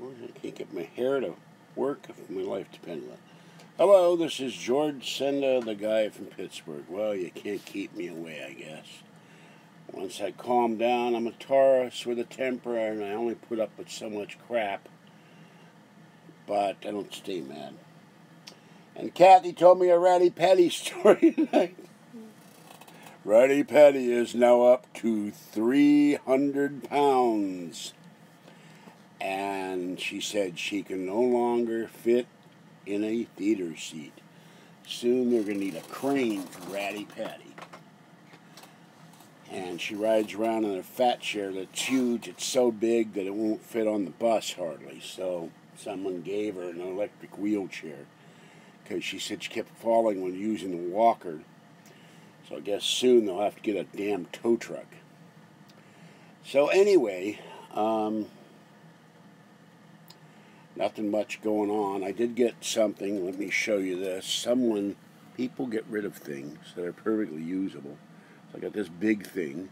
I can't get my hair to work if my life depends on it. Hello, this is George Senda, the guy from Pittsburgh. Well, you can't keep me away, I guess. Once I calm down, I'm a Taurus with a temper, and I only put up with so much crap. But I don't stay mad. And Kathy told me a Ratty Patty story tonight. Ratty Patty is now up to 300 pounds. And she said she can no longer fit in a theater seat. Soon they're going to need a crane for Ratty Patty. And she rides around in a fat chair that's huge. It's so big that it won't fit on the bus hardly. So someone gave her an electric wheelchair because she said she kept falling when using the walker. So I guess soon they'll have to get a damn tow truck. So anyway, nothing much going on. I did get something. Let me show you this. People get rid of things that are perfectly usable. So I got this big thing,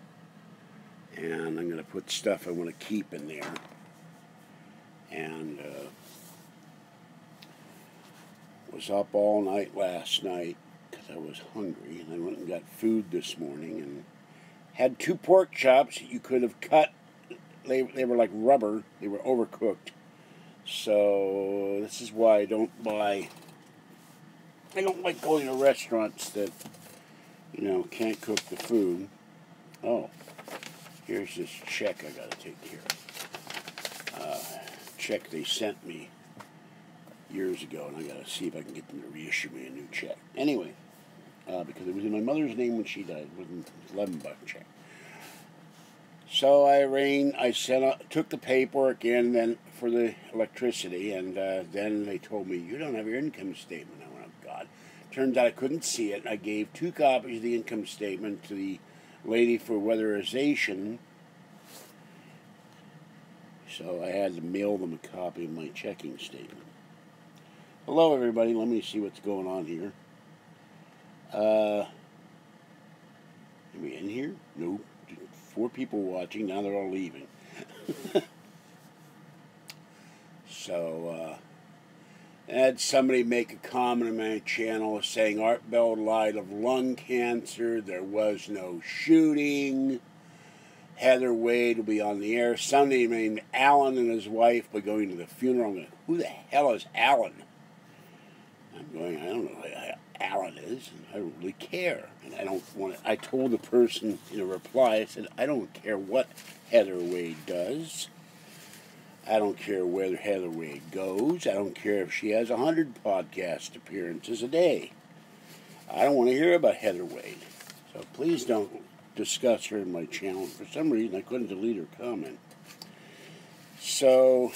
and I'm going to put stuff I want to keep in there. And was up all night last night because I was hungry, and I went and got food this morning, and had 2 pork chops that you could have cut. They were like rubber. They were overcooked. So this is why I don't like going to restaurants that, can't cook the food. Oh, here's this check I got to take care of. Check they sent me years ago, and I got to see if I can get them to reissue me a new check. Anyway, because it was in my mother's name when she died. It was an $11 check. So I took the paperwork in then for the electricity, and then they told me, you don't have your income statement. I went, oh, God. Turns out I couldn't see it. I gave 2 copies of the income statement to the lady for weatherization, so I had to mail them a copy of my checking statement. Hello, everybody. Let me see what's going on here. Are we in here? Nope. 4 people watching. Now they're all leaving. So, I had somebody make a comment on my channel saying Art Bell died of lung cancer. There was no shooting. Heather Wade will be on the air. Somebody named Alan and his wife will be going to the funeral. I'm going, who the hell is Alan? I'm going, I don't know who Alan is, and I don't really care. And I don't want to. I told the person in a reply, I said, I don't care what Heather Wade does. I don't care where Heather Wade goes. I don't care if she has 100 podcast appearances a day. I don't want to hear about Heather Wade. So please don't discuss her in my channel. For some reason, I couldn't delete her comment. So,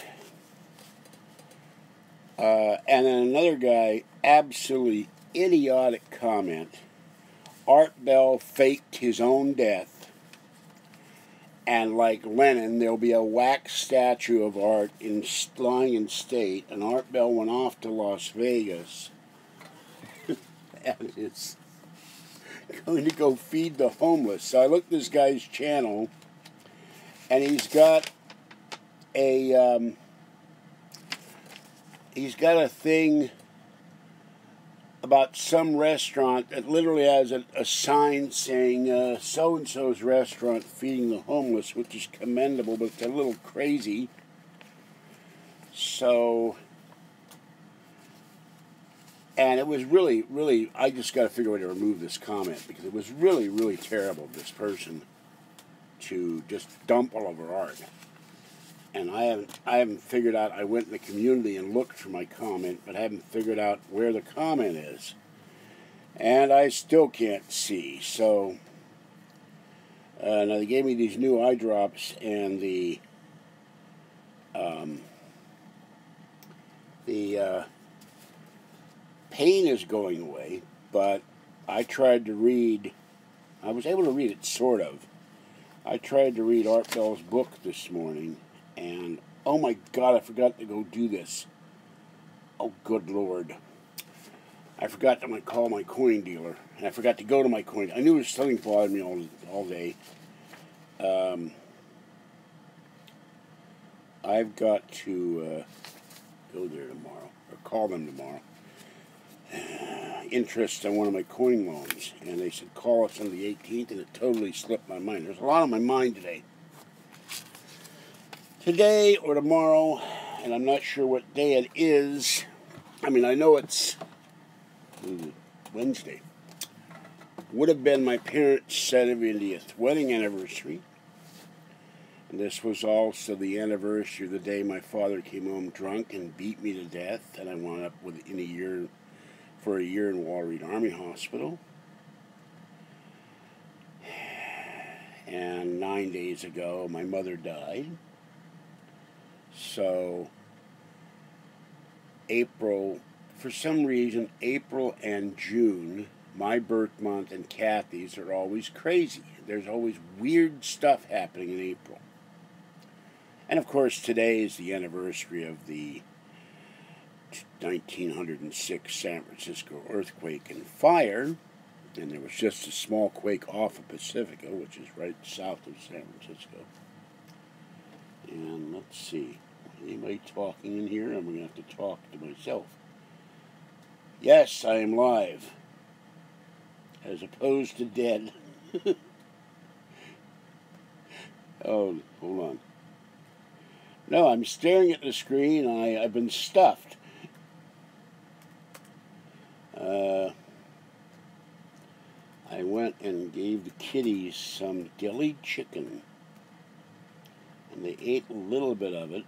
and then another guy, absolutely idiotic comment. Art Bell faked his own death. And like Lenin, there'll be a wax statue of Art lying in state. And Art Bell went off to Las Vegas. And it's going to go feed the homeless. So I looked at this guy's channel, and he's got a thing about some restaurant that literally has a sign saying so-and-so's restaurant feeding the homeless, which is commendable, but it's a little crazy. So, and it was really, really, I just got to figure out a way to remove this comment, because it was really, really terrible of this person to just dump all over Art. And I haven't figured out. I went in the community and looked for my comment, but I haven't figured out where the comment is. And I still can't see. So now they gave me these new eye drops, and the pain is going away. But I tried to read. I was able to read it, sort of. I tried to read Art Bell's book this morning. And, oh my God, I forgot to go do this. Oh, good Lord. I forgot to call my coin dealer. And I forgot to go to my coin. I knew it was something bothering me all day. I've got to go there tomorrow, or call them tomorrow. Interest on one of my coin loans, and they said call us on the 18th, and it totally slipped my mind. There's a lot on my mind today. Today or tomorrow, and I'm not sure what day it is. I mean, I know it's Wednesday. Would have been my parents' 70th wedding anniversary. And this was also the anniversary of the day my father came home drunk and beat me to death, and I wound up for a year in Walter Reed Army Hospital. And 9 days ago, my mother died. So, for some reason, April and June, my birth month and Kathy's, are always crazy. There's always weird stuff happening in April. And of course, today is the anniversary of the 1906 San Francisco earthquake and fire. And there was just a small quake off of Pacifica, which is right south of San Francisco. And let's see. Anybody talking in here? I'm going to have to talk to myself. Yes, I am live. As opposed to dead. Oh, hold on. No, I'm staring at the screen. I've been stuffed. I went and gave the kitties some deli chicken. And they ate a little bit of it,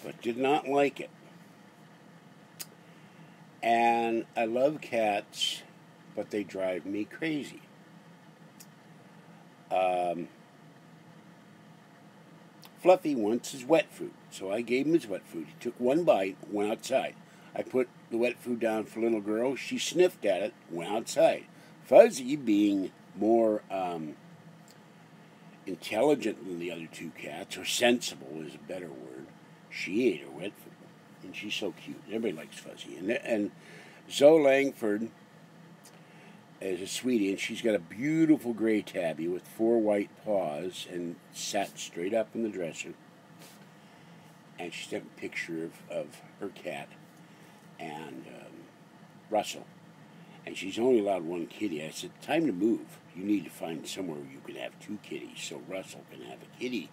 but did not like it. And I love cats, but they drive me crazy. Fluffy wants his wet food, so I gave him his wet food. He took one bite, went outside. I put the wet food down for little girl. She sniffed at it, went outside. Fuzzy, being more intelligent than the other two cats, or sensible is a better word, she ate her wet food. And she's so cute. Everybody likes Fuzzy. And Zoe Langford is a sweetie, and she's got a beautiful gray tabby with 4 white paws and sat straight up in the dresser. And she sent a picture of her cat and Russell. And she's only allowed 1 kitty. I said, time to move. You need to find somewhere where you can have 2 kitties so Russell can have a kitty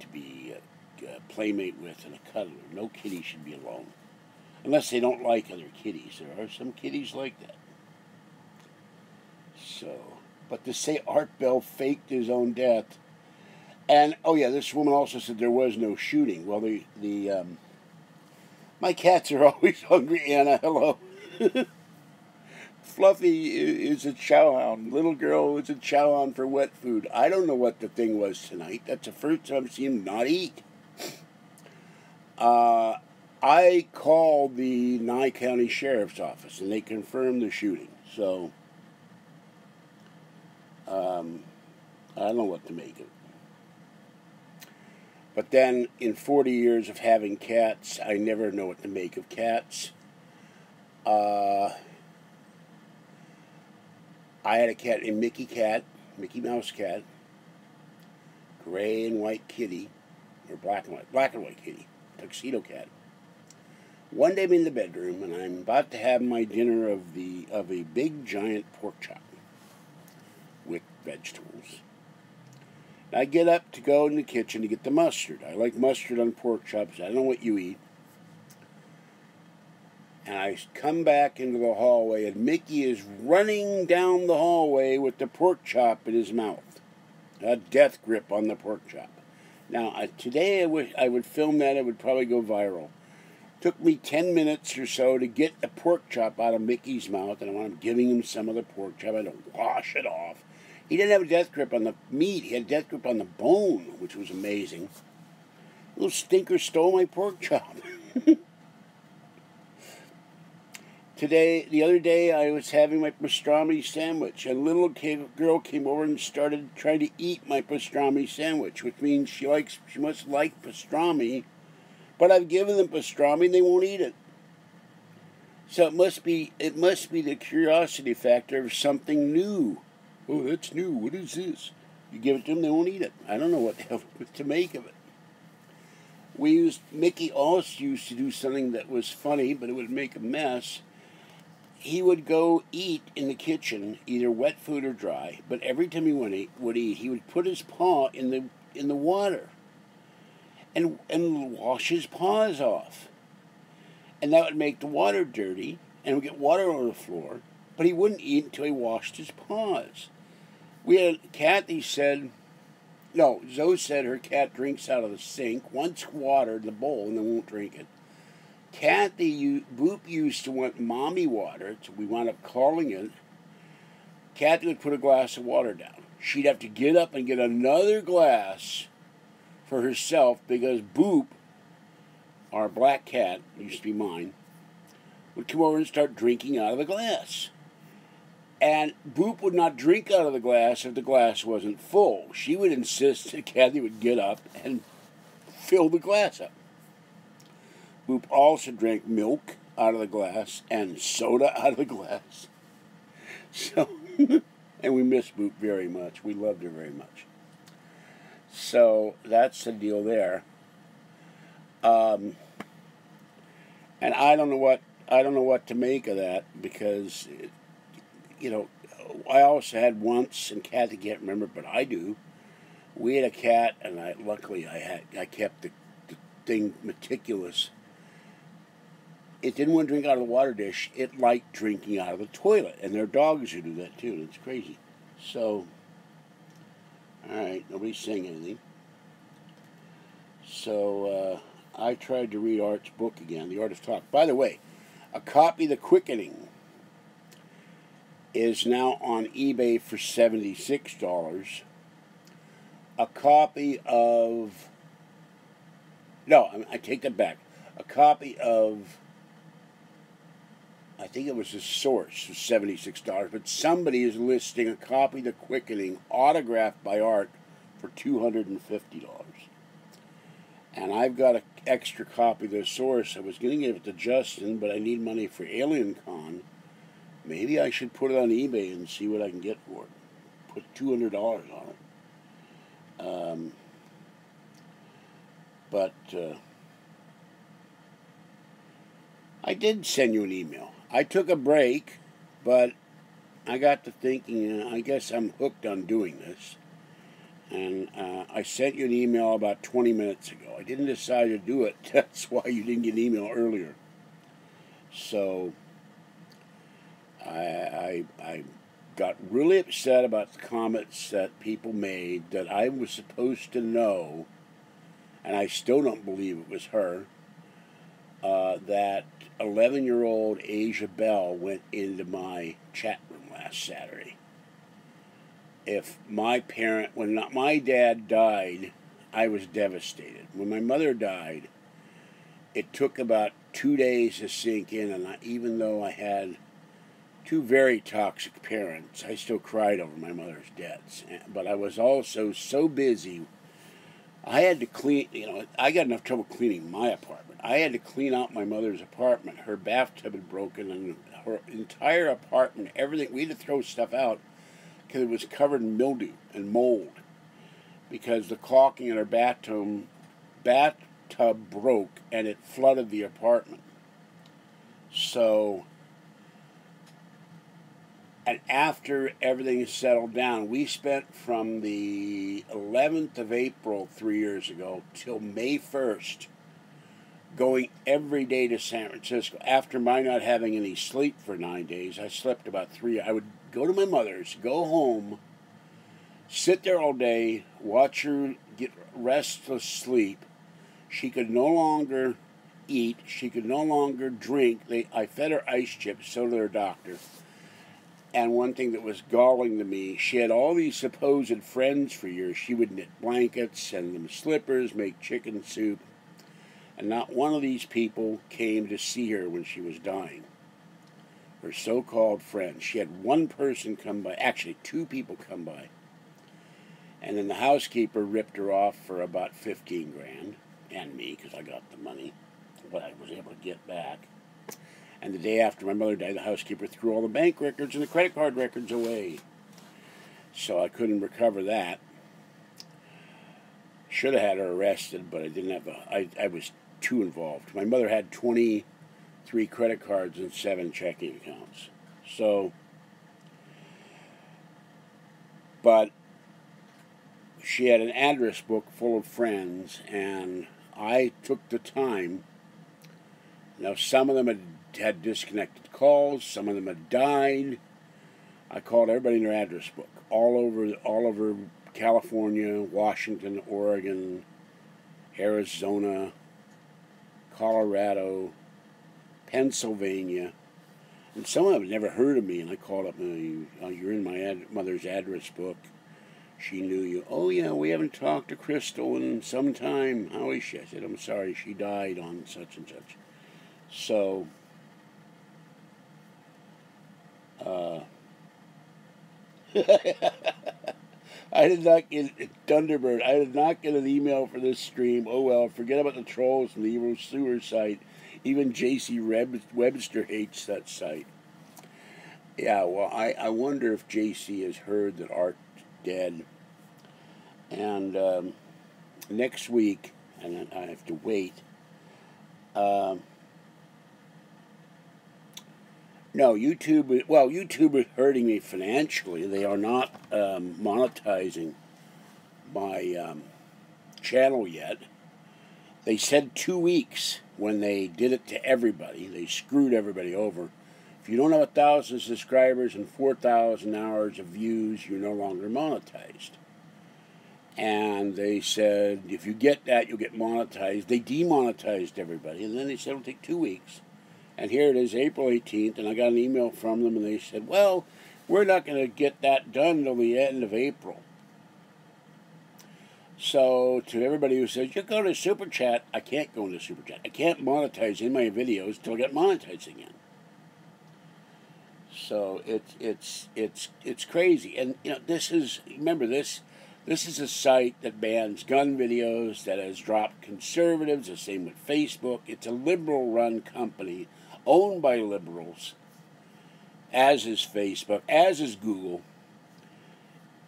to be a playmate with and a cuddler. No kitty should be alone. Unless they don't like other kitties. There are some kitties like that. So, but to say Art Bell faked his own death. And, oh yeah, this woman also said there was no shooting. Well, my cats are always hungry, Anna. Hello. Fluffy is a chow hound. Little girl is a chow hound for wet food. I don't know what the thing was tonight. That's the first time I've seen him not eat. I called the Nye County Sheriff's Office, and they confirmed the shooting. So, I don't know what to make of it. But then, in 40 years of having cats, I never know what to make of cats. I had a cat named Mickey Mouse cat, gray and white kitty, or black and white kitty, tuxedo cat. One day I'm in the bedroom, and I'm about to have my dinner of a big giant pork chop with vegetables. I get up to go in the kitchen to get the mustard. I like mustard on pork chops. I don't know what you eat. And I come back into the hallway, and Mickey is running down the hallway with the pork chop in his mouth. A death grip on the pork chop. Now, today I would film that. It would probably go viral. It took me 10 minutes or so to get the pork chop out of Mickey's mouth, and I'm giving him some of the pork chop. I had to wash it off. He didn't have a death grip on the meat. He had a death grip on the bone, which was amazing. The little stinker stole my pork chop. The other day, I was having my pastrami sandwich, and a little girl came over and started trying to eat my pastrami sandwich, which means she must like pastrami, but I've given them pastrami and they won't eat it. So it must be the curiosity factor of something new. Oh, that's new. What is this? You give it to them, they won't eat it. I don't know what the hell to make of it. Mickey also used to do something that was funny, but it would make a mess. He would go eat in the kitchen, either wet food or dry, but every time he would eat, he would put his paw in the water and wash his paws off. And that would make the water dirty, and would get water on the floor, but he wouldn't eat until he washed his paws. Zoe said her cat drinks out of the sink, wants water in the bowl, and then won't drink it. Boop used to want mommy water, so we wound up calling it. Kathy would put a glass of water down. She'd have to get up and get another glass for herself because Boop, our black cat, used to be mine, would come over and start drinking out of the glass. And Boop would not drink out of the glass if the glass wasn't full. She would insist that Kathy would get up and fill the glass up. Boop also drank milk out of the glass and soda out of the glass. So, and we miss Boop very much. We loved her very much. So that's the deal there. And I don't know what to make of that because, I also had once, and Kathy can't remember, but I do. We had a cat, and luckily I kept the thing meticulous. It didn't want to drink out of the water dish. It liked drinking out of the toilet, and there are dogs who do that too. It's crazy. So, all right, nobody's saying anything. So I tried to read Art's book again, The Art of Talk. By the way, a copy of The Quickening is now on eBay for $76. A copy of... No, I take that back. A copy of... I think it was The Source was $76, but somebody is listing a copy of The Quickening autographed by Art for $250. And I've got an extra copy of The Source. I was going to give it to Justin, but I need money for Alien Con. Maybe I should put it on eBay and see what I can get for it. Put $200 on it. But I did send you an email. I took a break, but I got to thinking, I guess I'm hooked on doing this. And I sent you an email about 20 minutes ago. I didn't decide to do it. That's why you didn't get an email earlier. So I got really upset about the comments that people made that I was supposed to know, and I still don't believe it was her, that 11-year-old Asia Bell went into my chat room last Saturday. When my dad died, I was devastated. When my mother died, it took about 2 days to sink in, and even though I had two very toxic parents, I still cried over my mother's deaths. But I was also so busy. I had to clean, I got enough trouble cleaning my apartment. I had to clean out my mother's apartment. Her bathtub had broken, and her entire apartment, everything, we had to throw stuff out because it was covered in mildew and mold because the caulking in her bathtub broke and it flooded the apartment. So, and after everything settled down, we spent from the 11th of April 3 years ago till May 1st going every day to San Francisco. After my not having any sleep for 9 days, I slept about 3. I would go to my mother's, go home, sit there all day, watch her get restless sleep. She could no longer eat. She could no longer drink. I fed her ice chips, so did her doctor. And one thing that was galling to me, she had all these supposed friends for years. She would knit blankets, send them slippers, make chicken soup. And not one of these people came to see her when she was dying. Her so-called friends. She had one person come by, actually 2 people come by. And then the housekeeper ripped her off for about $15,000, and me, because I got the money, what I was able to get back. And the day after my mother died, the housekeeper threw all the bank records and the credit card records away. So I couldn't recover that. Should have had her arrested, but I didn't have I was too involved. My mother had 23 credit cards and 7 checking accounts. So, but she had an address book full of friends, and I took the time. Now, some of them had disconnected calls, some of them had died. I called everybody in their address book, all over California, Washington, Oregon, Arizona, Colorado, Pennsylvania, and some of them had never heard of me. And I called up, you're in my mother's address book. She knew you. Oh yeah, we haven't talked to Crystal in some time. How is she? I said, I'm sorry, she died on such and such. So, I did not get Thunderbird. I did not get an email for this stream. Oh well, forget about the trolls and the evil sewer site. Even J.C. Webster hates that site. Yeah, well, I wonder if J.C. has heard that Art's dead. And next week, and I have to wait. No, YouTube is hurting me financially. They are not monetizing my channel yet. They said 2 weeks when they did it to everybody. They screwed everybody over. If you don't have 1,000 subscribers and 4,000 hours of views, you're no longer monetized. And they said, if you get that, you'll get monetized. They demonetized everybody, and then they said it'll take 2 weeks. And here it is, April 18th, and I got an email from them, and they said, well, we're not going to get that done until the end of April. So, to everybody who says, you go to Super Chat, I can't go into Super Chat. I can't monetize in my videos until I get monetized again. So, it's crazy. And, you know, remember, this is a site that bans gun videos, that has dropped conservatives, the same with Facebook. It's a liberal-run company owned by liberals, as is Facebook, as is Google.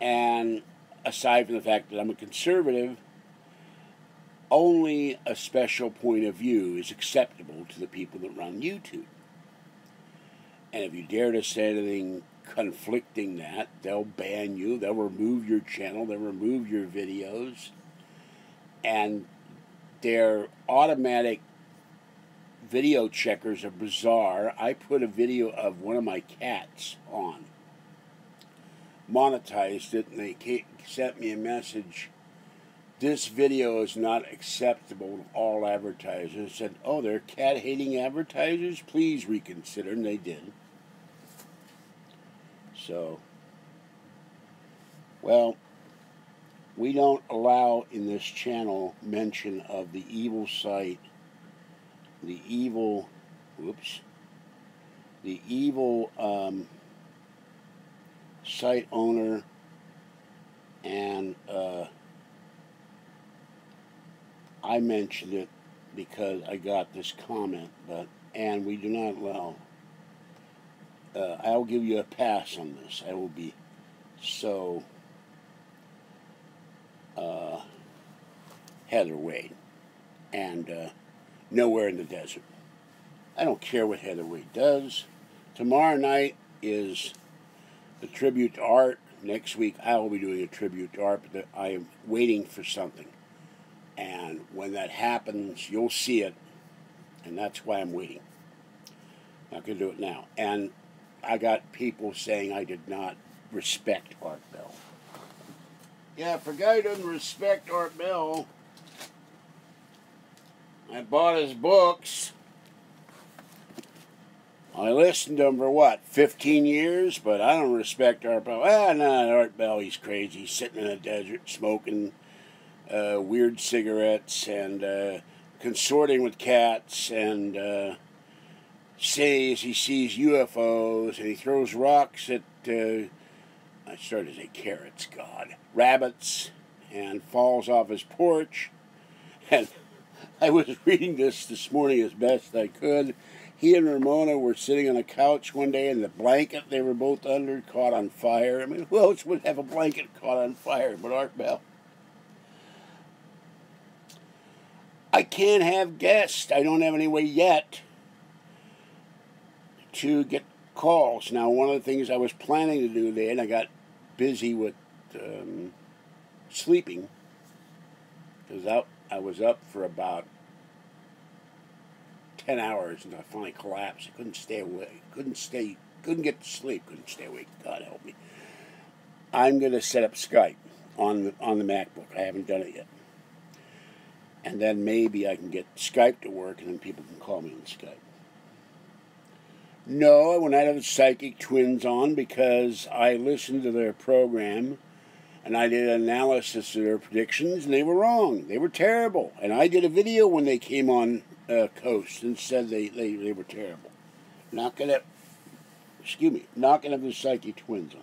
And aside from the fact that I'm a conservative, only a special point of view is acceptable to the people that run YouTube. And if you dare to say anything conflicting that, they'll ban you, they'll remove your channel, they'll remove your videos, and their automatic video checkers are bizarre. I put a video of one of my cats on, monetized it, and they sent me a message, this video is not acceptable to all advertisers. I said, oh, they're cat-hating advertisers? Please reconsider, and they did. So, well, we don't allow in this channel mention of the evil site, the evil site owner, and I mentioned it because I got this comment, and we do not allow. I'll give you a pass on this. I will be so Heather Wade and Nowhere in the Desert. I don't care what Heather Wade does. Tomorrow night is the tribute to Art. Next week I will be doing a tribute to Art, but I am waiting for something. And when that happens, you'll see it, and that's why I'm waiting. Not going to do it now. And I got people saying I did not respect Art Bell. Yeah, if a guy doesn't respect Art Bell, I bought his books. I listened to him for, what, 15 years? But I don't respect Art Bell. Art Bell, he's crazy. He's sitting in a desert smoking weird cigarettes and consorting with cats and says he sees UFOs and he throws rocks at, I started to say carrots, God, rabbits, and falls off his porch. And I was reading this morning as best I could. He and Ramona were sitting on a couch one day, and the blanket they were both under caught on fire. I mean, who else would have a blanket caught on fire but Art Bell? can't have guests. I don't have any way yet to get calls. Now, one of the things I was planning to do today, and I got busy with sleeping, because I was up for about 10 hours, and I finally collapsed. I couldn't stay awake. Couldn't get to sleep. Couldn't stay awake. God help me. I'm going to set up Skype on the MacBook. I haven't done it yet. And then maybe I can get Skype to work, and then people can call me on Skype. No, I went out of the Psychic Twins on because I listened to their program, and I did an analysis of their predictions, and they were wrong. They were terrible. And I did a video when they came on Coast and said they were terrible. Not going to have the Psychic Twins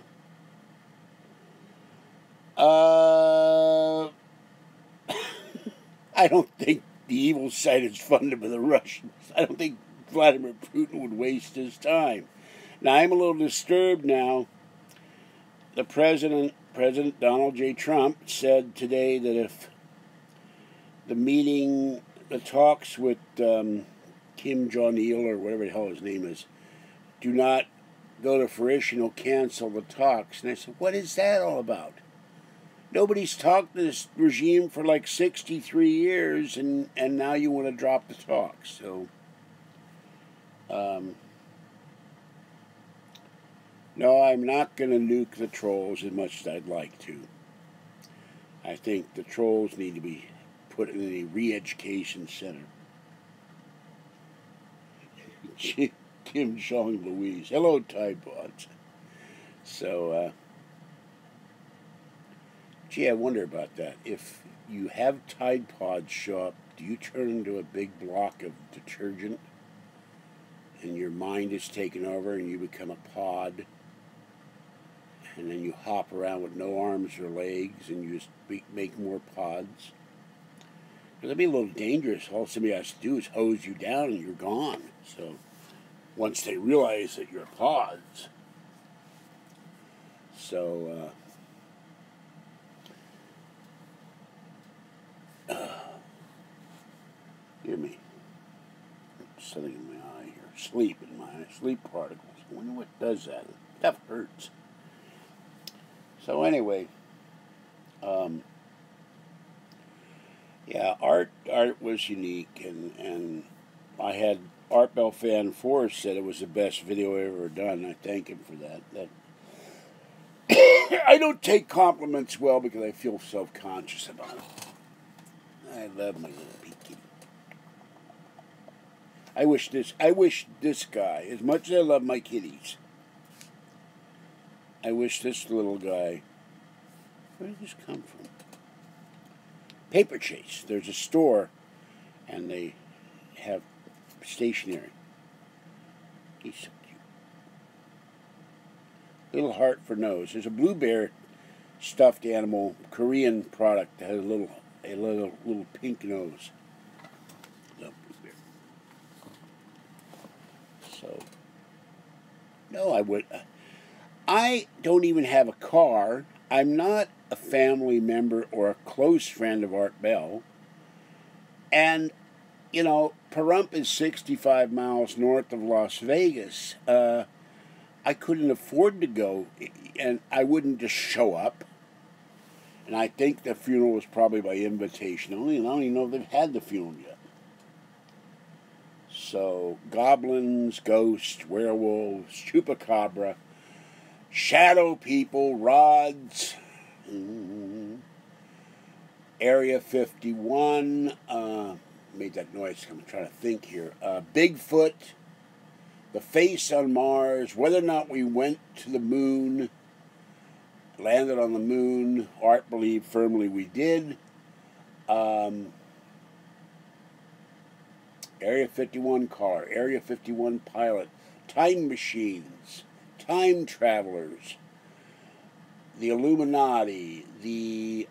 on. I don't think the evil side is funded by the Russians. I don't think Vladimir Putin would waste his time. Now, I'm a little disturbed now. The President Donald J. Trump, said today that if the talks with Kim Jong-il, or whatever the hell his name is, do not go to fruition, he'll cancel the talks. And I said, what is that all about? Nobody's talked to this regime for like 63 years, and now you want to drop the talks. So, no, I'm not going to nuke the trolls as much as I'd like to. I think the trolls need to be put in a re-education center. Kim Jong-Louise. Hello, Tide Pods. So, gee, I wonder about that. If you have Tide Pods show up, do you turn into a big block of detergent and your mind is taken over and you become a pod, and then you hop around with no arms or legs and you just make more pods? That'd be a little dangerous. All somebody has to do is hose you down and you're gone. So once they realize that you're pods. So, hear me. Something in my eye here. Sleep in my eye. Sleep particles. I wonder what does that. Stuff hurts. So anyway, yeah, art was unique, and I had Art Bell Fan Force said it was the best video I've ever done. I thank him for that. I don't take compliments well because I feel self-conscious about it. I love my little pea kitty. I wish this guy, as much as I love my kitties, I wish this little guy. Where did this come from? Paper Chase. There's a store, and they have stationery. He's so cute. Little heart for nose. There's a Blue Bear stuffed animal, Korean product that has a little pink nose. Love Blue Bear. So, no, I don't even have a car. I'm not a family member or a close friend of Art Bell. And, you know, Pahrump is 65 miles north of Las Vegas. I couldn't afford to go, and I wouldn't just show up. And I think the funeral was probably by invitation only, and I don't even know if they've had the funeral yet. So, goblins, ghosts, werewolves, chupacabra, shadow people, rods, Area 51, made that noise, I'm trying to think here, Bigfoot, the face on Mars, whether or not we went to the moon, landed on the moon. Art believed firmly we did. Area 51 car, Area 51 pilot, time machines, time travelers, the Illuminati, the,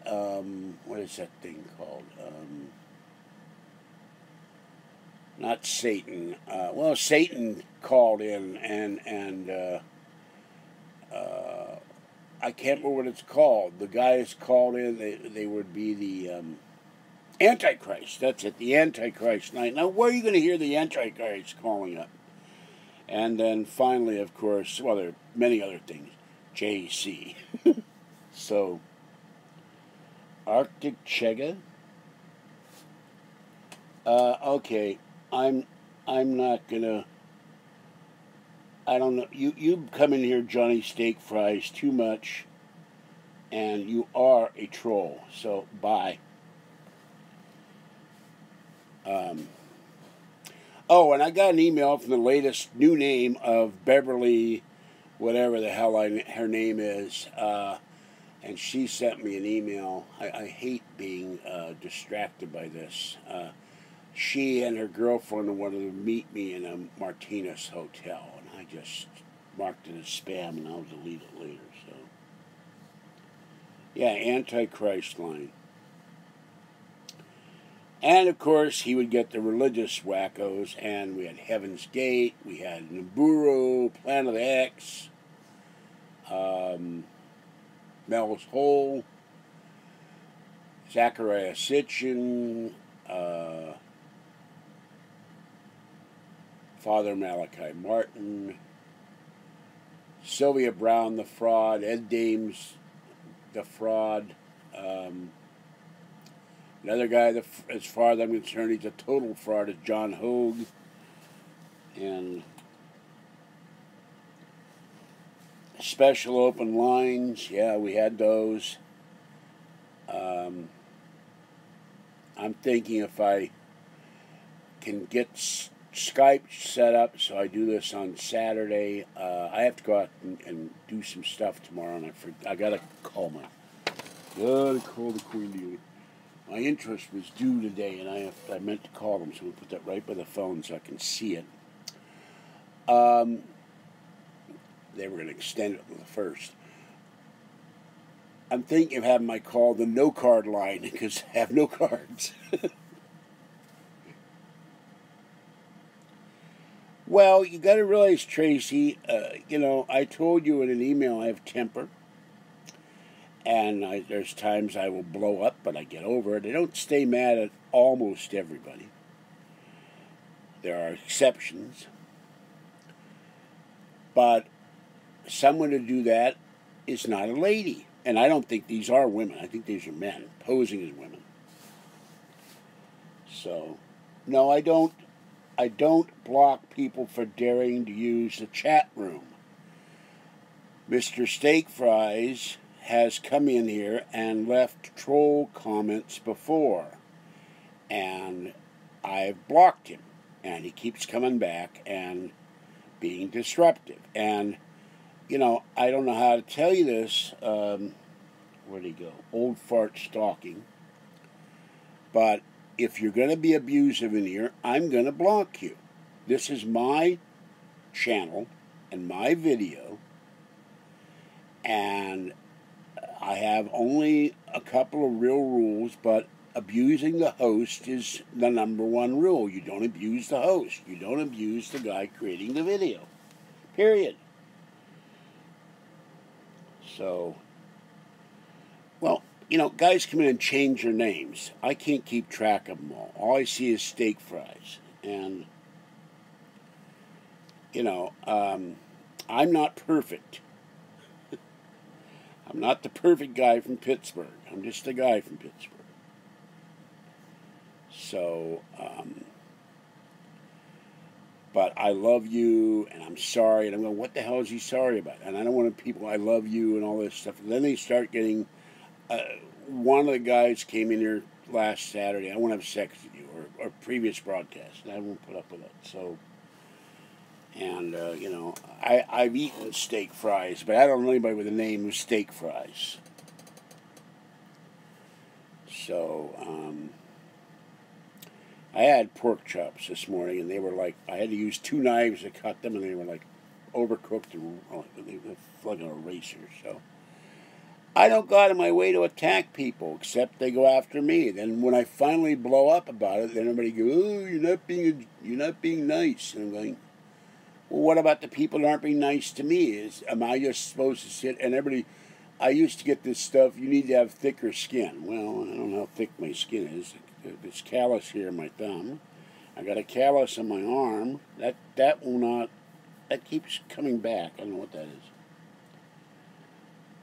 what is that thing called? Not Satan. Well, Satan called in, and I can't remember what it's called. The guys called in, they would be the, Antichrist. That's it, the Antichrist night. Now, where are you going to hear the Antichrist calling up? And then finally, of course, well, there are many other things. JC. So, Arctic Chega. Okay, I'm not gonna. I don't know. You come in here, Johnny Steak Fries, too much, and you are a troll. So bye. Oh, and I got an email from the latest new name of Beverly, whatever the hell her name is, and she sent me an email. I hate being distracted by this. She and her girlfriend wanted to meet me in a Martinez hotel, and I just marked it as spam, and I'll delete it later. So, yeah, Antichrist line. And, of course, he would get the religious wackos, and we had Heaven's Gate, we had Nibiru, Planet X, Mel's Hole, Zachariah Sitchin, Father Malachi Martin, Sylvia Brown the fraud, Ed Dames the fraud, another guy that, as far as I'm concerned, he's a total fraud, is John Hogue, and special open lines, yeah, we had those. I'm thinking if I can get Skype set up, so I do this on Saturday. I have to go out and do some stuff tomorrow, and I gotta call the Queen dealer. My interest was due today, and I meant to call them, so we'll put that right by the phone so I can see it. They were going to extend it to the first. I'm thinking of having my call the no card line because I have no cards. Well, you got to realize, Tracy, I told you in an email I have temper. And there's times I will blow up, but I get over it. I don't stay mad at almost everybody. There are exceptions. But someone to do that is not a lady. And I don't think these are women. I think these are men posing as women. So, no, I don't block people for daring to use the chat room. Mr. Steak Fries has come in here and left troll comments before. And I've blocked him. And he keeps coming back and being disruptive. And, I don't know how to tell you this. Where'd he go? Old fart stalking. But if you're going to be abusive in here, I'm going to block you. This is my channel and my video. And I have only a couple of real rules, but abusing the host is the number one rule. You don't abuse the host. You don't abuse the guy creating the video. Period. So, well, guys come in and change their names. I can't keep track of them all. All I see is Steak Fries. And, I'm not perfect. I'm not the perfect guy from Pittsburgh. I'm just a guy from Pittsburgh. So, but I love you, and I'm sorry. And I'm going, what the hell is he sorry about? And I don't want people, I love you, and all this stuff. And then they start getting, one of the guys came in here last Saturday. I want to have sex with you, or previous broadcast, and I won't put up with it. So, and, I've eaten Steak Fries, but I don't know anybody with the name of Steak Fries. So, I had pork chops this morning, and they were like, I had to use 2 knives to cut them, and they were like overcooked and like an eraser. So I don't go out of my way to attack people, except they go after me. Then when I finally blow up about it, then everybody goes, "Oh, you're not being nice." And I'm going, well, what about the people that aren't being nice to me? Am I just supposed to sit and everybody? I used to get this stuff. You need to have thicker skin. Well, I don't know how thick my skin is. this callus here in my thumb. I got a callus on my arm. That will not. That keeps coming back. I don't know what that is.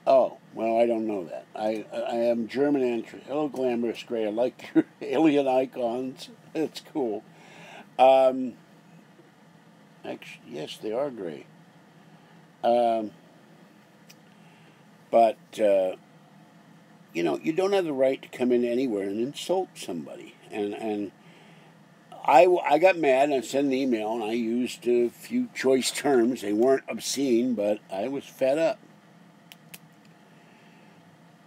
Oh, well, I don't know that. I am German entry. Hello, Glamorous Gray. I like your alien icons. That's cool. Actually, yes, they are gray. But you know, you don't have the right to come in anywhere and insult somebody. And I got mad and I sent an email and I used a few choice terms. They weren't obscene, but I was fed up.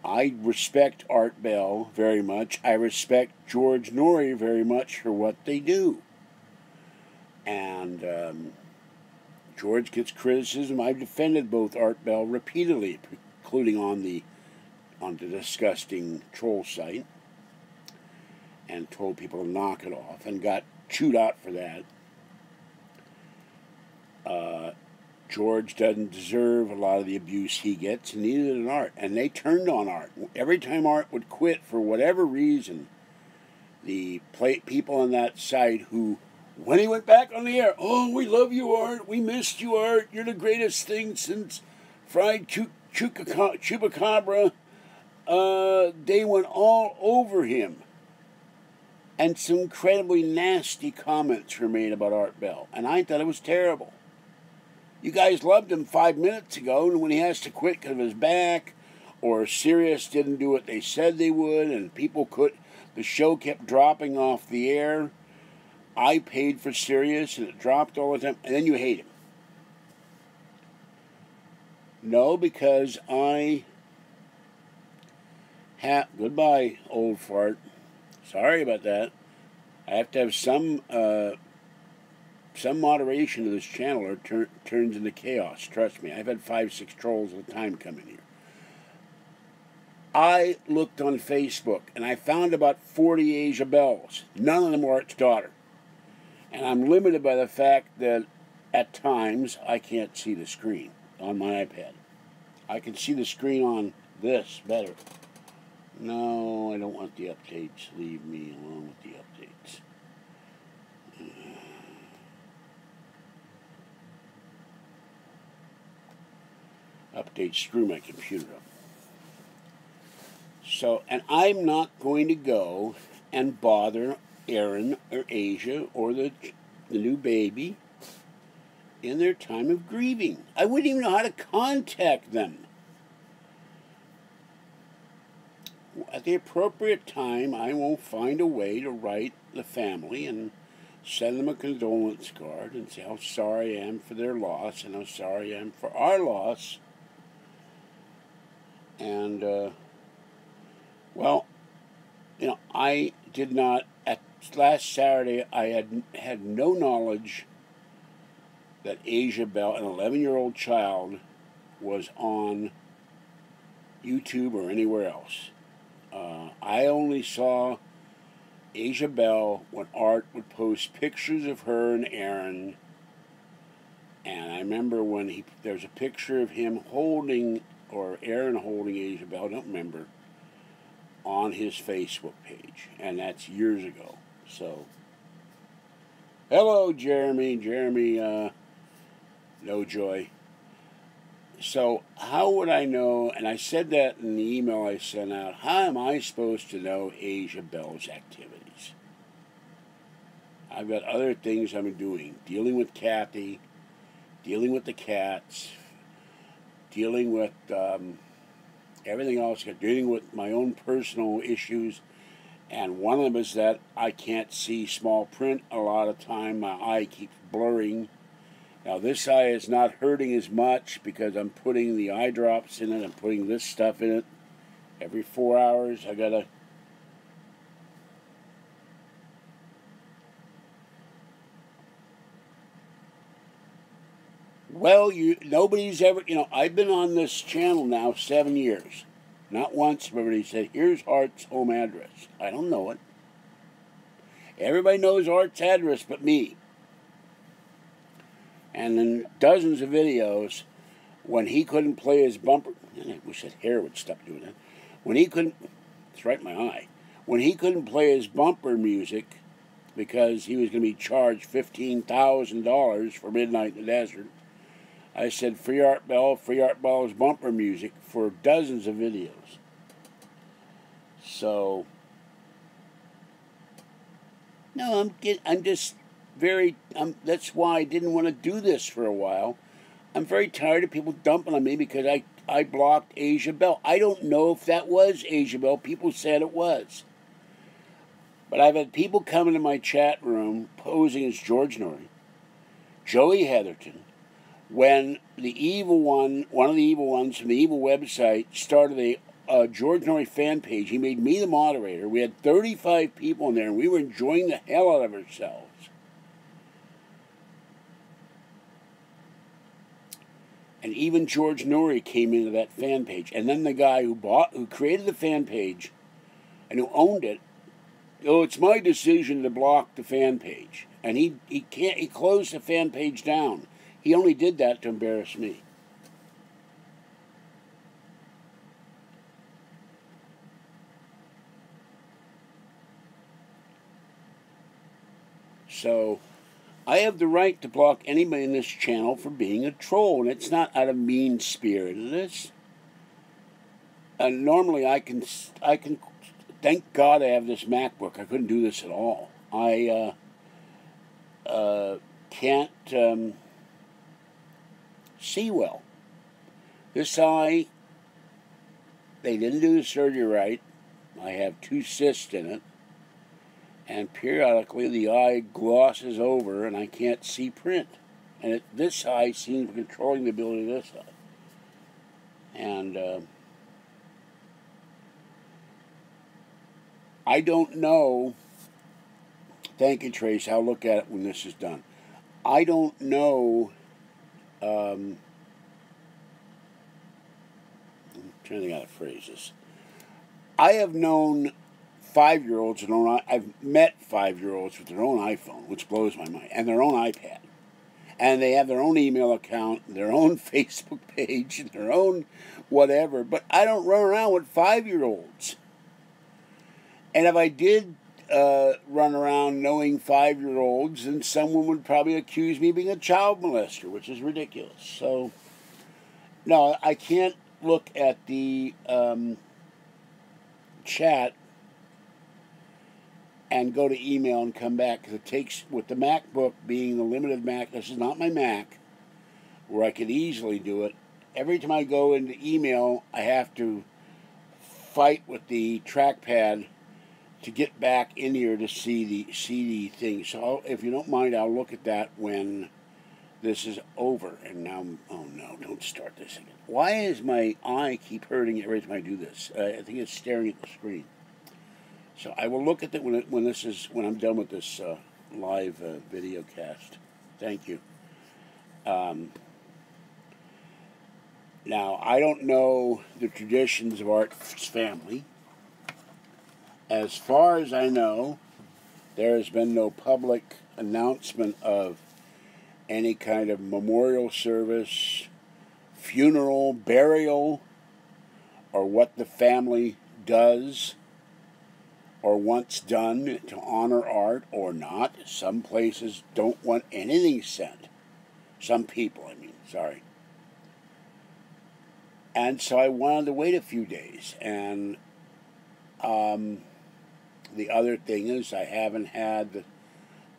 I respect Art Bell very much. I respect George Noory very much for what they do. And George gets criticism. I've defended both Art Bell repeatedly, including on the disgusting troll site, and told people to knock it off, and got chewed out for that. George doesn't deserve a lot of the abuse he gets, and neither did Art. And they turned on Art. Every time Art would quit for whatever reason, the people on that site who, when he went back on the air, oh, we love you, Art. We missed you, Art. You're the greatest thing since fried chupacabra. They went all over him. And some incredibly nasty comments were made about Art Bell. And I thought it was terrible. You guys loved him 5 minutes ago, and when he has to quit because of his back, or Sirius didn't do what they said they would, and the show kept dropping off the air. I paid for Sirius, and it dropped all the time, and then you hate him. No, because goodbye, old fart. Sorry about that. I have to have some moderation to this channel, or it turns into chaos. Trust me, I've had 5, 6 trolls at a time coming here. I looked on Facebook, and I found about 40 Asia Bells. None of them were Art's daughter. And I'm limited by the fact that at times I can't see the screen on my iPad. I can see the screen on this better. No, I don't want the updates. Leave me alone with the updates. Updates screw my computer up. So, and I'm not going to go and bother Aaron or Asia or the new baby in their time of grieving. I wouldn't even know how to contact them. At the appropriate time, I will find a way to write the family and send them a condolence card and say how sorry I am for their loss and how sorry I am for our loss. And, well, you know, I did not, last Saturday, I had no knowledge that Asia Bell, an 11-year-old child, was on YouTube or anywhere else. I only saw Asia Bell when Art would post pictures of her and Aaron. And I remember when there's a picture of him holding, or Aaron holding Asia Bell, I don't remember, on his Facebook page. And that's years ago. So, hello, Jeremy. Jeremy, no joy. So, how would I know, and I said that in the email I sent out, how am I supposed to know Asia Bell's activities? I've got other things I'm doing, dealing with Kathy, dealing with the cats, dealing with everything else, dealing with my own personal issues, and one of them is that I can't see small print a lot of time. My eye keeps blurring. Now, this eye is not hurting as much because I'm putting the eye drops in it. I'm putting this stuff in it. Every 4 hours, I gotta... Well, nobody's ever... You know, I've been on this channel now 7 years. Not once everybody said, here's Art's home address. I don't know it. Everybody knows Art's address but me. And in dozens of videos, when he couldn't play his bumper, I wish that hair would stop doing that. When he couldn't, it's right in my eye. when he couldn't play his bumper music because he was going to be charged $15,000 for Midnight in the Desert, I said, free Art Bell's bumper music for dozens of videos. So, no, that's why I didn't want to do this for a while. I'm very tired of people dumping on me because I blocked Asia Bell. I don't know if that was Asia Bell. People said it was. But I've had people come into my chat room posing as George Noory, Joey Heatherton, when one of the evil ones from the evil website started a George Noory fan page. He made me the moderator. We had 35 people in there, and we were enjoying the hell out of ourselves. And even George Noory came into that fan page. And then the guy who created the fan page and who owned it, oh, it's my decision to block the fan page. And he closed the fan page down. He only did that to embarrass me. So, I have the right to block anybody in this channel for being a troll, and it's not out of mean-spiritedness. And normally I can, thank God I have this MacBook. I couldn't do this at all. I can't see well. This eye, they didn't do the surgery right. I have 2 cysts in it. And periodically the eye glosses over and I can't see print. And this eye seems to be controlling the ability of this eye. And I don't know. Thank you, Trace. I'll look at it when this is done. I don't know. I'm trying to think how to phrase this. I have known 5-year-olds, I've met 5-year-olds with their own iPhone, which blows my mind, and their own iPad. And they have their own email account, their own Facebook page, their own whatever. But I don't run around with 5-year-olds. And if I did run around knowing 5-year-olds, then someone would probably accuse me of being a child molester, which is ridiculous. So, no, I can't look at the chat and go to email and come back, because it takes, with the MacBook being the limited Mac, this is not my Mac, where I could easily do it. Every time I go into email, I have to fight with the trackpad to get back in here to see the thing. So if you don't mind, I'll look at that when this is over. And now, oh no, don't start this again. Why does my eye keep hurting every time I do this? I think it's staring at the screen. So I will look at it when I'm done with this live video cast. Thank you. Now, I don't know the traditions of Art's family. As far as I know, there has been no public announcement of any kind of memorial service, funeral, burial, or what the family does or wants done to honor Art or not. Some places don't want anything sent. Some people, I mean, sorry. And so I wanted to wait a few days. And the other thing is I haven't had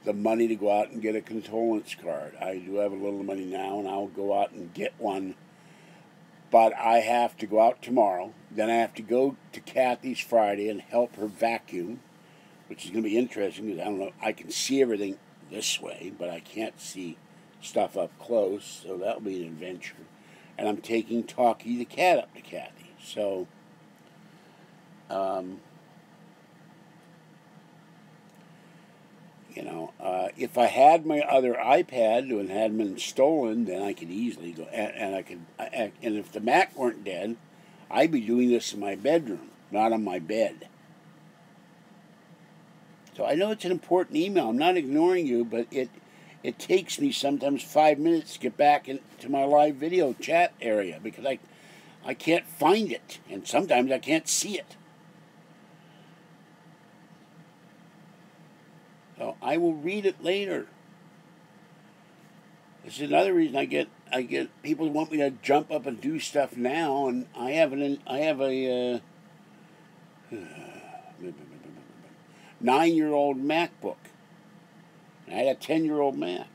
the money to go out and get a condolence card. I do have a little money now, and I'll go out and get one. But I have to go out tomorrow. Then I have to go to Kathy's Friday and help her vacuum, which is going to be interesting because I don't know. I can see everything this way, but I can't see stuff up close, so that'll be an adventure. And I'm taking Talkie the cat up to Kathy. So, you know, if I had my other iPad and hadn't been stolen, then I could easily go, and if the Mac weren't dead, I'd be doing this in my bedroom, not on my bed. So I know it's an important email. I'm not ignoring you, but it takes me sometimes 5 minutes to get back into my live video chat area because I can't find it, and sometimes I can't see it. I will read it later. This is another reason I get people want me to jump up and do stuff now, and I have a 9-year-old MacBook. And I had a 10-year-old Mac.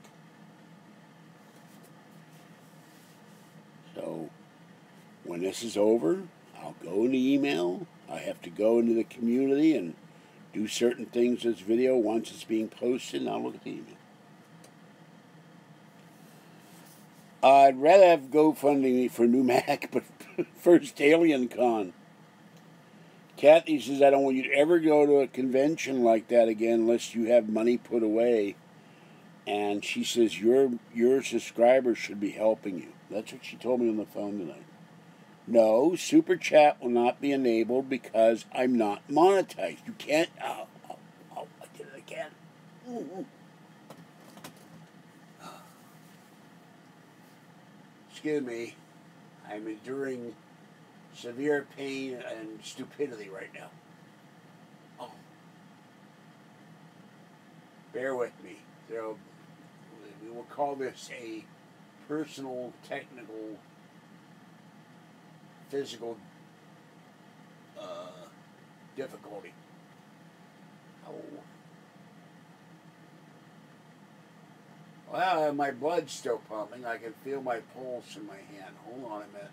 So when this is over, I'll go into email. I have to go into the community and do certain things in this video once it's being posted, and I'll look at the email. I'd rather have GoFundMe for a new Mac, but first Alien Con. Kathy says, I don't want you to ever go to a convention like that again unless you have money put away. And she says, your subscribers should be helping you. That's what she told me on the phone tonight. No, Super Chat will not be enabled because I'm not monetized. You can't... Oh, I did it again. Excuse me. I'm enduring severe pain and stupidity right now. Oh. Bear with me. We will call this a personal, technical, physical difficulty. Oh. Well, my blood's still pumping. I can feel my pulse in my hand. Hold on a minute.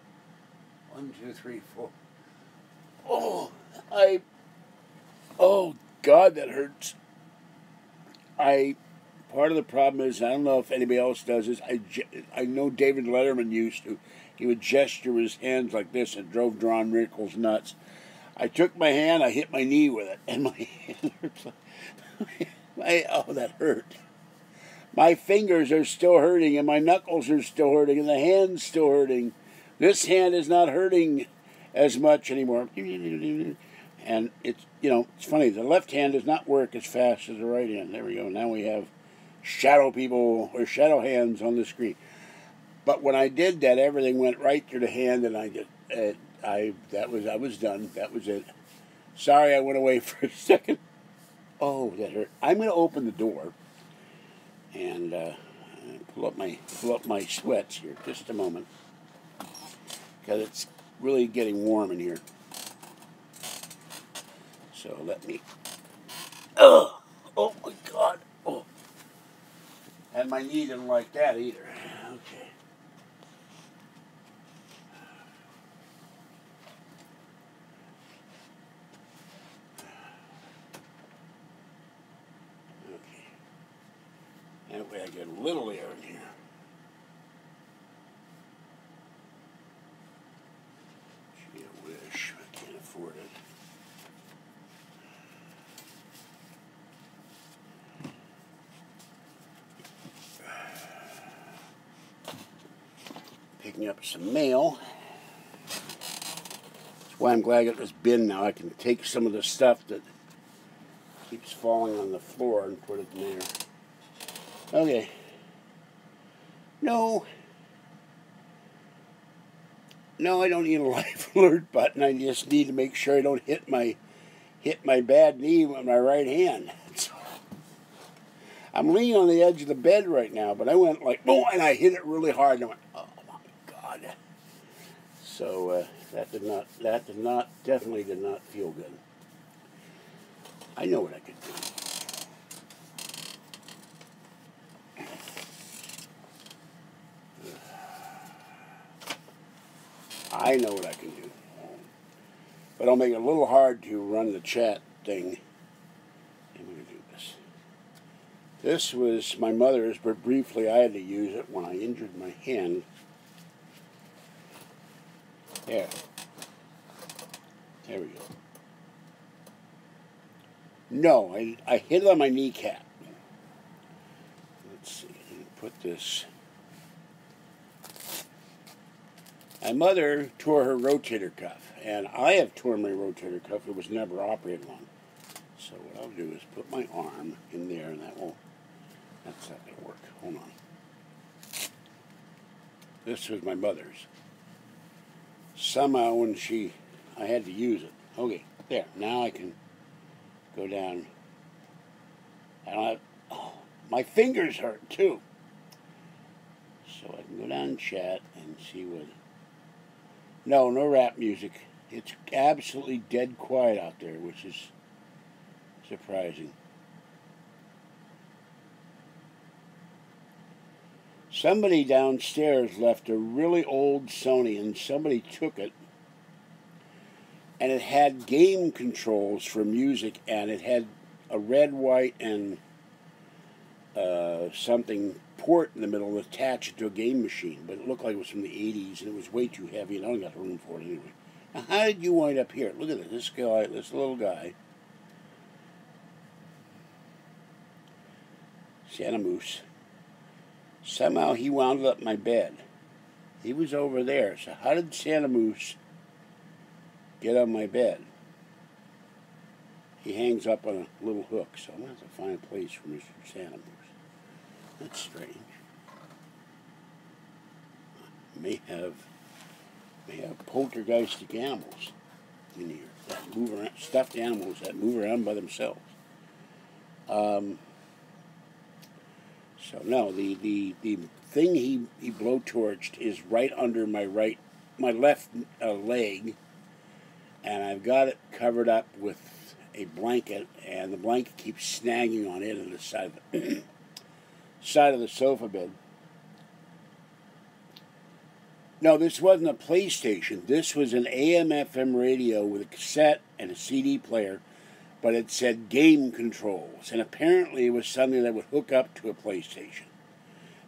1, 2, 3, 4. Oh, God, that hurts. Part of the problem is, I don't know if anybody else does this, I know David Letterman used to. He would gesture with his hands like this and drove John Rickles nuts. I took my hand, I hit my knee with it, and my hand hurts. Oh, that hurt. My fingers are still hurting, and my knuckles are still hurting, and the hand's still hurting. This hand is not hurting as much anymore. And it's, it's funny. The left hand does not work as fast as the right hand. There we go. Now we have shadow people or shadow hands on the screen. But when I did that, everything went right through the hand, and I was done. That was it. Sorry, I went away for a second. Oh, that hurt. I'm going to open the door and pull up my sweats here. Just a moment, because it's really getting warm in here. So let me. Oh my God! Oh, and my knee didn't like that either. Okay. That way I get a little air in here. Gee, I wish. I can't afford it. Picking up some mail. That's why I'm glad I got this bin now. I can take some of the stuff that keeps falling on the floor and put it in there. Okay. No, I don't need a life alert button. I just need to make sure I don't hit my bad knee with my right hand. So, I'm leaning on the edge of the bed right now, but I went like, boom, and I hit it really hard, and I went, oh my God. So that definitely did not feel good. I know what I could do. I know what I can do. But I'll make it a little hard to run the chat thing. I'm going to do this. This was my mother's, but briefly I had to use it when I injured my hand. There. There we go. No, I hit it on my kneecap. Let's see. Put this. My mother tore her rotator cuff, and I have torn my rotator cuff. It was never operated on. So what I'll do is put my arm in there, and that's not going to work. Hold on. This was my mother's. Somehow when I had to use it. Okay, there. Now I can go down. I don't have, My fingers hurt too. So I can go down and chat and see what... No rap music. It's absolutely dead quiet out there, which is surprising. Somebody downstairs left a really old Sony, and somebody took it, and it had game controls for music, and it had a red, white, and something port in the middle attached to a game machine, but it looked like it was from the 80s, and it was way too heavy, and I don't got room for it anyway. Now, how did you wind up here? Look at this. This guy, this little guy, Santa Moose. Somehow he wound up in my bed. He was over there. So how did Santa Moose get on my bed? He hangs up on a little hook, so I'm going to have to find a place for Mr. Santa Moose. That's strange. May have poltergeistic animals in here that move around, stuffed animals that move around by themselves. So no, the thing he blowtorched is right under my left leg, and I've got it covered up with a blanket, and the blanket keeps snagging on it and the side of the sofa bed. No, this wasn't a PlayStation. This was an AM/FM radio with a cassette and a CD player, but it said game controls, and apparently it was something that would hook up to a PlayStation.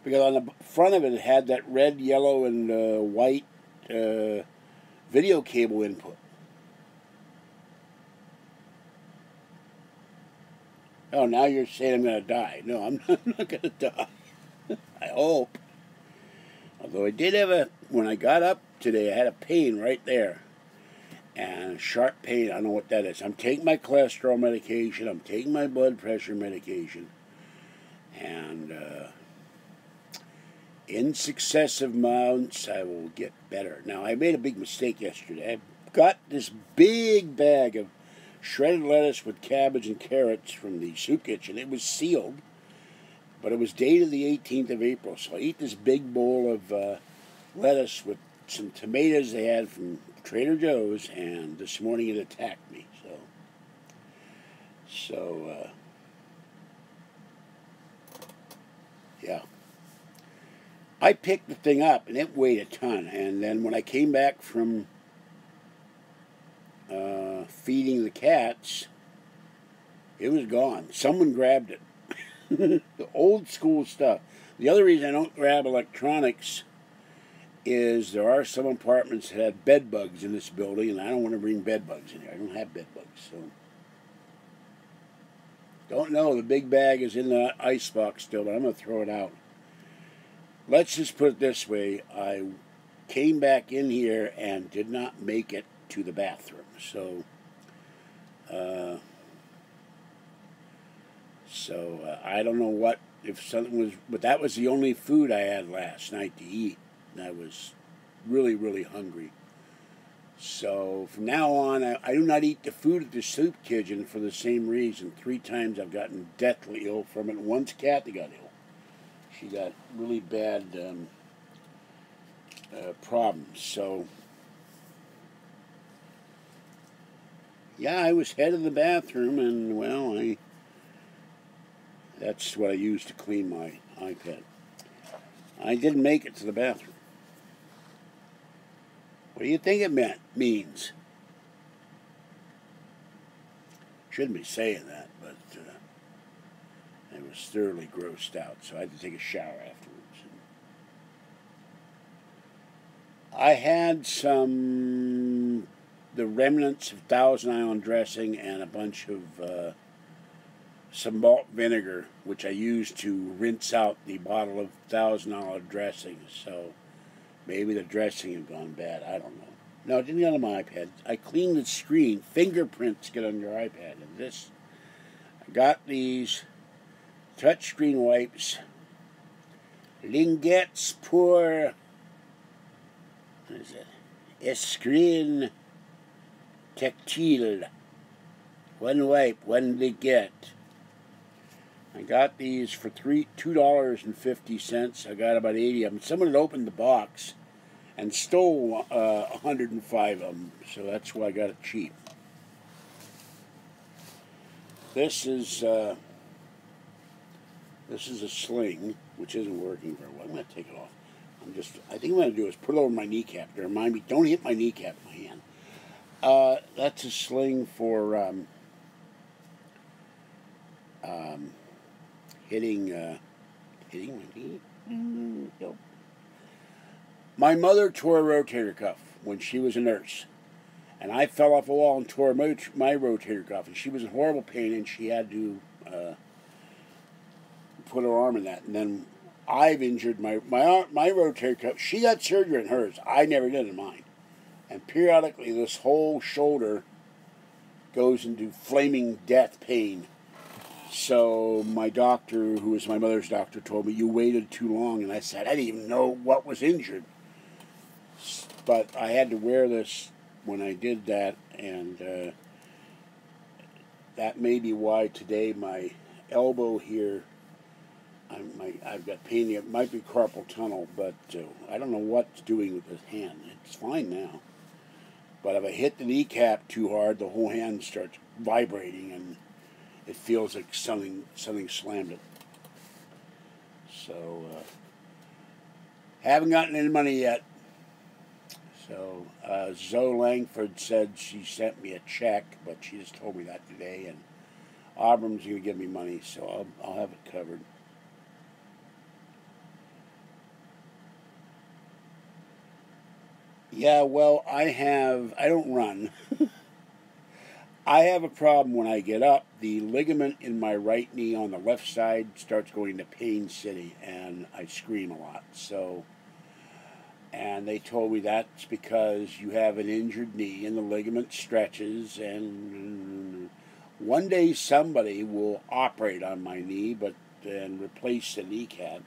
Because on the front of it had that red, yellow, and white video cable input. Oh, now you're saying I'm going to die. No, I'm not going to die. I hope. Although I did have when I got up today, I had a pain right there. And a sharp pain, I don't know what that is. I'm taking my cholesterol medication, I'm taking my blood pressure medication, and in successive months, I will get better. Now, I made a big mistake yesterday. I got this big bag of shredded lettuce with cabbage and carrots from the soup kitchen. It was sealed, but it was dated the 18th of April, so I eat this big bowl of lettuce with some tomatoes they had from Trader Joe's, and this morning it attacked me. So yeah. I picked the thing up, and it weighed a ton, and then when I came back from feeding the cats, it was gone. Someone grabbed it. The old school stuff. The other reason I don't grab electronics is there are some apartments that have bed bugs in this building, and I don't want to bring bed bugs in here. I don't have bed bugs, so don't know. The big bag is in the icebox still, but I'm going to throw it out. Let's just put it this way. I came back in here and did not make it to the bathroom, so I don't know what, if something was, but that was the only food I had last night to eat. And I was really, really hungry. So from now on, I do not eat the food at the soup kitchen for the same reason. 3 times I've gotten deathly ill from it. Once Kathy got ill. She got really bad problems. So yeah, I was head of the bathroom, and well, that's what I used to clean my iPad. I didn't make it to the bathroom. What do you think it means? Shouldn't be saying that, but I was thoroughly grossed out, so I had to take a shower afterwards. I had the remnants of Thousand Island dressing and a bunch of some malt vinegar, which I used to rinse out the bottle of Thousand Island dressing. So maybe the dressing had gone bad. I don't know. No, it didn't get on my iPad. I cleaned the screen. Fingerprints get on your iPad. And this, I got these touchscreen wipes. Lingettes pour, what is it? Escreen Tactile. One wipe, one linget. I got these for $2.50. I got about 80 of them. Someone had opened the box and stole 105 of them, so that's why I got it cheap. This is a sling, which isn't working very well. I'm going to take it off. I think what I'm going to do is put it over my kneecap to remind me, don't hit my kneecap with my hand. That's a sling for hitting my knee. Nope. My mother tore a rotator cuff when she was a nurse, and I fell off a wall and tore my rotator cuff, and she was in horrible pain, and she had to put her arm in that, and then I've injured my rotator cuff. She got surgery in hers. I never did in mine, and periodically this whole shoulder goes into flaming death pain. So my doctor, who was my mother's doctor, told me, you waited too long. And I said, I didn't even know what was injured. But I had to wear this when I did that, and that may be why today my elbow here, I've got pain. It might be carpal tunnel, but I don't know what's doing with this hand. It's fine now. But if I hit the kneecap too hard, the whole hand starts vibrating, and it feels like something slammed it. So, haven't gotten any money yet. So, Zoe Langford said she sent me a check, but she just told me that today, and Auburn's going to give me money, so I'll have it covered. Yeah, well, I don't run. I have a problem when I get up. The ligament in my right knee on the left side starts going to pain city, and I scream a lot. So, and they told me that's because you have an injured knee and the ligament stretches, and one day somebody will operate on my knee and replace the kneecap.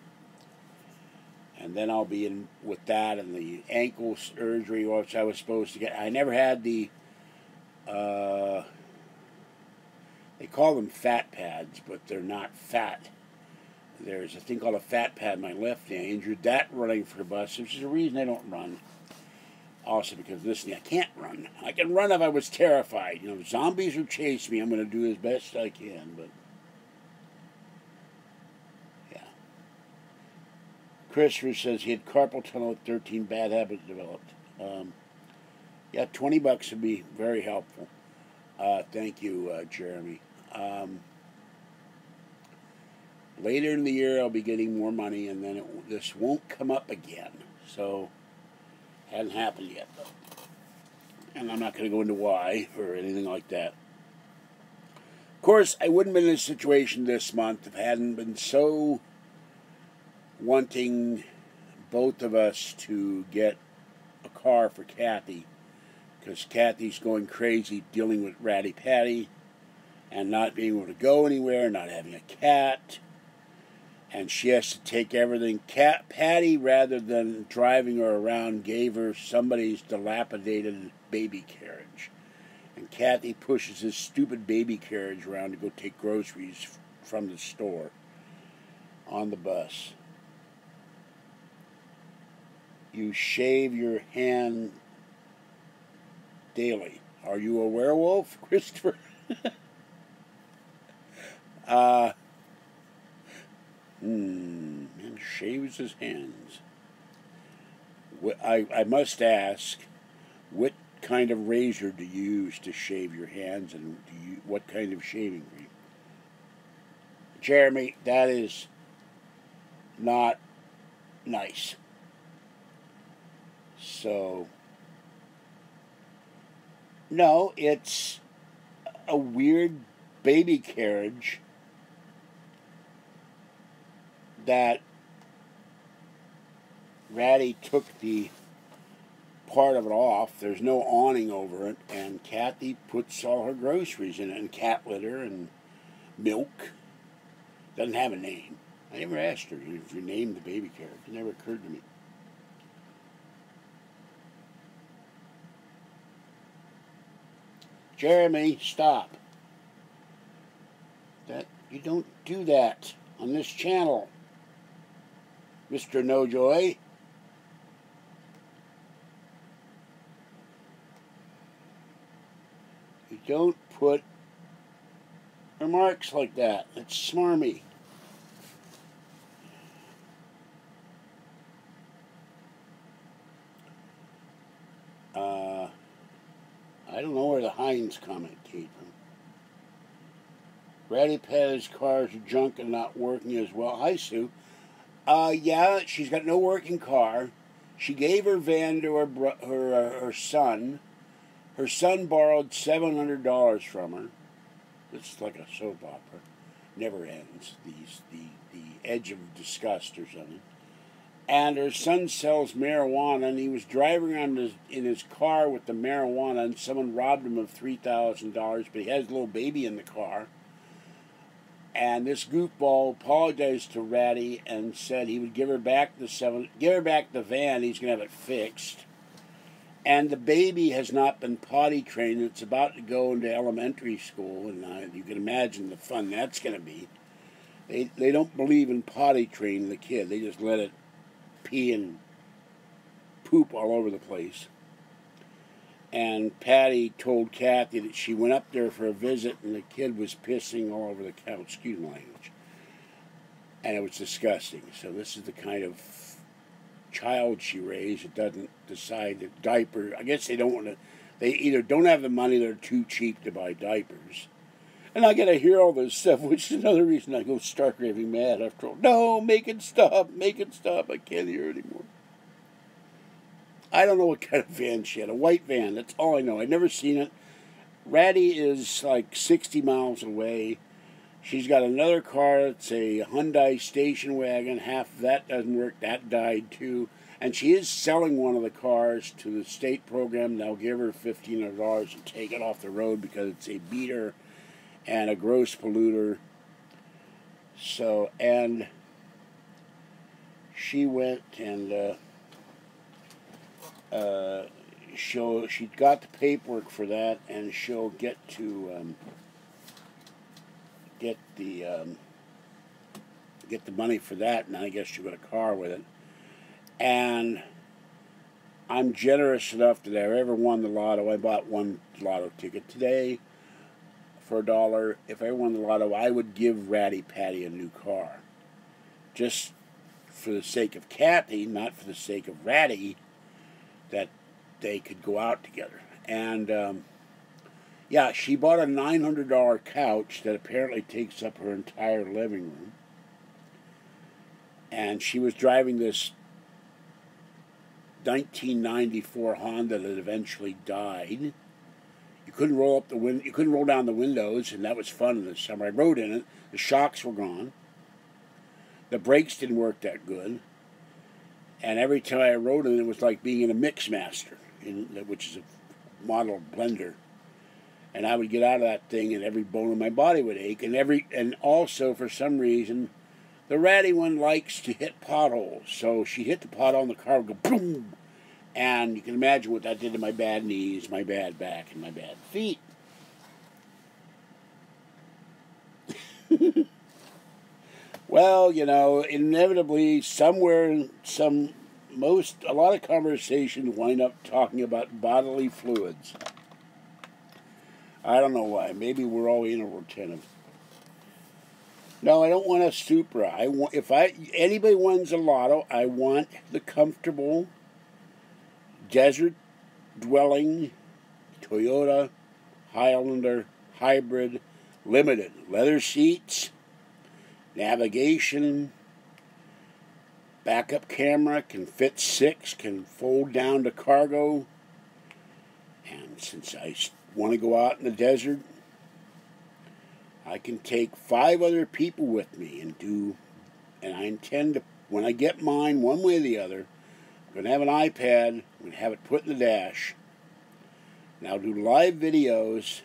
And then I'll be in with that and the ankle surgery, which I was supposed to get. I never had the they call them fat pads, but they're not fat. There's a thing called a fat pad in my left knee. I injured that running for the bus, which is the reason I don't run. Also because of this knee, I can't run. I can run if I was terrified. You know, if zombies would chase me, I'm going to do as best I can, but yeah. Christopher says he had carpal tunnel at 13, bad habits developed. Yeah, $20 would be very helpful. Thank you, Jeremy. Later in the year, I'll be getting more money, and then this won't come up again. So, hasn't happened yet, though. And I'm not going to go into why or anything like that. Of course, I wouldn't have been in a situation this month if I hadn't been so wanting both of us to get a car for Kathy, because Kathy's going crazy dealing with Ratty Patty and not being able to go anywhere, not having a cat, and she has to take everything. Patty, rather than driving her around, gave her somebody's dilapidated baby carriage, and Kathy pushes this stupid baby carriage around to go take groceries from the store on the bus. You shave your hand daily. Are you a werewolf, Christopher? Man shaves his hands. I must ask, what kind of razor do you use to shave your hands, and what kind of shaving cream? Jeremy, that is not nice. So, no, it's a weird baby carriage that Ratty took the part of it off. There's no awning over it, and Kathy puts all her groceries in it, and cat litter and milk. Doesn't have a name. I never asked her if you named the baby carriage. It never occurred to me. Jeremy, stop. You don't do that on this channel, Mr. No Joy. You don't put remarks like that. It's smarmy. I don't know where the Heinz comment came from. Ratty Patty's cars are junk and not working as well. Hi, Sue. Yeah, she's got no working car. She gave her van to her son. Her son borrowed $700 from her. It's like a soap opera. Never ends. The edge of disgust or something. And her son sells marijuana, and he was driving around in his car with the marijuana, and someone robbed him of $3,000, but he has a little baby in the car. And this goofball apologized to Ratty and said he would give her back the van. He's going to have it fixed. And the baby has not been potty trained. It's about to go into elementary school, and you can imagine the fun that's going to be. They don't believe in potty training the kid. They just let it pee and poop all over the place. And Patty told Kathy that she went up there for a visit and the kid was pissing all over the couch, excuse my language. And it was disgusting. So this is the kind of child she raised that doesn't decide that diaper, I guess they don't want to, they either don't have the money, they're too cheap to buy diapers. And I got to hear all this stuff, which is another reason I go stark raving mad after all. No, make it stop, I can't hear it anymore. I don't know what kind of van she had, a white van, that's all I know. I've never seen it. Ratty is like 60 miles away. She's got another car, it's a Hyundai station wagon, half of that doesn't work, that died too. And she is selling one of the cars to the state program. They'll give her $1,500 and take it off the road because it's a beater and a gross polluter. So, and she went and she got the paperwork for that, and she'll get to get the money for that, and I guess she'll get a car with it. And I'm generous enough that if I ever won the lotto, I bought one lotto ticket today for $1. If I won the lotto, I would give Ratty Patty a new car. Just for the sake of Kathy, not for the sake of Ratty, that they could go out together. And, yeah, she bought a $900 couch that apparently takes up her entire living room. And she was driving this 1994 Honda that eventually died. You couldn't roll up the you couldn't roll down the windows, and that was fun in the summer. I rode in it. The shocks were gone. The brakes didn't work that good. And every time I rode in it, it was like being in a Mixmaster, which is a model blender. And I would get out of that thing, and every bone in my body would ache. And also, for some reason, the Ratty one likes to hit potholes. So she hit the pothole, and the car would go boom. And you can imagine what that did to my bad knees, my bad back, and my bad feet. Well, you know, inevitably, somewhere, a lot of conversations wind up talking about bodily fluids. I don't know why. Maybe we're all anal retentive. No, I don't want a Supra. If anybody wins a lotto, I want the comfortable desert-dwelling Toyota Highlander Hybrid Limited. Leather seats, navigation, backup camera, can fit 6, can fold down to cargo. And since I want to go out in the desert, I can take 5 other people with me and I intend to, when I get mine, one way or the other, I'm going to have an iPad, I'm going to have it put in the dash, and I'll do live videos.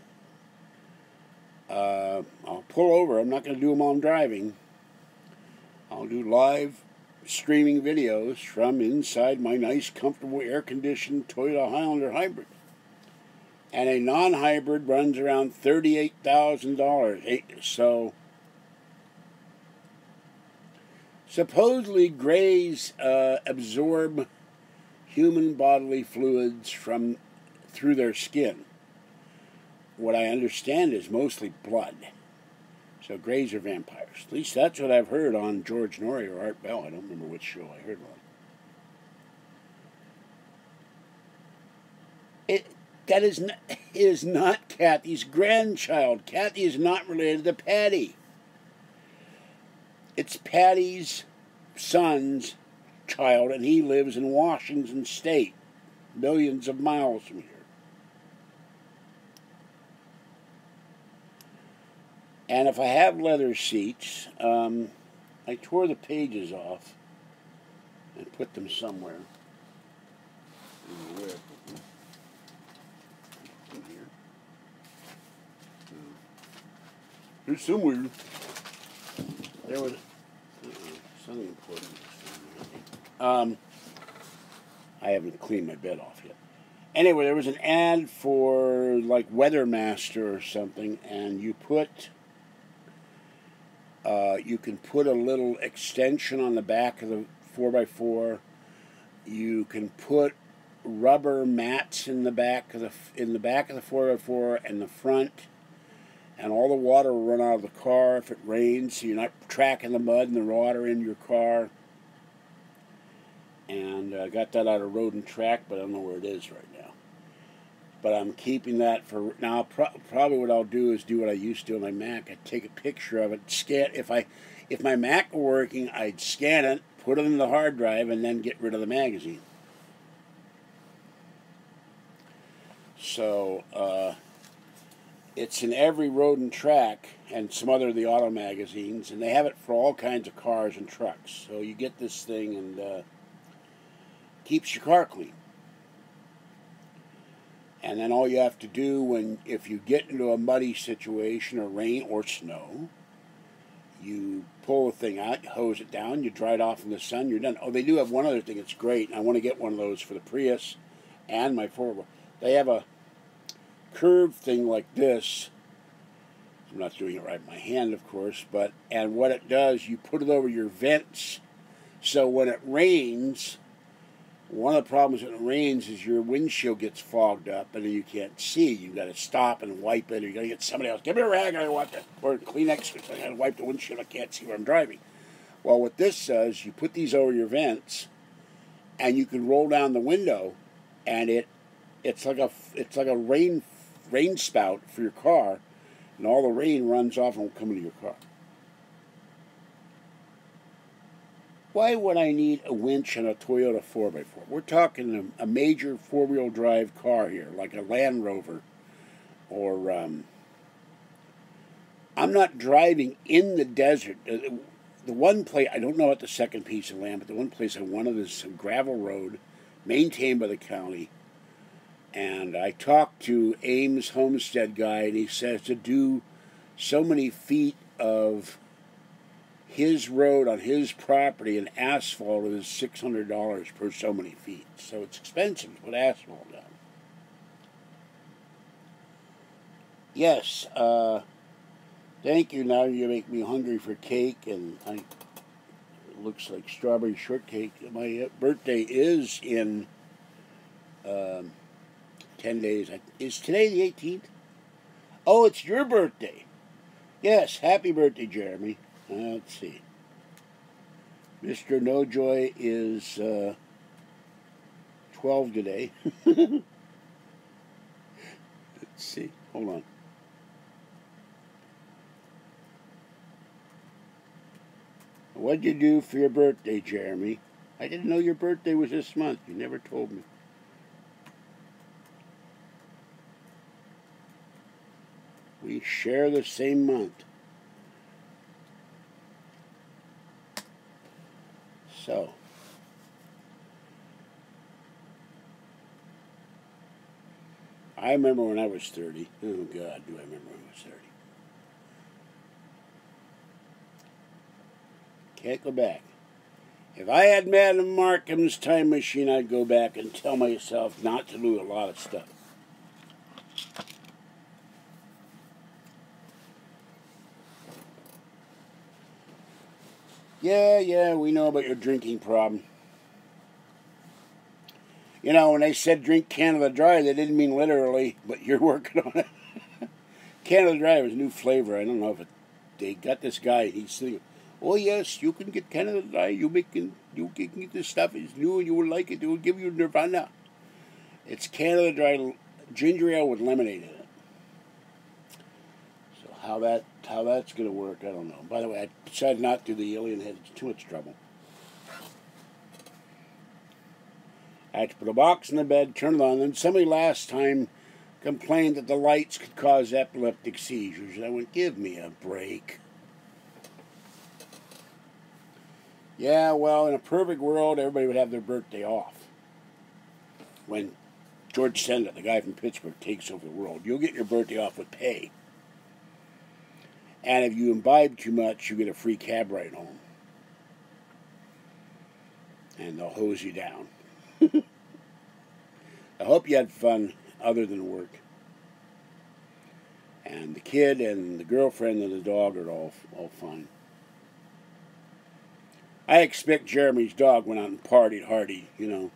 I'll pull over, I'm not going to do them while I'm driving. I'll do live streaming videos from inside my nice, comfortable, air-conditioned Toyota Highlander Hybrid. And a non-hybrid runs around $38,000. So Supposedly, greys absorb human bodily fluids through their skin. What I understand is mostly blood. So greys are vampires. At least that's what I've heard on George Norrie or Art Bell. I don't remember which show I heard on. That is not Kathy's grandchild. Kathy is not related to Patty. It's Patty's son's child, and he lives in Washington State, millions of miles from here. And if I have leather seats, I tore the pages off and put them somewhere. Where? Here. Here's somewhere. There was something important. I haven't cleaned my bed off yet. Anyway, there was an ad for like Weathermaster or something, and you can put a little extension on the back of the 4x4. You can put rubber mats in the back of the 4x4 and the front, and all the water will run out of the car if it rains, so you're not tracking the mud and the water in your car. And I got that out of Road and Track, but I don't know where it is right now. But I'm keeping that for now. Probably what I'll do is do what I used to on my Mac. I'd take a picture of it, scan. If my Mac were working, I'd scan it, put it in the hard drive, and then get rid of the magazine. So it's in every Road and Track and some other of the auto magazines, and they have it for all kinds of cars and trucks. So you get this thing and keeps your car clean. And then all you have to do if you get into a muddy situation or rain or snow, you pull the thing out, you hose it down, you dry it off in the sun, you're done. Oh, they do have one other thing that's great, and I want to get one of those for the Prius and my 4x4. They have a curved thing like this. I'm not doing it right with my hand, of course, and what it does, you put it over your vents, so when it rains, one of the problems when it rains is your windshield gets fogged up and you can't see. You've got to stop and wipe it, or you've got to get somebody else. Give me a rag, I wipe it. Or Kleenex, I got to wipe the windshield, I can't see where I'm driving. Well, what this does, you put these over your vents, and you can roll down the window, and it's like a rain spout for your car, and all the rain runs off and will come into your car. Why would I need a winch on a Toyota 4x4? We're talking a major four-wheel drive car here, like a Land Rover, or I'm not driving in the desert. The one place, I don't know what the second piece of land, but the one place I wanted is a gravel road maintained by the county. And I talked to Ames Homestead guy, and he says to do so many feet of his road on his property and asphalt is $600 per so many feet. So it's expensive to put asphalt down. Yes, thank you. Now you make me hungry for cake, and it looks like strawberry shortcake. My birthday is in 10 days. Is today the 18th? Oh, it's your birthday. Yes, happy birthday, Jeremy. Let's see. Mr. No-Joy is 12 today. Let's see. Hold on. What'd you do for your birthday, Jeremy? I didn't know your birthday was this month. You never told me. We share the same month. So, I remember when I was 30. Oh, God, do I remember when I was 30. Can't go back. If I had Madam Markham's time machine, I'd go back and tell myself not to do a lot of stuff. Yeah, we know about your drinking problem. You know, when they said drink Canada Dry, they didn't mean literally, but you're working on it. Canada Dry was a new flavor. I don't know if they got this guy. He's saying, "Oh yes, you can get Canada Dry. You can get this stuff. It's new, and you will like it. It will give you nirvana." It's Canada Dry ginger ale with lemonade in it. So how that's gonna work, I don't know. By the way, I decided not to do the alien head. It's too much trouble. I had to put a box in the bed, turn it on. Then somebody last time complained that the lights could cause epileptic seizures. And I went, give me a break. Yeah, well, in a perfect world, everybody would have their birthday off. When George Senda, the guy from Pittsburgh, takes over the world, you'll get your birthday off with pay. And if you imbibe too much, you get a free cab ride home. And they'll hose you down. I hope you had fun other than work. And the kid and the girlfriend and the dog are all fine. I expect Jeremy's dog went out and partied hardy, you know.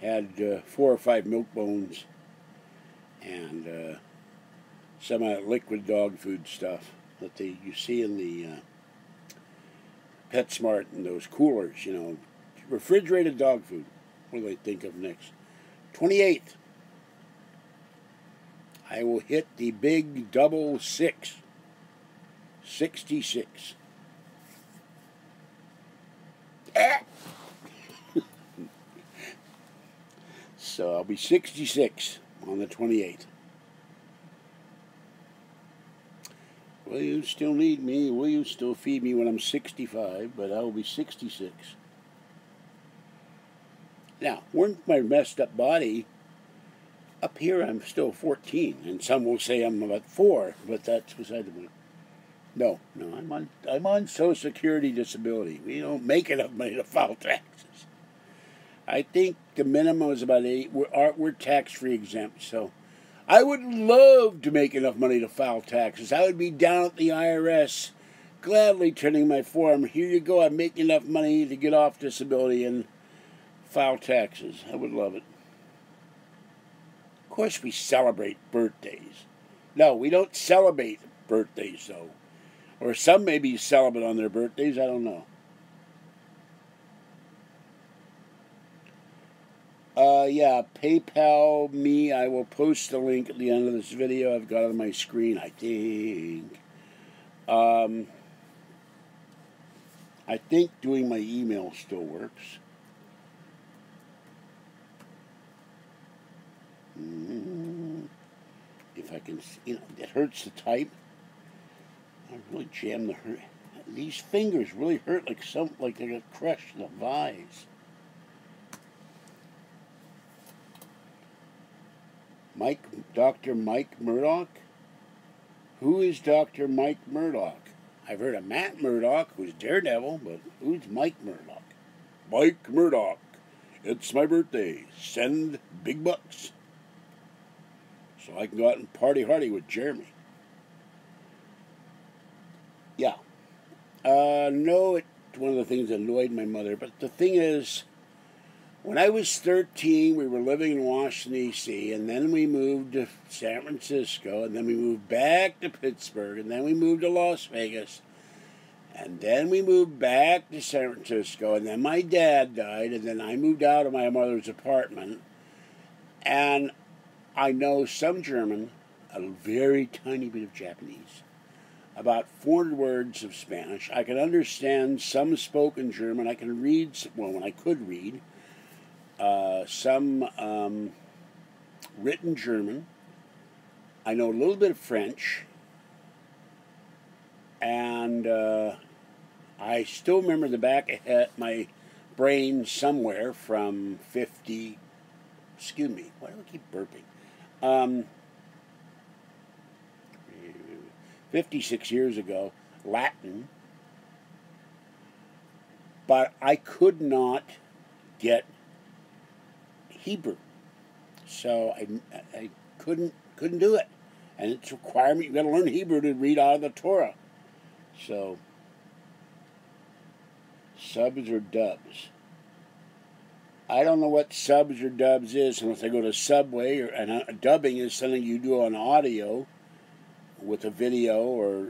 Had 4 or 5 milk bones and some of that liquid dog food stuff that you see in the PetSmart and those coolers, you know. Refrigerated dog food. What do they think of next? 28th. I will hit the big double 6. 66. So I'll be 66 on the 28th. Will you still need me? Will you still feed me when I'm 65? But I will be 66. Now, with my messed up body, up here I'm still 14, and some will say I'm about 4, but that's beside the point. No, I'm on Social Security disability. We don't make enough money to file taxes. I think the minimum is about 8. We're tax-free exempt, so I would love to make enough money to file taxes. I would be down at the IRS, gladly turning my form. Here you go. I'm making enough money to get off disability and file taxes. I would love it. Of course, we celebrate birthdays. No, we don't celebrate birthdays, though. Or some may be celibate on their birthdays. I don't know. Yeah, PayPal me. I will post the link at the end of this video. I've got it on my screen, I think. I think doing my email still works. If I can, you know, it hurts to type. I really jammed the hurt. These fingers really hurt like they got crushed in a vise. Dr. Mike Murdock? Who is Dr. Mike Murdock? I've heard of Matt Murdock, who's Daredevil, but who's Mike Murdock? Mike Murdock. It's my birthday. Send big bucks. So I can go out and party hardy with Jeremy. Yeah. No, it's one of the things that annoyed my mother. But the thing is, when I was 13, we were living in Washington, D.C., and then we moved to San Francisco, and then we moved back to Pittsburgh, and then we moved to Las Vegas, and then we moved back to San Francisco, and then my dad died, and then I moved out of my mother's apartment, and I know some German, a very tiny bit of Japanese, about 400 words of Spanish. I can understand some spoken German. I can read, well, when I could read, some written German. I know a little bit of French. And I still remember the back of my brain somewhere from 50, excuse me, why do I keep burping? 56 years ago, Latin. But I could not get Hebrew, so I couldn't do it, and it's a requirement. You got to learn Hebrew to read out of the Torah. So Subs or dubs? I don't know what subs or dubs is unless I go to Subway. And dubbing is something you do on audio with a video or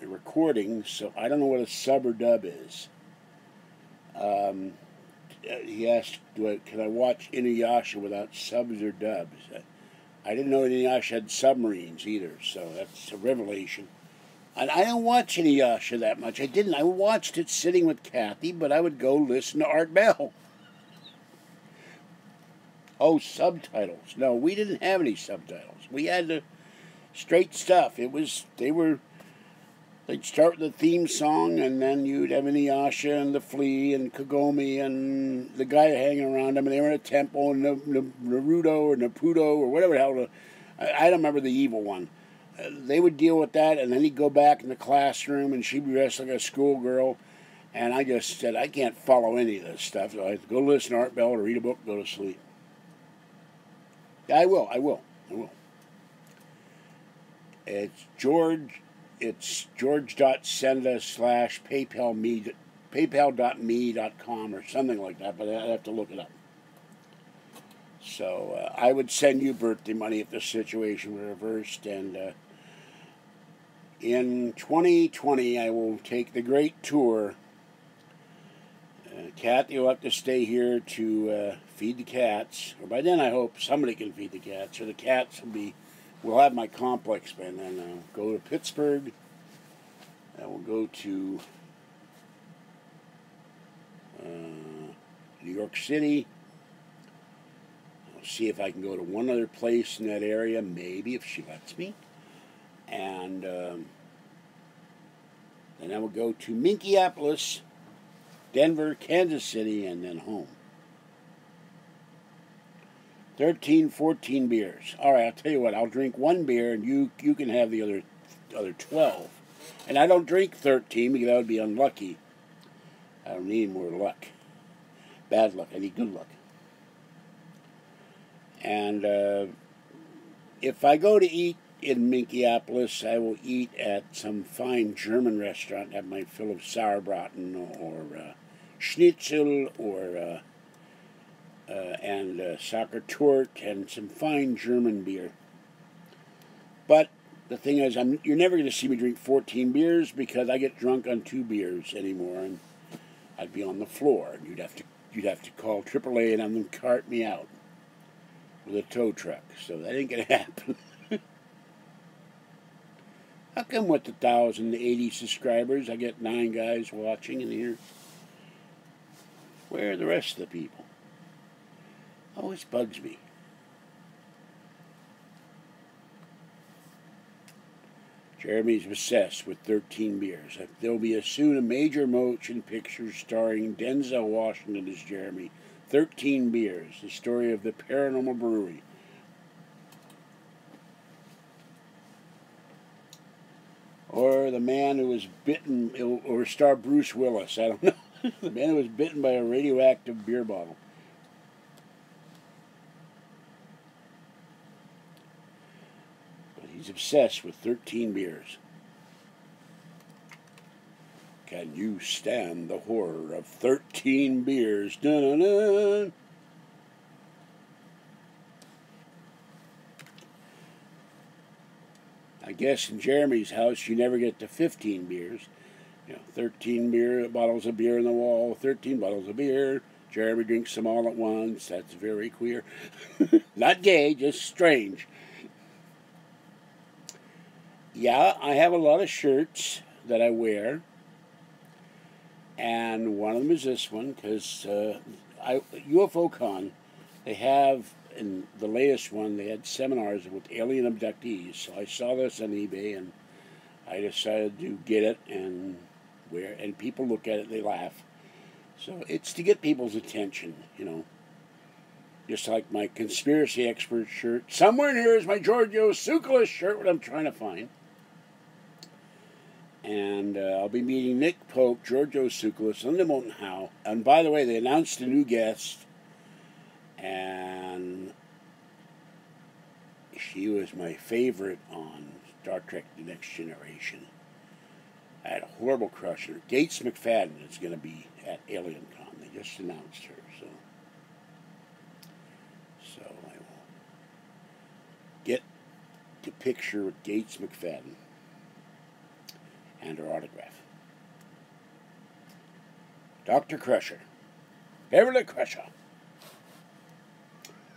a recording. So I don't know what a sub or dub is. He asked, can I watch Inuyasha without subs or dubs? I didn't know Inuyasha had submarines either, so that's a revelation. And I don't watch Inuyasha that much. I didn't. I watched it sitting with Kathy, but I would go listen to Art Bell. Oh, subtitles. No, we didn't have any subtitles. We had the straight stuff. They'd start with the theme song, and then you'd have Inuyasha and the Flea and Kagome and the guy hanging around them, and they were in a temple, and Naruto or Naputo or whatever the hell. I don't remember the evil one. They would deal with that, and then he'd go back in the classroom, and she'd be dressed like a schoolgirl. And I just said, I can't follow any of this stuff. So I had to go listen to Art Bell or read a book, go to sleep. I will. It's george.senda/paypal.me.com or something like that, but I'd have to look it up. So I would send you birthday money if the situation were reversed, and in 2020 I will take the great tour. Kathy will have to stay here to feed the cats, or by then I hope somebody can feed the cats, or the cats we'll have my complex by then. I'll go to Pittsburgh, and we'll go to New York City. I'll see if I can go to one other place in that area, maybe, if she lets me. And then I will go to Minneapolis, Denver, Kansas City, and then home. 13, 14 beers. All right, I'll tell you what. I'll drink one beer, and you can have the other 12. And I don't drink 13 because that would be unlucky. I don't need more luck. Bad luck. I need good luck. And if I go to eat in Minneapolis, I will eat at some fine German restaurant, have my fill of Sauerbraten or schnitzel or and Sachertorte and some fine German beer. But the thing is, you're never going to see me drink 14 beers because I get drunk on 2 beers anymore, and I'd be on the floor, and you'd have to call AAA and have them cart me out with a tow truck. So that ain't going to happen. How come with the 1,080 subscribers, I get 9 guys watching in here? Where are the rest of the people? Always bugs me. Jeremy's obsessed with 13 beers. There will be soon a major motion picture starring Denzel Washington as Jeremy. 13 beers, the story of the Paranormal Brewery. Or the man who was bitten, or star Bruce Willis, I don't know. The man who was bitten by a radioactive beer bottle. But he's obsessed with 13 beers. Can you stand the horror of 13 beers? Dun-dun-dun. I guess in Jeremy's house, you never get to 15 beers. 13 bottles of beer on the wall, 13 bottles of beer. Jeremy drinks them all at once. That's very queer. Not gay, just strange. Yeah, I have a lot of shirts that I wear. And one of them is this one, because UFOCon, they have, in the latest one, they had seminars with alien abductees. So I saw this on eBay, and I decided to get it and wear. And people look at it, they laugh. So it's to get people's attention, Just like my conspiracy expert shirt. Somewhere in here is my Giorgio Tsoukalos shirt, what I'm trying to find. And I'll be meeting Nick Pope, Giorgio Tsoukalos, Linda Moulton Howe. And by the way, they announced a new guest. And she was my favorite on Star Trek The Next Generation. I had a horrible crusher. Gates McFadden is going to be at AlienCon. They just announced her, so I will get to picture with Gates McFadden and her autograph. Dr. Crusher. Beverly Crusher.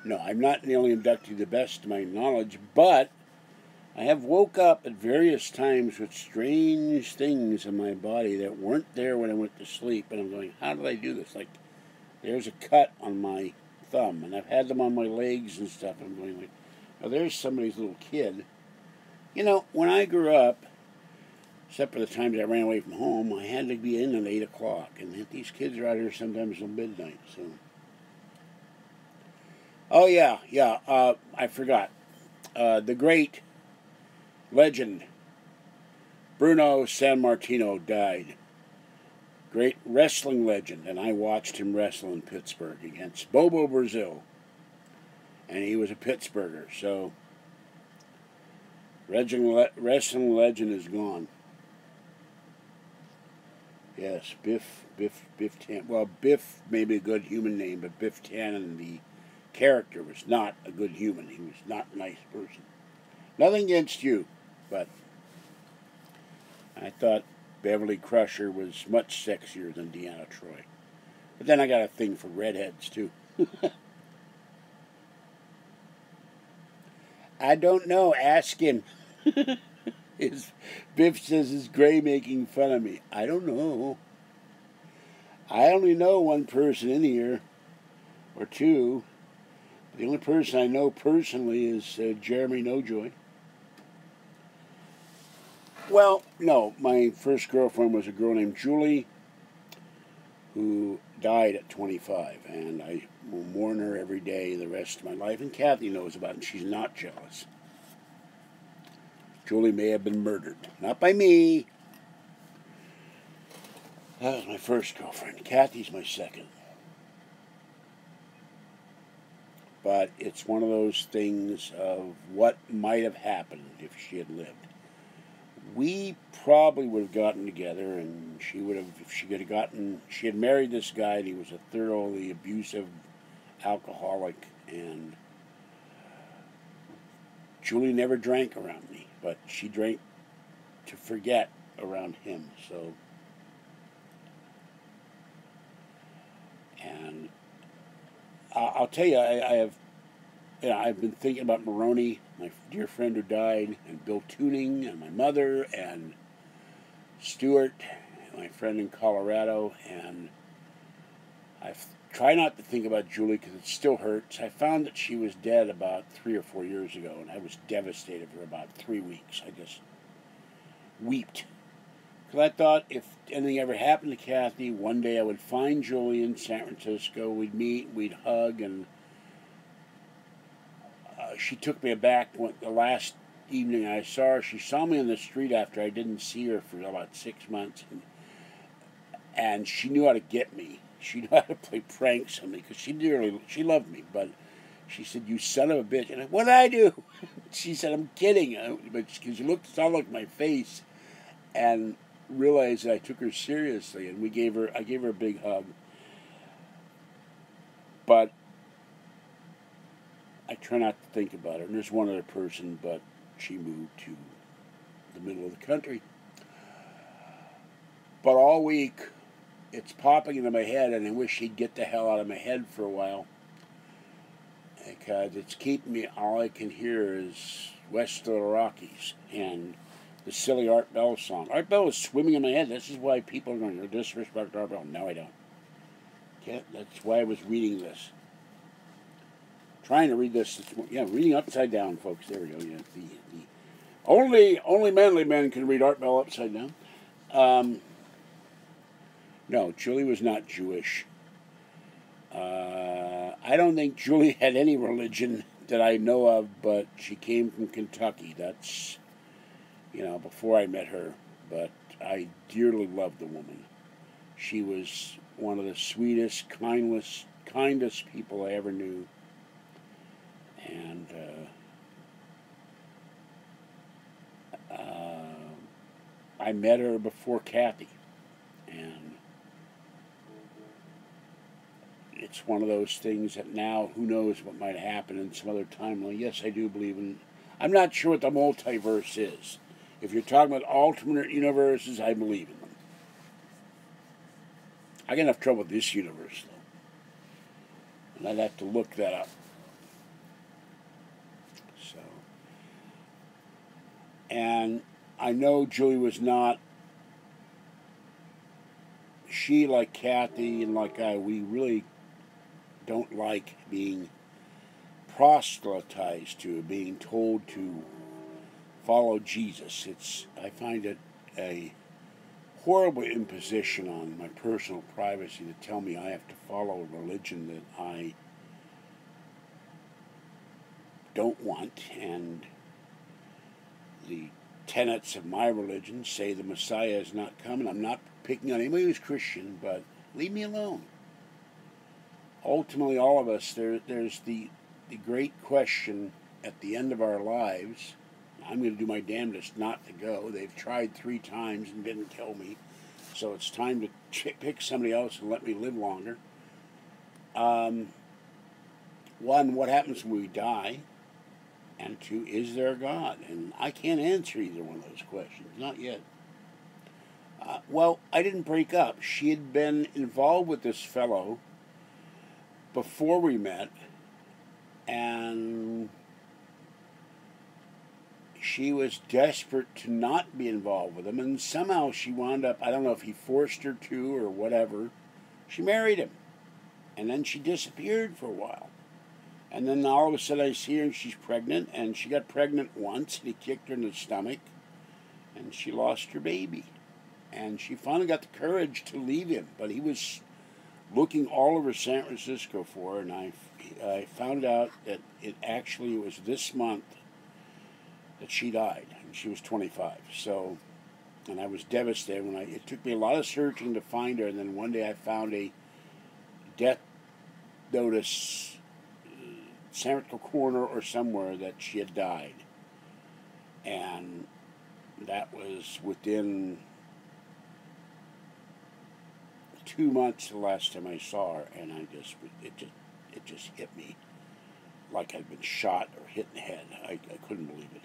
No, I'm not an alien inductee to the best of my knowledge, but I have woke up at various times with strange things in my body that weren't there when I went to sleep, and I'm going, how did I do this? Like, there's a cut on my thumb, and I've had them on my legs and stuff. I'm going like, oh, there's somebody's little kid. You know, when I grew up, except for the times I ran away from home, I had to be in at 8 o'clock, and these kids are out here sometimes till midnight, so... Oh, yeah, I forgot. The great legend, Bruno Sammartino, died. Great wrestling legend, and I watched him wrestle in Pittsburgh against Bobo Brazil. And he was a Pittsburgher, so wrestling legend is gone. Yes, Biff Tannen. Well, Biff may be a good human name, but Biff Tannen, the character, was not a good human. He was not a nice person. Nothing against you, but I thought Beverly Crusher was much sexier than Deanna Troy. But then I got a thing for redheads, too. I don't know. Ask him. Biff says is Gray making fun of me. I don't know. I only know one person in here, or two. The only person I know personally is Jeremy Nojoy. Well, no, my first girlfriend was a girl named Julie, who died at 25, and I will mourn her every day the rest of my life, and Kathy knows about it, and she's not jealous. Julie may have been murdered. Not by me. That was my first girlfriend. Kathy's my second. But it's one of those things of what might have happened if she had lived. We probably would have gotten together, and she would have, if she could have gotten, she had married this guy, and he was a thoroughly abusive alcoholic, and Julie never drank around me, but she drank to forget around him, so. And I'll tell you, I've been thinking about Maroney, my dear friend who died, and Bill Tuning, and my mother, and Stuart, my friend in Colorado, and I try not to think about Julie because it still hurts. I found that she was dead about 3 or 4 years ago, and I was devastated for about 3 weeks. I just wept. Because I thought if anything ever happened to Kathy, one day I would find Julie in San Francisco, we'd meet, we'd hug, and she took me aback the last evening I saw her. She saw me on the street after I didn't see her for about 6 months, and she knew how to get me. She knew how to play pranks on me because she loved me. But she said, "You son of a bitch!" And what did I do? She said, "I'm kidding," but because she saw like my face, and realized that I took her seriously, and I gave her a big hug. But I try not to think about her. And there's one other person, but she moved to the middle of the country. But all week, it's popping into my head, and I wish she'd get the hell out of my head for a while. Because it's keeping me, all I can hear is West of the Rockies and the silly Art Bell song. Art Bell is swimming in my head. This is why people are going to disrespect Art Bell. No, I don't. Okay, that's why I was reading this. Trying to read this. Yeah, reading upside down, folks. There we go. Yeah, the only manly men can read Art Bell upside down. No, Julie was not Jewish. I don't think Julie had any religion that I know of, but she came from Kentucky. That's, before I met her. But I dearly loved the woman. She was one of the sweetest, kindest people I ever knew. And I met her before Kathy, and it's one of those things that now, who knows what might happen in some other timeline. Yes, I do believe in... I'm not sure what the multiverse is. If you're talking about alternate universes, I believe in them. I got enough trouble with this universe, though. And I'd have to look that up. So... And I know Julie was not... She, like Kathy and like I, we really don't like being proselytized to, being told to follow Jesus. I find it a horrible imposition on my personal privacy to tell me I have to follow a religion that I don't want, and the tenets of my religion say the Messiah is not coming. I'm not picking on anybody who's Christian, but leave me alone. Ultimately, all of us, there's the great question at the end of our lives. I'm going to do my damnedest not to go. They've tried 3 times and didn't kill me, so it's time to pick somebody else and let me live longer. One, what happens when we die? And 2, is there a God? And I can't answer either one of those questions, not yet. Well, I didn't break up. She had been involved with this fellow before we met, and she was desperate to not be involved with him, and somehow she wound up, I don't know if he forced her to or whatever, she married him, and then she disappeared for a while. And then all of a sudden I see her and she's pregnant, and she got pregnant once, and he kicked her in the stomach, and she lost her baby. And she finally got the courage to leave him, but he was looking all over San Francisco for her, and I found out that it actually was this month that she died, and she was 25. So, and I was devastated when it took me a lot of searching to find her, and then one day I found a death notice, San Francisco Coroner or somewhere, that she had died. And that was within 2 months the last time I saw her, and it just hit me like I'd been shot or hit in the head. I couldn't believe it.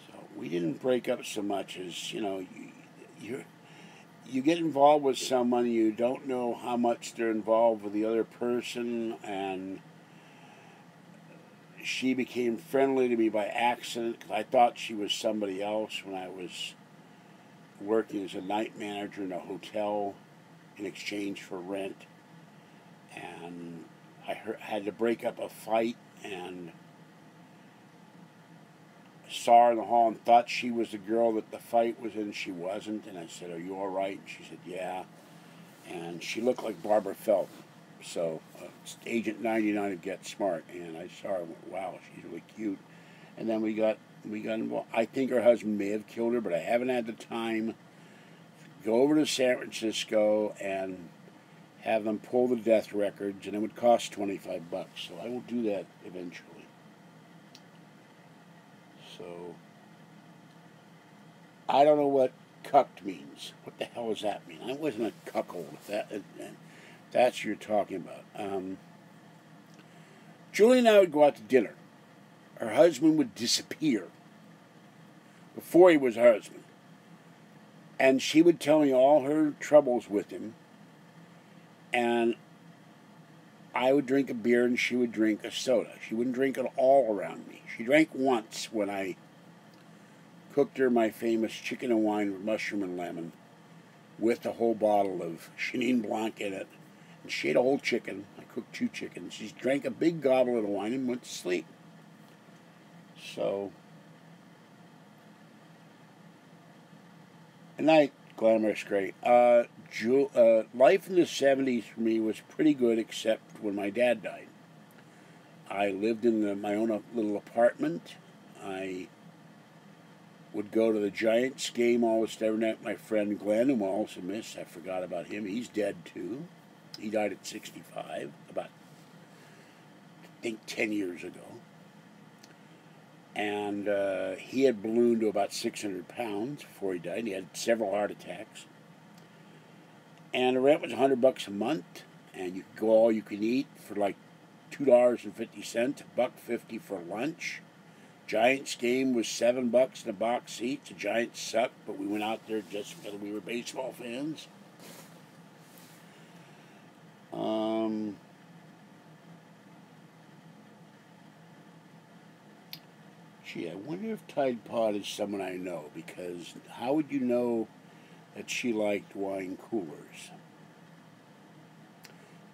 So we didn't break up so much as, you get involved with someone, you don't know how much they're involved with the other person, and she became friendly to me by accident, because I thought she was somebody else when I was working as a night manager in a hotel in exchange for rent. And I had to break up a fight, and saw her in the hall and thought she was the girl that the fight was in. She wasn't, and I said, "Are you all right?" And she said, "Yeah." And she looked like Barbara Felton, so Agent 99 of Get Smart. And I saw her and went, "Wow, she's really cute." And then we got involved. I think her husband may have killed her, but I haven't had the time to go over to San Francisco and have them pull the death records, and it would cost $25. So I will do that eventually. So I don't know what cucked means. What the hell does that mean? I wasn't a cuckold. That's what you're talking about. Julie and I would go out to dinner. Her husband would disappear before he was her husband. And she would tell me all her troubles with him. And I would drink a beer and she would drink a soda. She wouldn't drink it all around me. She drank once when I cooked her my famous chicken and wine with mushroom and lemon with a whole bottle of Chenin Blanc in it. And she ate a whole chicken. I cooked 2 chickens. She drank a big goblet of wine and went to sleep. So, and night, glamorous, great. Life in the 70s for me was pretty good, except when my dad died. I lived in my own little apartment. I would go to the Giants game almost every night. My friend Glenn, whom I also miss, I forgot about him. He's dead too. He died at 65, about, I think, 10 years ago. And he had ballooned to about 600 pounds before he died. He had several heart attacks. And the rent was $100 a month, and you could go all you can eat for like $2.50, $1.50 for lunch. Giants game was $7 in a box seat. The Giants sucked, but we went out there just because we were baseball fans. Gee, I wonder if Tide Pod is someone I know, because how would you know that she liked wine coolers?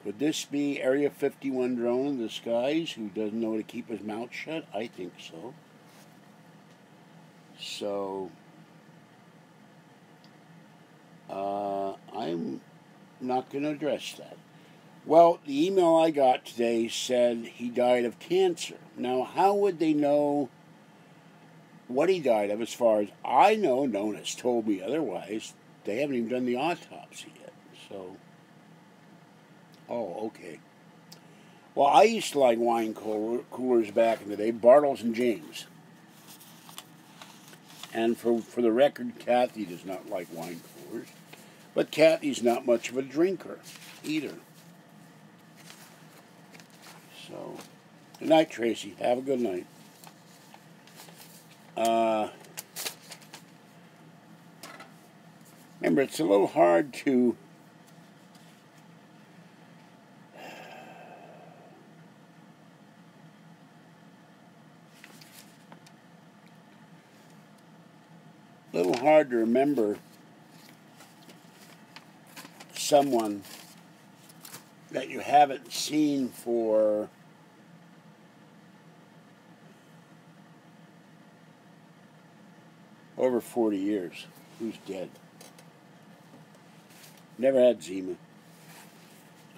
Could this be Area 51 drone in disguise who doesn't know how to keep his mouth shut? I think so. So, I'm not going to address that. Well, the email I got today said he died of cancer. Now, how would they know what he died of? As far as I know, no one has told me otherwise. They haven't even done the autopsy yet. So, oh, okay. Well, I used to like wine coolers back in the day, Bartles and James. And for the record, Kathy does not like wine coolers. But Kathy's not much of a drinker either. So, good night, Tracy. Have a good night. Remember, it's a little hard to remember someone that you haven't seen for over 40 years who's dead. Never had Zima.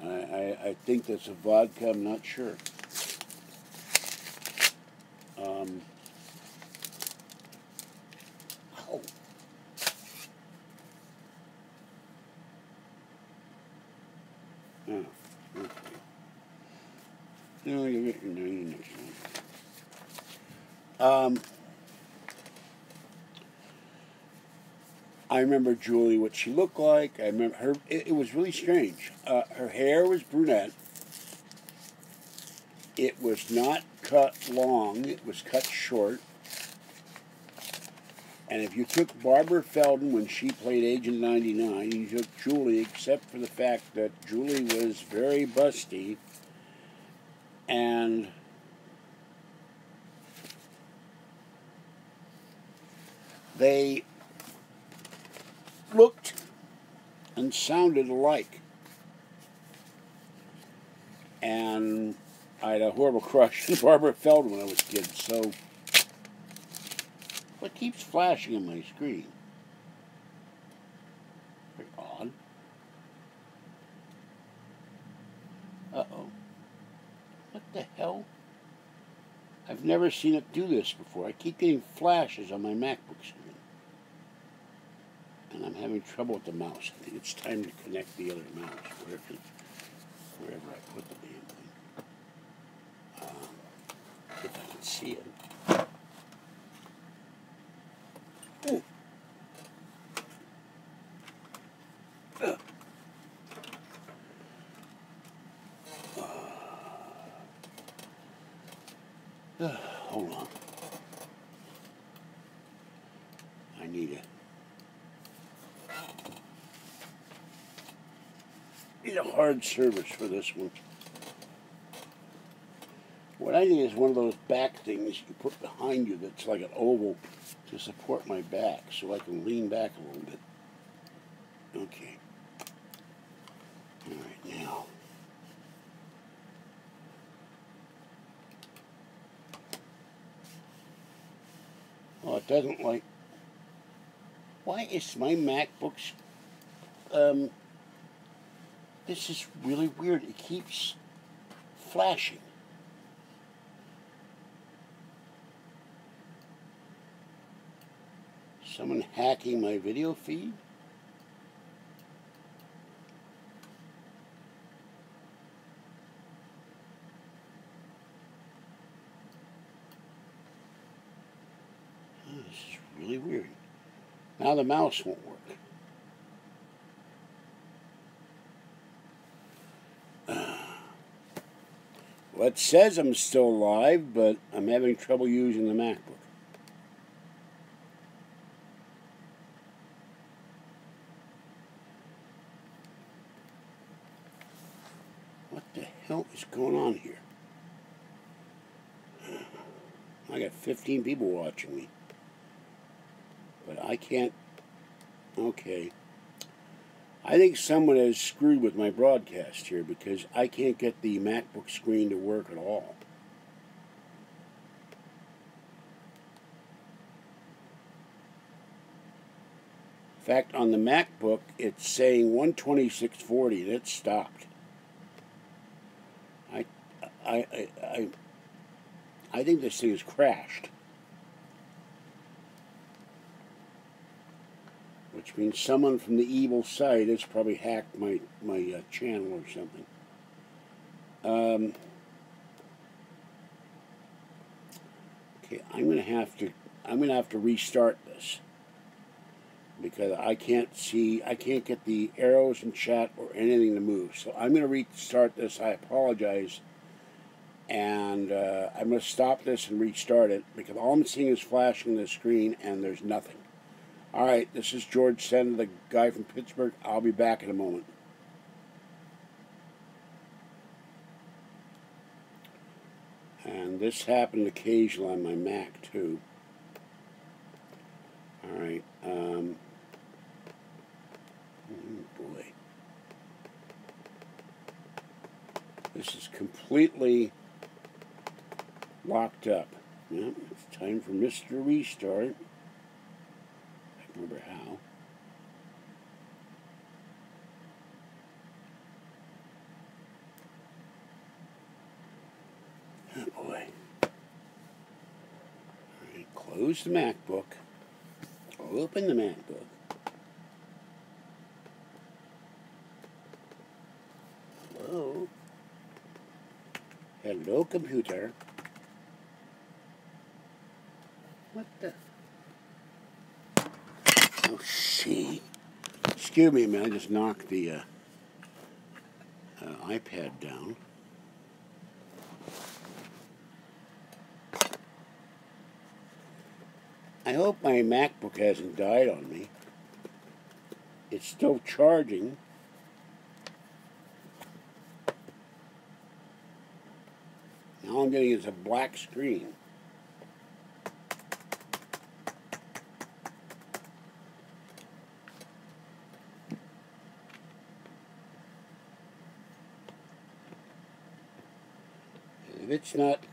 I think that's a vodka, I'm not sure. Oh. Oh, okay. No, you get your name next time. I remember Julie, what she looked like. I remember her. It was really strange. Her hair was brunette. It was not cut long. It was cut short. And if you took Barbara Feldon when she played Agent 99, you took Julie, except for the fact that Julie was very busty. And they looked and sounded alike. And I had a horrible crush on Barbara Feldon when I was a kid, so what keeps flashing on my screen? Very odd. Uh-oh. What the hell? I've never seen it do this before. I keep getting flashes on my MacBook screen. And I'm having trouble with the mouse. I think it's time to connect the other mouse, wherever I put the damn thing. If I can see it. Ooh. Hold on. I need a hard service for this one. What I need is one of those back things you put behind you that's like an oval to support my back so I can lean back a little bit. Okay. All right, now. Oh, it doesn't like... Why is my MacBook's... This is really weird. It keeps flashing. Someone hacking my video feed? really weird. Now the mouse won't work. Well, it says I'm still live, but I'm having trouble using the MacBook. What the hell is going on here? I got 15 people watching me. But I can't... Okay. I think someone has screwed with my broadcast here because I can't get the MacBook screen to work at all. In fact, on the MacBook, it's saying 12640 and it stopped. I think this thing has crashed. Which means someone from the evil side has probably hacked my channel or something. Okay, I'm gonna have to restart this because I can't get the arrows in chat or anything to move. So I'm gonna restart this. I apologize. And I'm going to stop this and restart it because all I'm seeing is flashing the screen and there's nothing. Alright, this is George Senda, the guy from Pittsburgh. I'll be back in a moment. And this happened occasionally on my Mac too. Alright, oh boy. This is completely locked up. Yep, it's time for Mr. Restart. I can remember how. Oh boy. Alright, close the MacBook. Open the MacBook. Hello. Hello, computer. What the? Oh, shit. Excuse me, man. I just knocked the iPad down. I hope my MacBook hasn't died on me. It's still charging. All I'm getting is a black screen.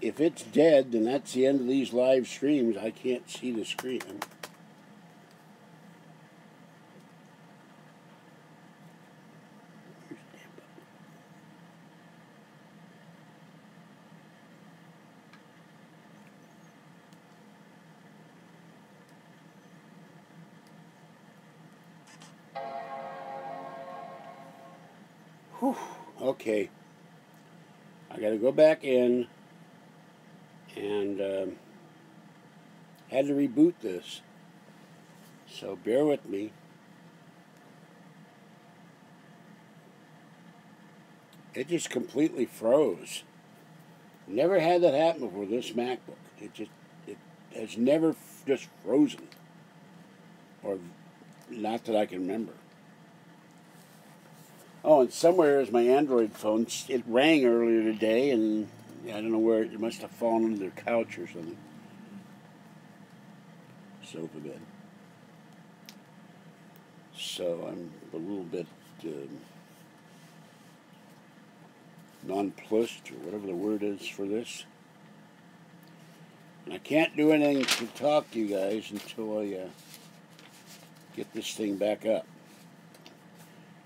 If it's dead, then that's the end of these live streams. I can't see the screen. Whew. Okay. I got to go back in and had to reboot this. So bear with me. It just completely froze. Never had that happen before this MacBook. It has never just frozen. Or not that I can remember. Oh, and somewhere is my Android phone. It rang earlier today, and I don't know where. It must have fallen under their couch or something. Sofa bed. So I'm a little bit nonplussed, or whatever the word is for this. And I can't do anything to talk to you guys until I get this thing back up.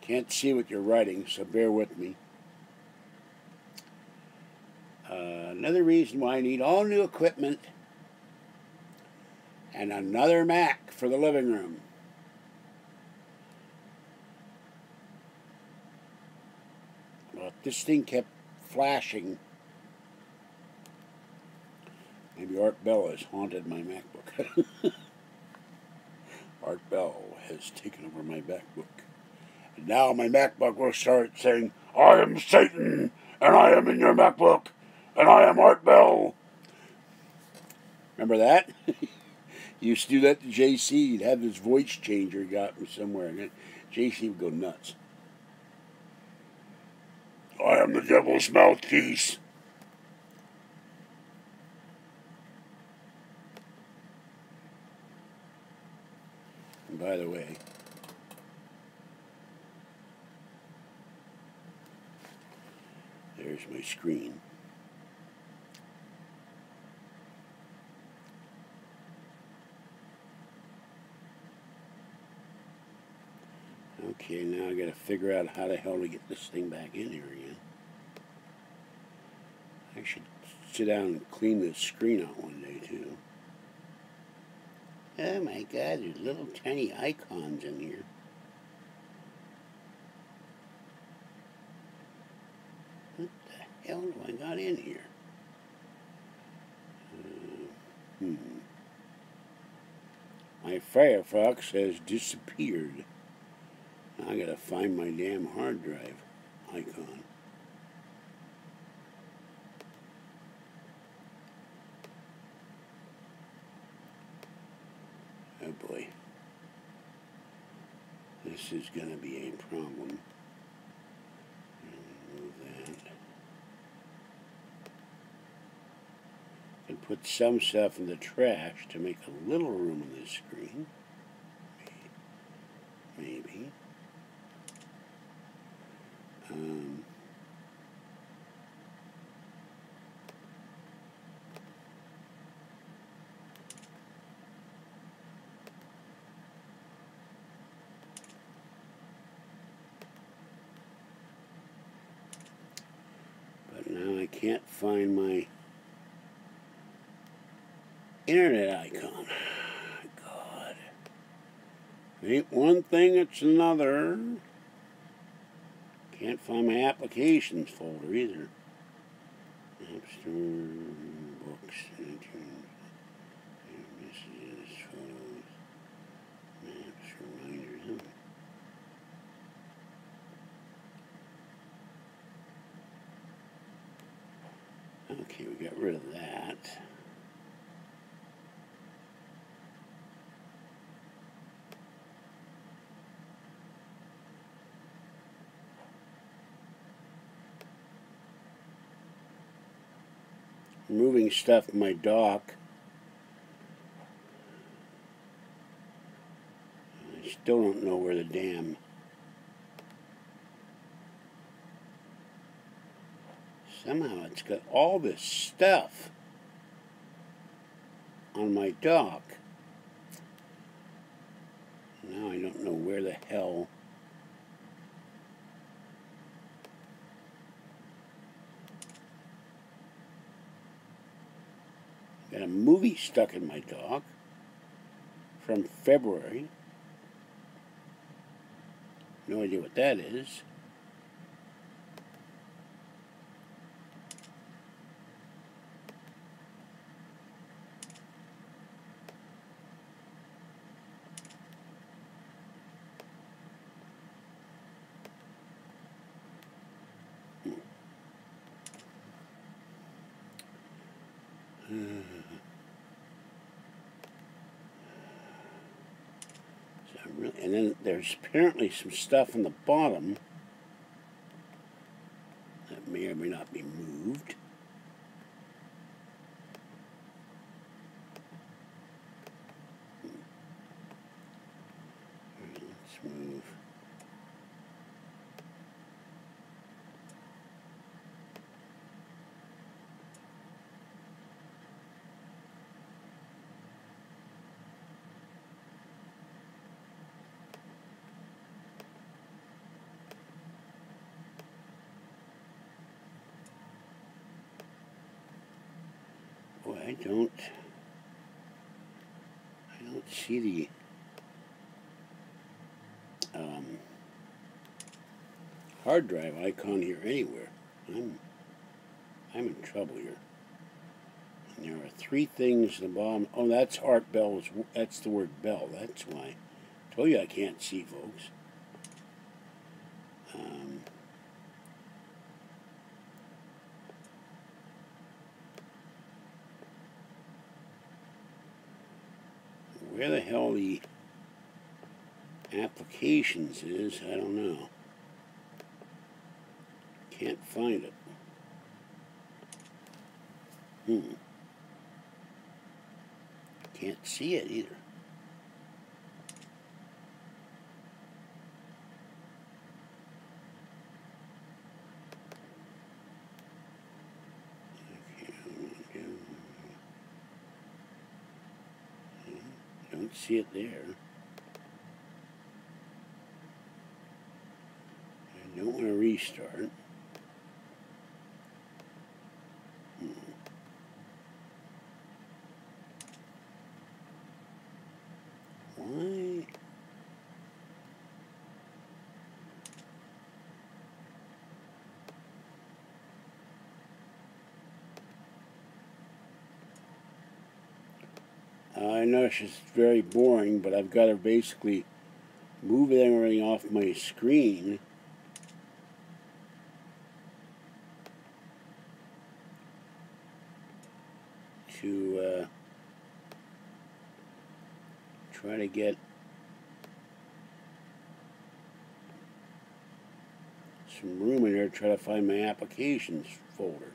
Can't see what you're writing, so bear with me. Another reason why I need all new equipment and another Mac for the living room. Well, if this thing kept flashing, maybe Art Bell has haunted my MacBook. Art Bell has taken over my MacBook. And now my MacBook will start saying, I am Satan, and I am in your MacBook, and I am Art Bell. Remember that? Used to do that to JC. He'd have this voice changer he got from somewhere, and then JC would go nuts. I am the devil's mouthpiece. And by the way, there's my screen. Okay, now I gotta figure out how the hell to get this thing back in here again. I should sit down and clean this screen out one day too. Oh my God, there's little tiny icons in here. What the hell do I got in here? My Firefox has disappeared. I gotta find my damn hard drive icon. Oh boy. This is gonna be a problem. Remove that. And put some stuff in the trash to make a little room on this screen. Maybe. But now I can't find my internet icon. God. Ain't one thing, it's another. Can't find my applications folder either. App Store, books, iTunes, messages, photos, maps, reminders. Okay, we got rid of that. Moving stuff in my dock. I still don't know where the damn somehow it's got all this stuff on my dock. Now I don't know where the hell. Got a movie stuck in my dock from February. No idea what that is. And then there's apparently some stuff on the bottom that may or may not be moved. Let's move. Boy, I don't see the hard drive icon here anywhere. I'm in trouble here. And there are three things at the bottom. Oh, that's Art Bell's. That's the word Bell. That's why. Told you I can't see, folks. Where the hell the applications is, I don't know. Can't find it. Can't see it either. Don't see it there. I don't want to restart. Why? I know it's just very boring, but I've got to basically move everything off my screen to try to get some room in there to try to find my applications folder,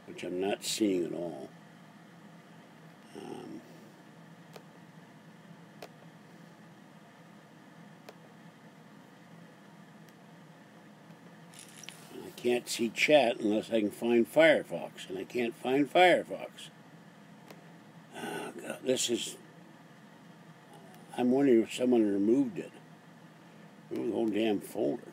which I'm not seeing at all. I can't see chat unless I can find Firefox, and I can't find Firefox. Oh, God, this is... I'm wondering if someone removed it. Removed the whole damn folder.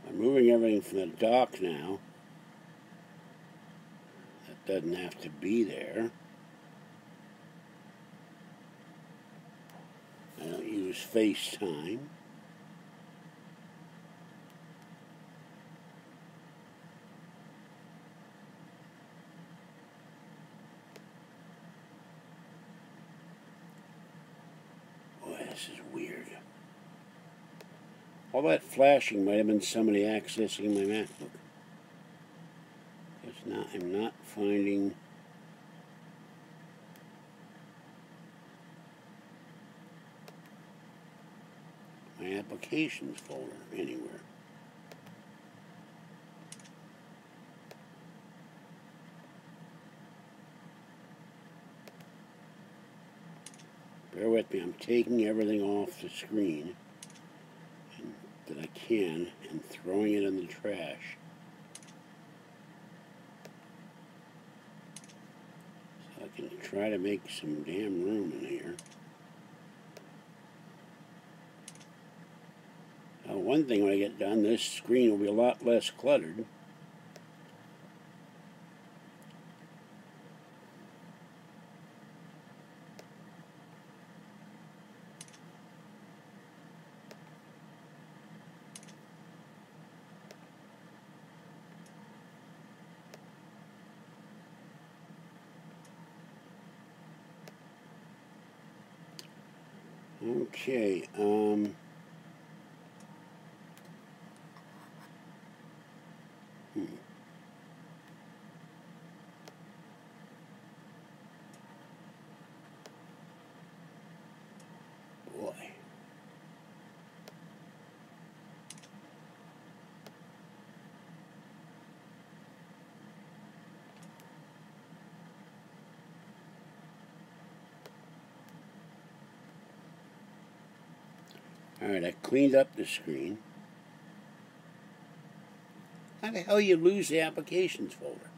I'm moving everything from the dock now. That doesn't have to be there. I don't use FaceTime. Boy, this is weird. All that flashing might have been somebody accessing my MacBook. It's not, I'm not finding my applications folder anywhere. Bear with me, I'm taking everything off the screen that I can and throwing it in the trash. So I can try to make some damn room in here. Now, one thing when I get done, this screen will be a lot less cluttered. Okay, boy. Alright, I cleaned up the screen. How the hell you lose the applications folder?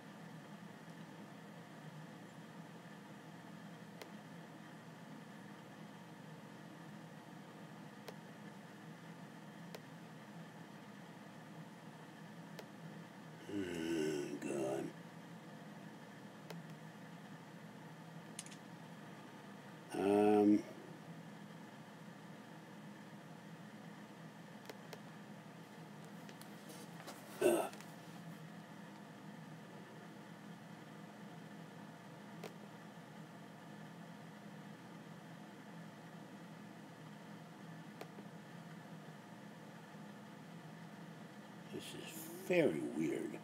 Very weird.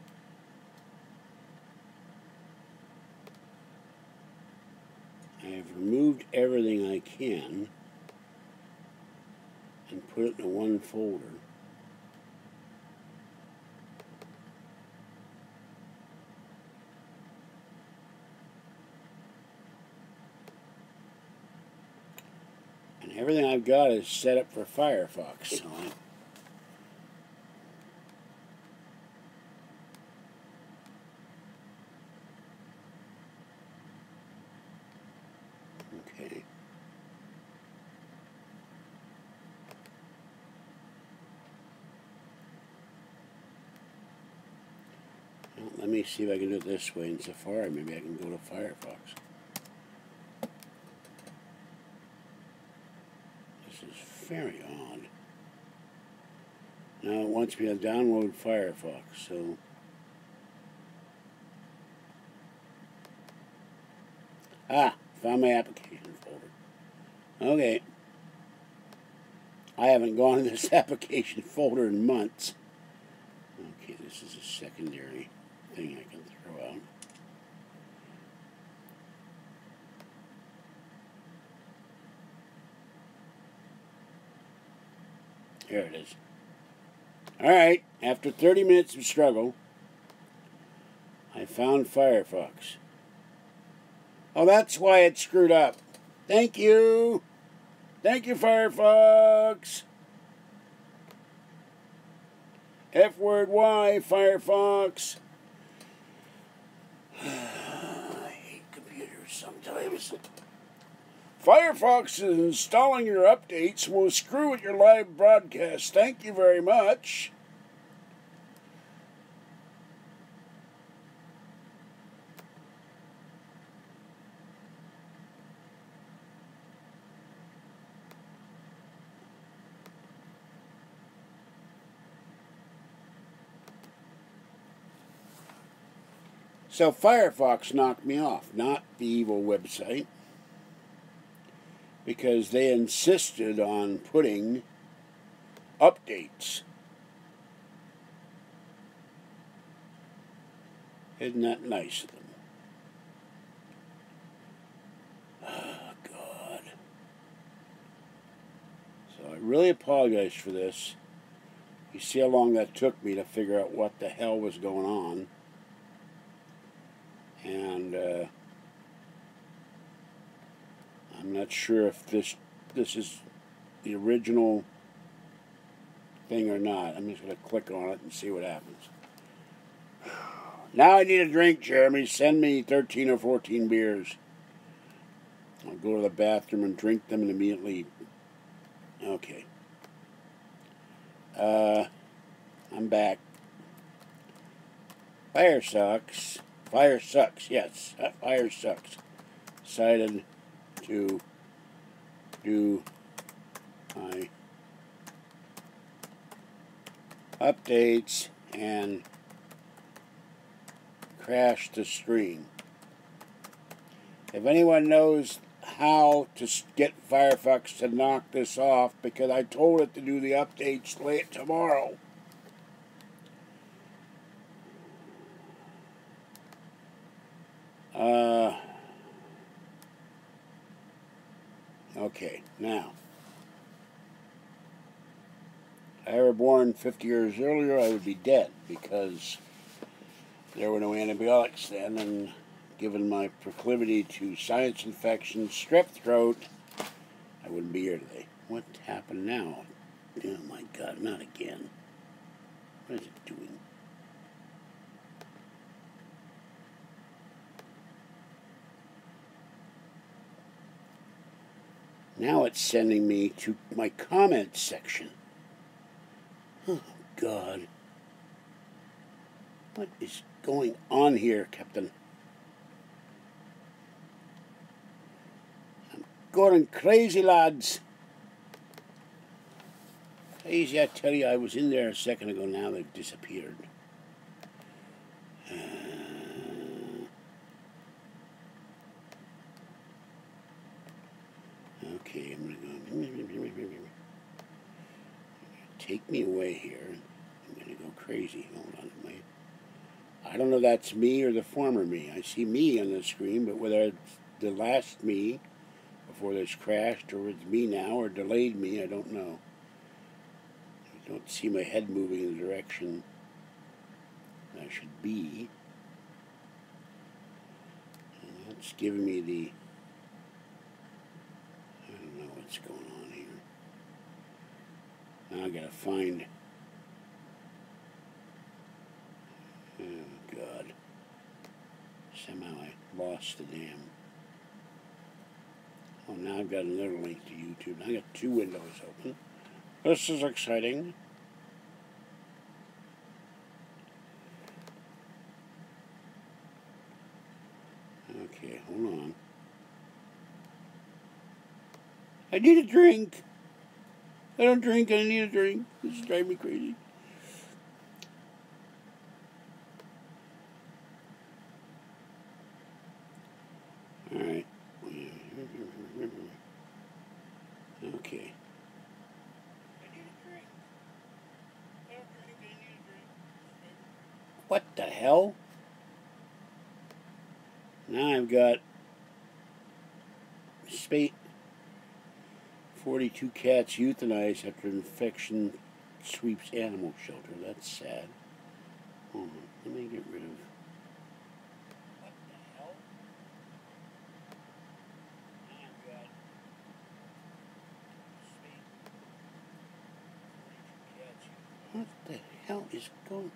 I have removed everything I can and put it in one folder. And everything I've got is set up for Firefox. So okay. Well, let me see if I can do it this way in Safari. Maybe I can go to Firefox. This is very odd. Now it wants me to download Firefox, so found my application folder. Okay. I haven't gone to this application folder in months. Okay, this is a secondary thing I can throw out. Here it is. Alright, after 30 minutes of struggle, I found Firefox. Oh, that's why it screwed up. Thank you! Thank you, Firefox! F-word Y, Firefox. I hate computers sometimes. Firefox is installing your updates and will screw with your live broadcast. Thank you very much. So Firefox knocked me off, not the evil website, because they insisted on putting updates. Isn't that nice of them? Oh, God. So I really apologize for this. You see how long that took me to figure out what the hell was going on. And I'm not sure if this is the original thing or not. I'm just going to click on it and see what happens. Now I need a drink, Jeremy. Send me 13 or 14 beers. I'll go to the bathroom and drink them and immediately... Okay. I'm back. Fire sucks. Fire sucks, yes. Fire sucks. Decided to do my updates and crash the stream. If anyone knows how to get Firefox to knock this off, because I told it to do the updates late tomorrow. Okay, now, if I were born 50 years earlier, I would be dead, because there were no antibiotics then, and given my proclivity to sinus infections, strep throat, I wouldn't be here today. What happened now? Oh my God, not again. What is it doing? Now it's sending me to my comments section. Oh, God. What is going on here, Captain? I'm going crazy, lads. Crazy, I tell you. I was in there a second ago. Now they've disappeared. Okay, I'm going to go... Take me away here. I'm going to go crazy. crazy. Hold on. I don't know if that's me or the former me. I see me on the screen, but whether it's the last me before this crashed or it's me now or delayed me, I don't know. I don't see my head moving in the direction I should be. And that's giving me the... I don't know what's going on here. Now I gotta find... Oh, God. Somehow I lost the damn... Oh, now I've got another link to YouTube. Now I got two windows open. This is exciting. Okay, hold on. I need a drink. I don't drink, I need a drink. This is driving me crazy. Alright. Okay. What the hell? Now I've got 42 cats euthanized after infection sweeps animal shelter. That's sad. Hold on. Let me get rid of... What the hell? Now I've got 42 cats. What the hell is going on?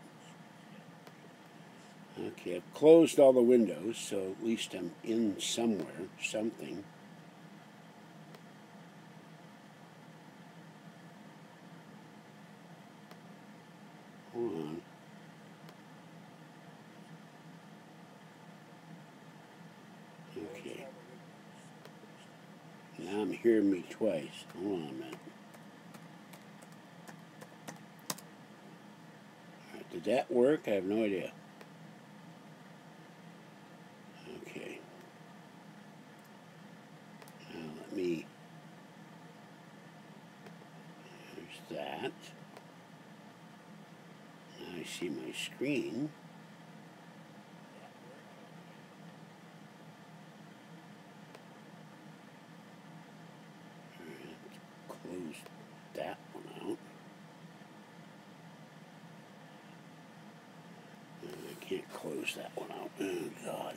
Okay, I've closed all the windows, so at least I'm in somewhere, something. Hold on. Okay. Now I'm hearing me twice. Hold on a minute. All right, did that work? I have no idea. Okay. Now let me... There's that. Now I see my screen. Close that one out. I can't close that one out. Oh, God.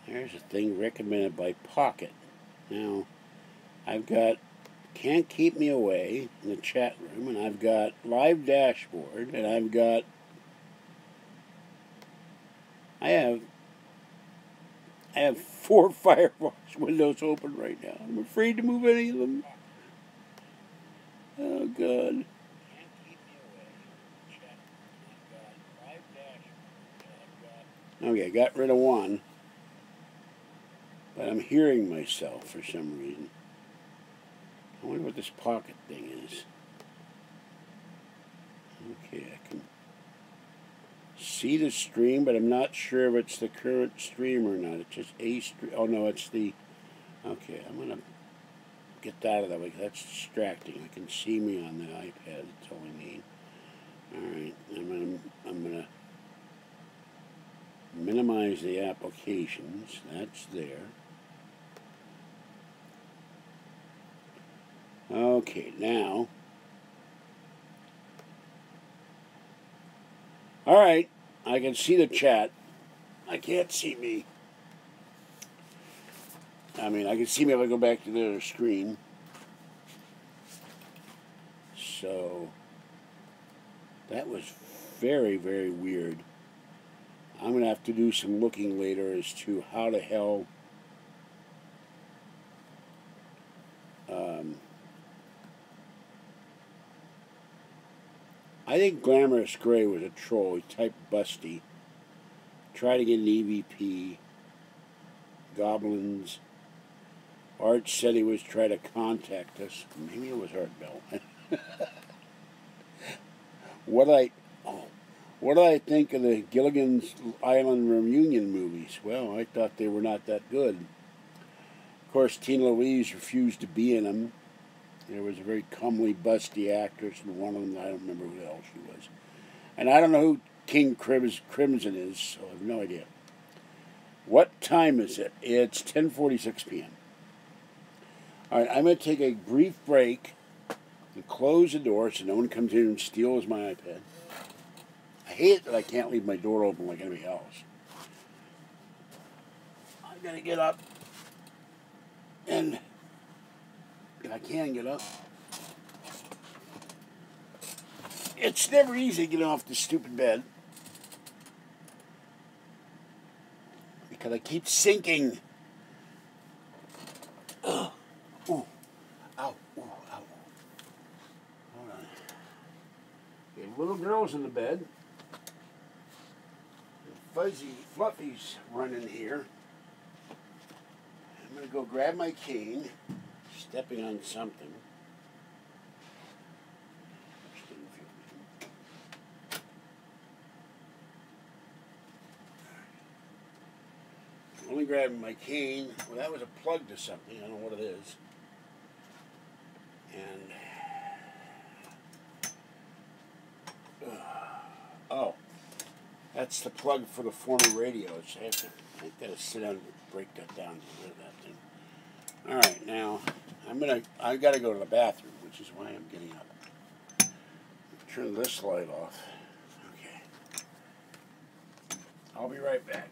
There's a thing recommended by Pocket. Now, I've got Can't Keep Me Away in the chat room, and I've got Live Dashboard, and I've got... I have 4 Firefox windows open right now. I'm afraid to move any of them. Oh, God. Okay, got rid of one. But I'm hearing myself for some reason. I wonder what this Pocket thing is. Okay, I can see the stream, but I'm not sure if it's the current stream or not. It's just a stream. Oh, no, it's the... Okay, I'm going to get that out of the way, because that's distracting. I can see me on the iPad. That's all I need. Alright, I'm gonna minimize the applications. That's there. Okay, now. Alright, I can see the chat. I can't see me. I mean, I can see me if I go back to the other screen. So, that was very, very weird. I'm going to have to do some looking later as to how the hell I think Glamorous Gray was a troll. He typed Busty. Tried to get an EVP. Goblins. Art said he was trying to contact us. Maybe it was Art Bell. What did I think of the Gilligan's Island reunion movies? Well, I thought they were not that good. course, Tina Louise refused to be in them. There was a very comely, busty actress, and one of them, I don't remember who else she was. And I don't know who King Crimson is, so I have no idea. What time is it? It's 10:46 p.m. All right, I'm going to take a brief break and close the door so no one comes in and steals my iPad. I hate it that I can't leave my door open like anybody else. I'm going to get up, and if I can get up, it's never easy getting off this stupid bed because I keep sinking. Ugh. Ooh. Ow. Ooh. Ow. Hold on. Okay, little girl's in the bed. Fuzzy Fluffy's running here. I'm going to go grab my cane, stepping on something. Only grabbing my cane. Well, that was a plug to something. I don't know what it is. And oh, that's the plug for the former radios. I gotta sit down and break that down to get rid of that thing. All right, now I gotta go to the bathroom, which is why I'm getting up. Turn this light off. Okay. I'll be right back.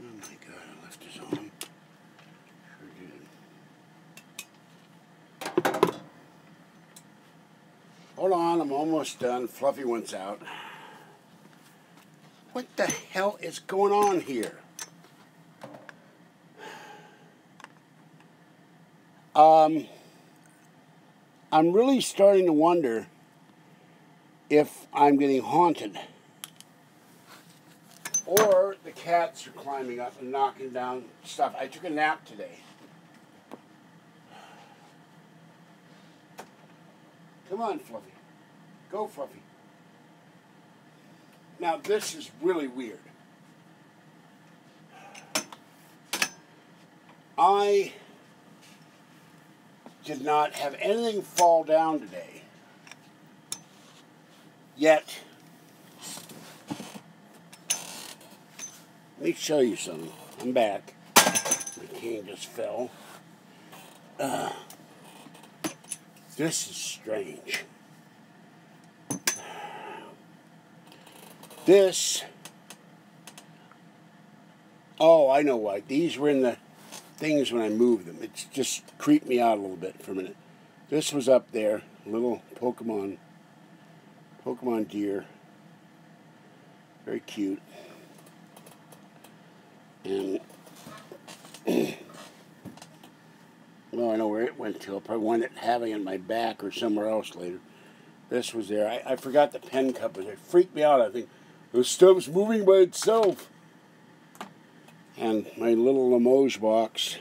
Oh my God, I left this on. Sure did. Hold on, I'm almost done. Fluffy wants out. What the hell is going on here? I'm really starting to wonder if I'm getting haunted. Or the cats are climbing up and knocking down stuff. I took a nap today. Come on, Fluffy. Go, Fluffy. Now, this is really weird. I did not have anything fall down today. Yet, let me show you something. I'm back. My cane just fell. This is strange. This, oh, I know why. These were in the things when I moved them. It just creeped me out a little bit for a minute. This was up there, little Pokemon deer. Very cute. And, well, I know where it went to. I'll probably wind up having it in my back or somewhere else later. This was there. I forgot the pen cup was there. It freaked me out. I think, this stuff's moving by itself. And my little Limoges box,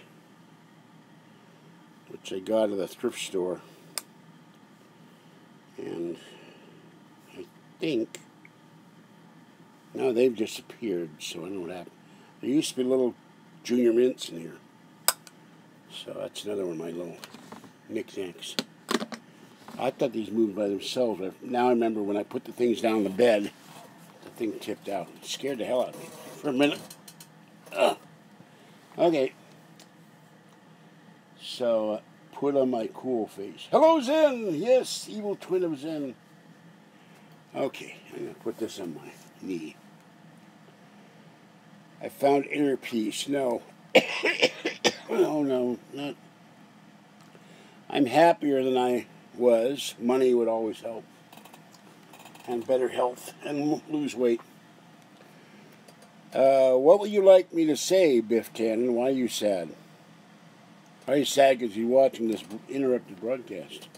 which I got at the thrift store. And I think, now they've disappeared, so I don't know what happened. There used to be little Junior Mints in here. So that's another one of my little knickknacks. I thought these moved by themselves. Now I remember when I put the things down on the bed, the thing tipped out. It scared the hell out of me for a minute. Okay. So, put on my cool face. Hello, Zen! Yes, evil twin of Zen. Okay, I'm going to put this on my knee. I found inner peace. No. Oh, no. Not. I'm happier than I was. Money would always help. And better health. And lose weight. What would you like me to say, Biff Tannen? Why are you sad? Why are you sad because you're watching this interrupted broadcast?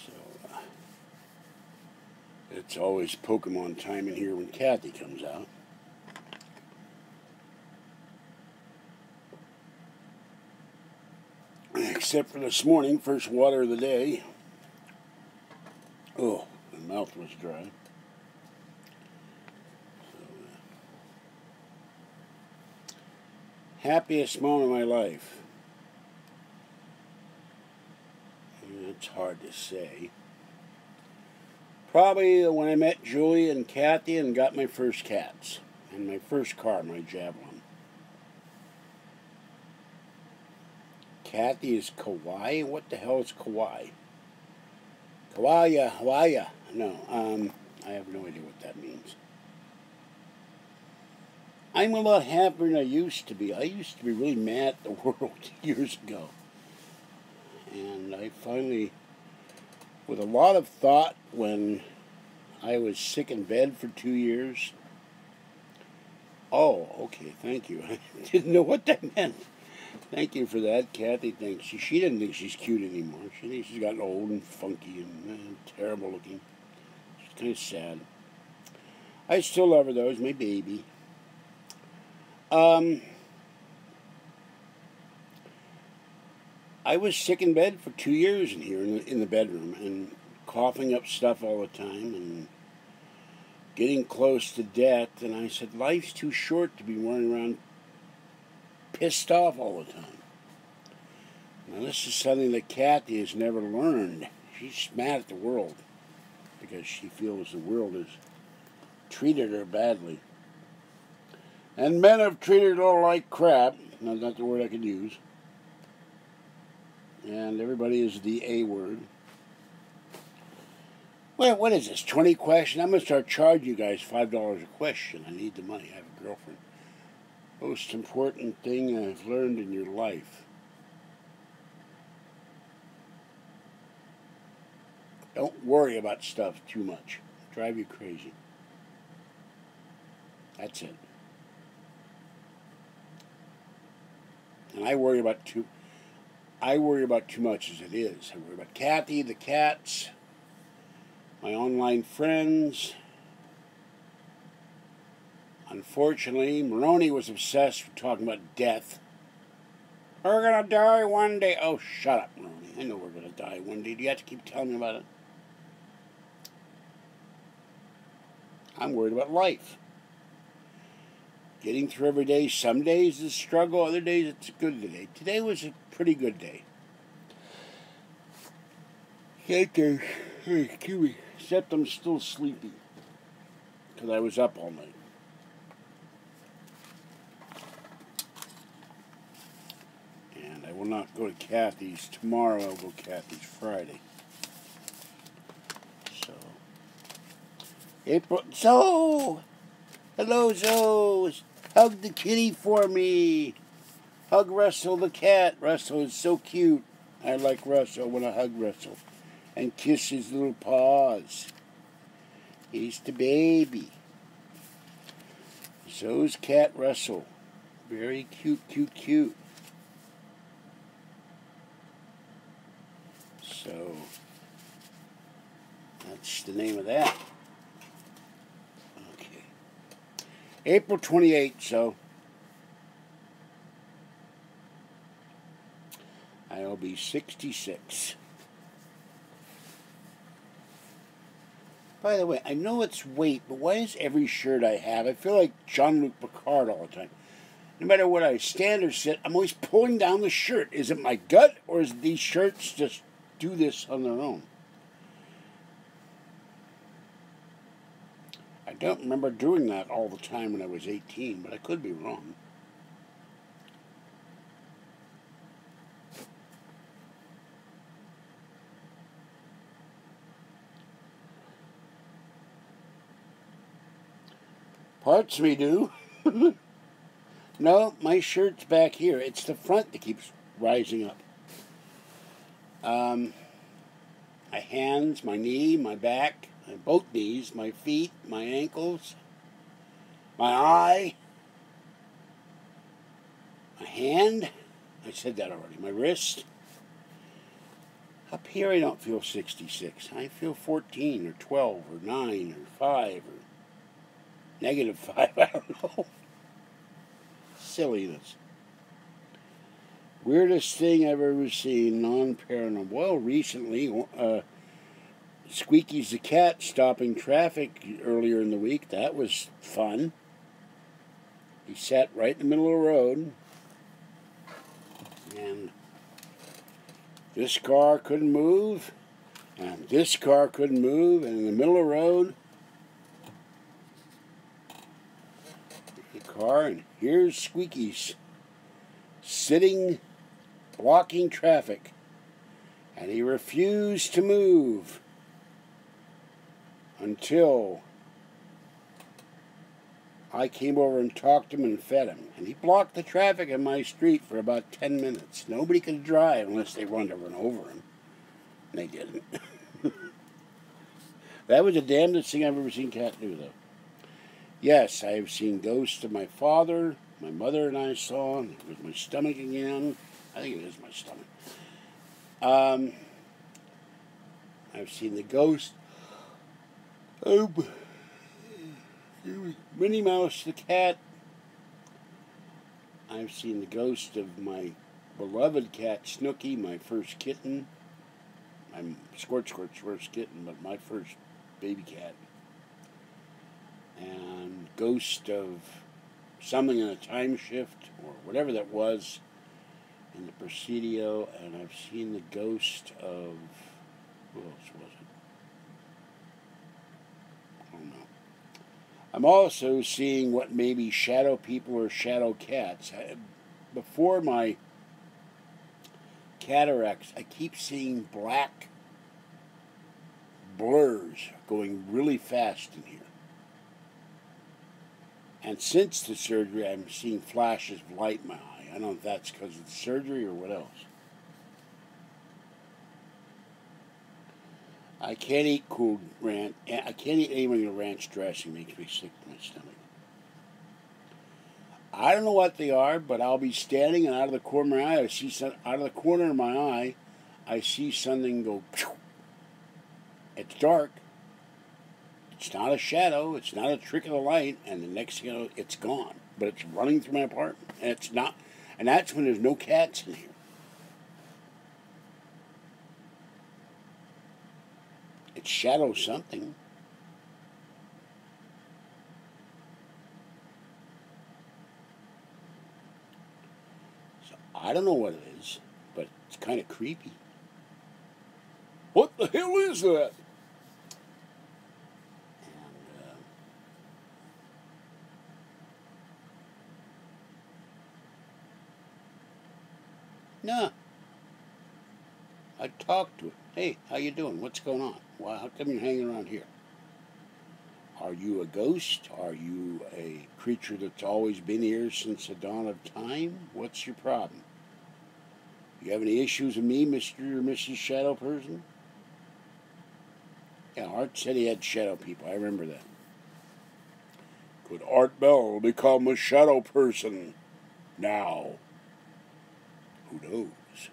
So, it's always Pokemon time in here when Kathy comes out. Except for this morning, first water of the day. Oh, my mouth was dry. Happiest moment of my life. It's hard to say. Probably when I met Julie and Kathy and got my first cats. And my first car, my Javelin. Kathy is Kawaii? What the hell is Kawaii? Hawaii. No, I have no idea what that means. I'm a lot happier than I used to be. I used to be really mad at the world years ago. And I finally, with a lot of thought, when I was sick in bed for 2 years. Oh, okay, thank you. I didn't know what that meant. Thank you for that, Kathy. Thanks. She didn't think she's cute anymore. She thinks she's gotten old and funky and terrible looking. She's kind of sad. I still love her, though. It's my baby. I was sick in bed for 2 years in here in the bedroom and coughing up stuff all the time and getting close to death. And I said, life's too short to be running around pissed off all the time. Now, this is something that Kathy has never learned. She's mad at the world because she feels the world has treated her badly. And men have treated her like crap. That's not the word I could use. And everybody is the A word. Well, what is this, 20 questions? I'm going to start charging you guys $5 a question. I need the money. I have a girlfriend. Most important thing I've learned in your life. Don't worry about stuff too much. Drive you crazy. That's it. And I worry about too much as it is. I worry about Kathy, the cats, my online friends. Unfortunately, Maroney was obsessed with talking about death. We're going to die one day. Oh, shut up, Maroney. I know we're going to die one day. Do you have to keep telling me about it? I'm worried about life. Getting through every day. Some days is a struggle. Other days it's a good day. Today was a pretty good day. Hey, Kiwi. Except I'm still sleepy. Because I was up all night. And I will not go to Kathy's tomorrow. I'll go to Kathy's Friday. So. April. Zoe! Hello, Zoe! Hug the kitty for me. Hug Russell the cat. Russell is so cute. I like Russell when I hug Russell. And kiss his little paws. He's the baby. So's cat Russell. Very cute, cute, cute. So, that's the name of that. Okay. April 28th, so I'll be 66. By the way, I know it's weight, but why is every shirt I have, I feel like Jean-Luc Picard all the time. No matter what I stand or sit, I'm always pulling down the shirt. Is it my gut, or is these shirts just do this on their own? I don't remember doing that all the time when I was 18, but I could be wrong. Parts of me do. No, my shirt's back here. It's the front that keeps rising up. My hands, my knee, my back, both knees, my feet, my ankles, my eye, my hand. I said that already. My wrist. Up here I don't feel 66. I feel 14 or 12 or 9 or 5 or -5. I don't know. Silliness. Weirdest thing I've ever seen, non-paranormal. Well, recently, Squeaky's the cat stopping traffic earlier in the week. That was fun. He sat right in the middle of the road. And this car couldn't move. And this car couldn't move. And in the middle of the road, the car, and here's Squeaky's sitting, blocking traffic. And he refused to move until I came over and talked to him and fed him. And he blocked the traffic in my street for about 10 minutes. Nobody could drive unless they wanted to run over him. And they didn't. That was the damnedest thing I've ever seen Cat do, though. Yes, I have seen ghosts of my father, my mother and I saw. It was my stomach again. I think it is my stomach. I've seen the ghost of Minnie Mouse the cat. I've seen the ghost of my beloved cat Snooky, my first kitten. I'm Squirt's first kitten, but my first baby cat. And ghost of something in a time shift, or whatever that was, in the Presidio. And I've seen the ghost of, who else was it? I don't know. I'm also seeing what may be shadow people or shadow cats. Before my cataracts, I keep seeing black blurs going really fast in here. And since the surgery, I'm seeing flashes of light in my eye. I don't know if that's because of the surgery or what else. I can't eat cool ranch. I can't eat anything with ranch dressing. It makes me sick to my stomach. I don't know what they are, but I'll be standing, and out of the corner of my eye, out of the corner of my eye, I see something go. Phew. It's dark. It's not a shadow. It's not a trick of the light. And the next thing you know, it's gone. But it's running through my apartment, and it's not. And that's when there's no cats in here. It shadows something. So I don't know what it is, but it's kind of creepy. What the hell is that? And, nah. I talked to it. Hey, how you doing? What's going on? Well, how come you're hanging around here? Are you a ghost? Are you a creature that's always been here since the dawn of time? What's your problem? You have any issues with me, Mr. or Mrs. Shadow Person? Yeah, Art said he had shadow people. I remember that. Could Art Bell become a shadow person now? Who knows?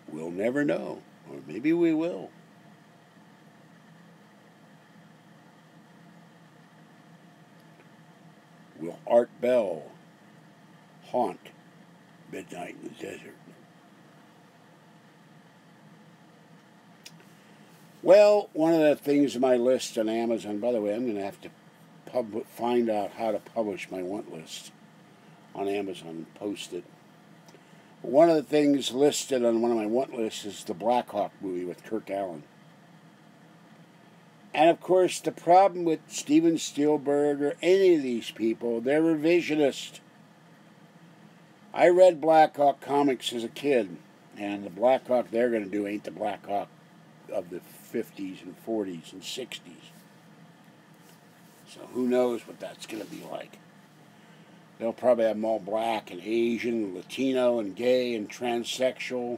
We'll never know. Or maybe we will. Will Art Bell haunt midnight in the desert? Well, one of the things on my list on Amazon, by the way, I'm going to have to find out how to publish my want list on Amazon and post it. One of the things listed on one of my want lists is the Black Hawk movie with Kirk Allen. And of course, the problem with Steven Spielberg or any of these people, they're revisionist. I read Black Hawk comics as a kid, and the Black Hawk they're going to do ain't the Black Hawk of the 50s and 40s and 60s. So who knows what that's going to be like. They'll probably have them all black and Asian, Latino and gay and transsexual.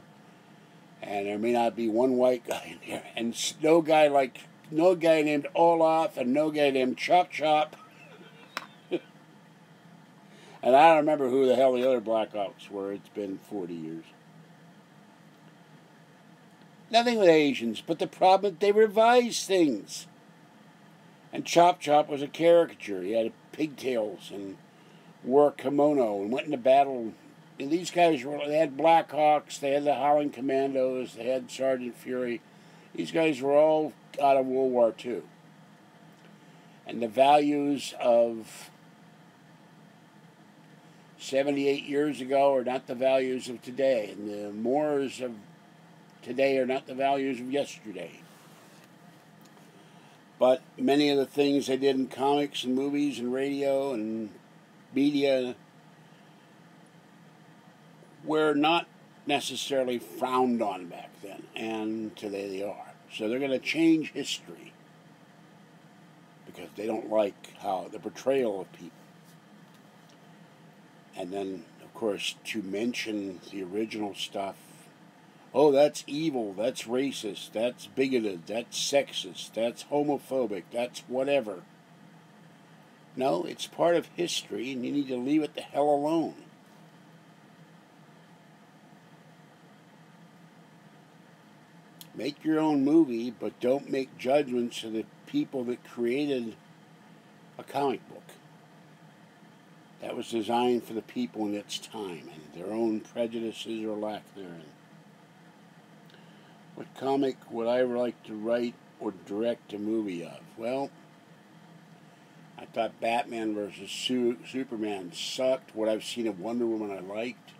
And there may not be one white guy in there. And no guy named Olaf and no guy named Chop Chop. And I don't remember who the hell the other Black Hawks were. It's been 40 years. Nothing with Asians, but the problem is they revise things. And Chop Chop was a caricature. He had pigtails and wore a kimono and went into battle. And these guys they had Black Hawks, they had the Howling Commandos, they had Sergeant Fury. These guys were all out of World War II. And the values of 78 years ago are not the values of today. And the mores of today are not the values of yesterday. But many of the things they did in comics and movies and radio and media were not necessarily frowned on back then, and today they are. So they're going to change history because they don't like how the portrayal of people. And then, of course, to mention the original stuff, oh, that's evil, that's racist, that's bigoted, that's sexist, that's homophobic, that's whatever. No, it's part of history, and you need to leave it the hell alone. Make your own movie, but don't make judgments of the people that created a comic book. That was designed for the people in its time, and their own prejudices or lack therein. What comic would I like to write or direct a movie of? Well, I thought Batman vs. Superman sucked. What I've seen of Wonder Woman I liked.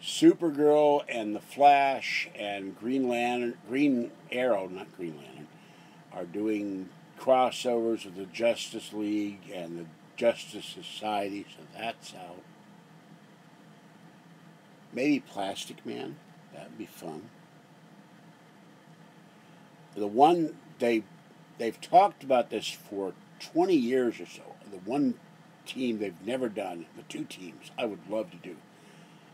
Supergirl and the Flash and Green Arrow, not Green Lantern, are doing crossovers with the Justice League and the Justice Society, so that's out. Maybe Plastic Man, that'd be fun. The one they've talked about this for 20 years or so. The one team they've never done, the two teams I would love to do.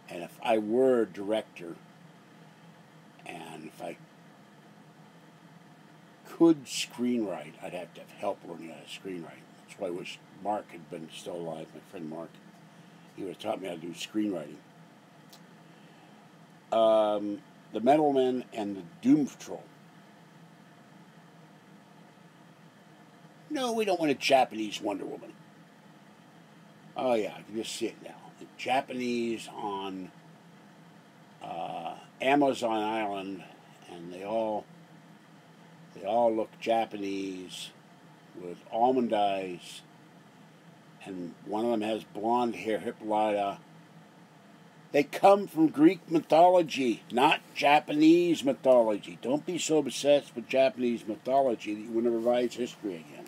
And if I were a director, and if I could screenwrite. I'd have to have help learning how to screenwrite. That's why I wish Mark had been still alive, my friend Mark. He would have taught me how to do screenwriting. The Metal Men and the Doom Patrol. No, we don't want a Japanese Wonder Woman. Oh yeah, I can just see it now. The Japanese on Amazon Island, and they all look Japanese with almond eyes, and one of them has blonde hair, Hippolyta. They come from Greek mythology, not Japanese mythology. Don't be so obsessed with Japanese mythology that you want to revise history again.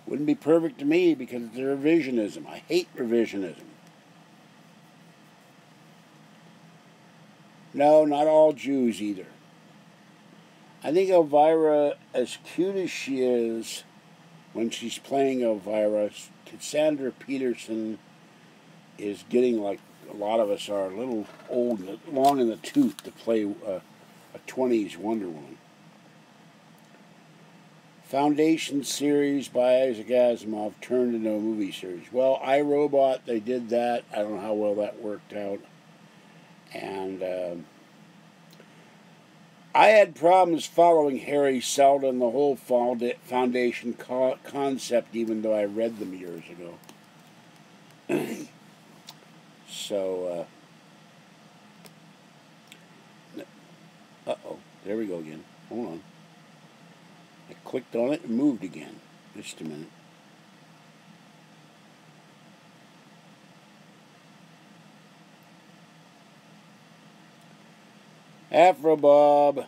Wouldn't be perfect to me because it's revisionism. I hate revisionism. No, not all Jews either. I think Elvira, as cute as she is when she's playing Elvira, Cassandra Peterson is getting, like a lot of us are, a little old, long in the tooth to play a 20s Wonder Woman. Foundation series by Isaac Asimov turned into a movie series. Well, iRobot, they did that. I don't know how well that worked out. And I had problems following Harry Seldon, the whole Foundation concept, even though I read them years ago. So, uh-oh, there we go again. Hold on. I clicked on it and moved again. Just a minute. Afro Bob.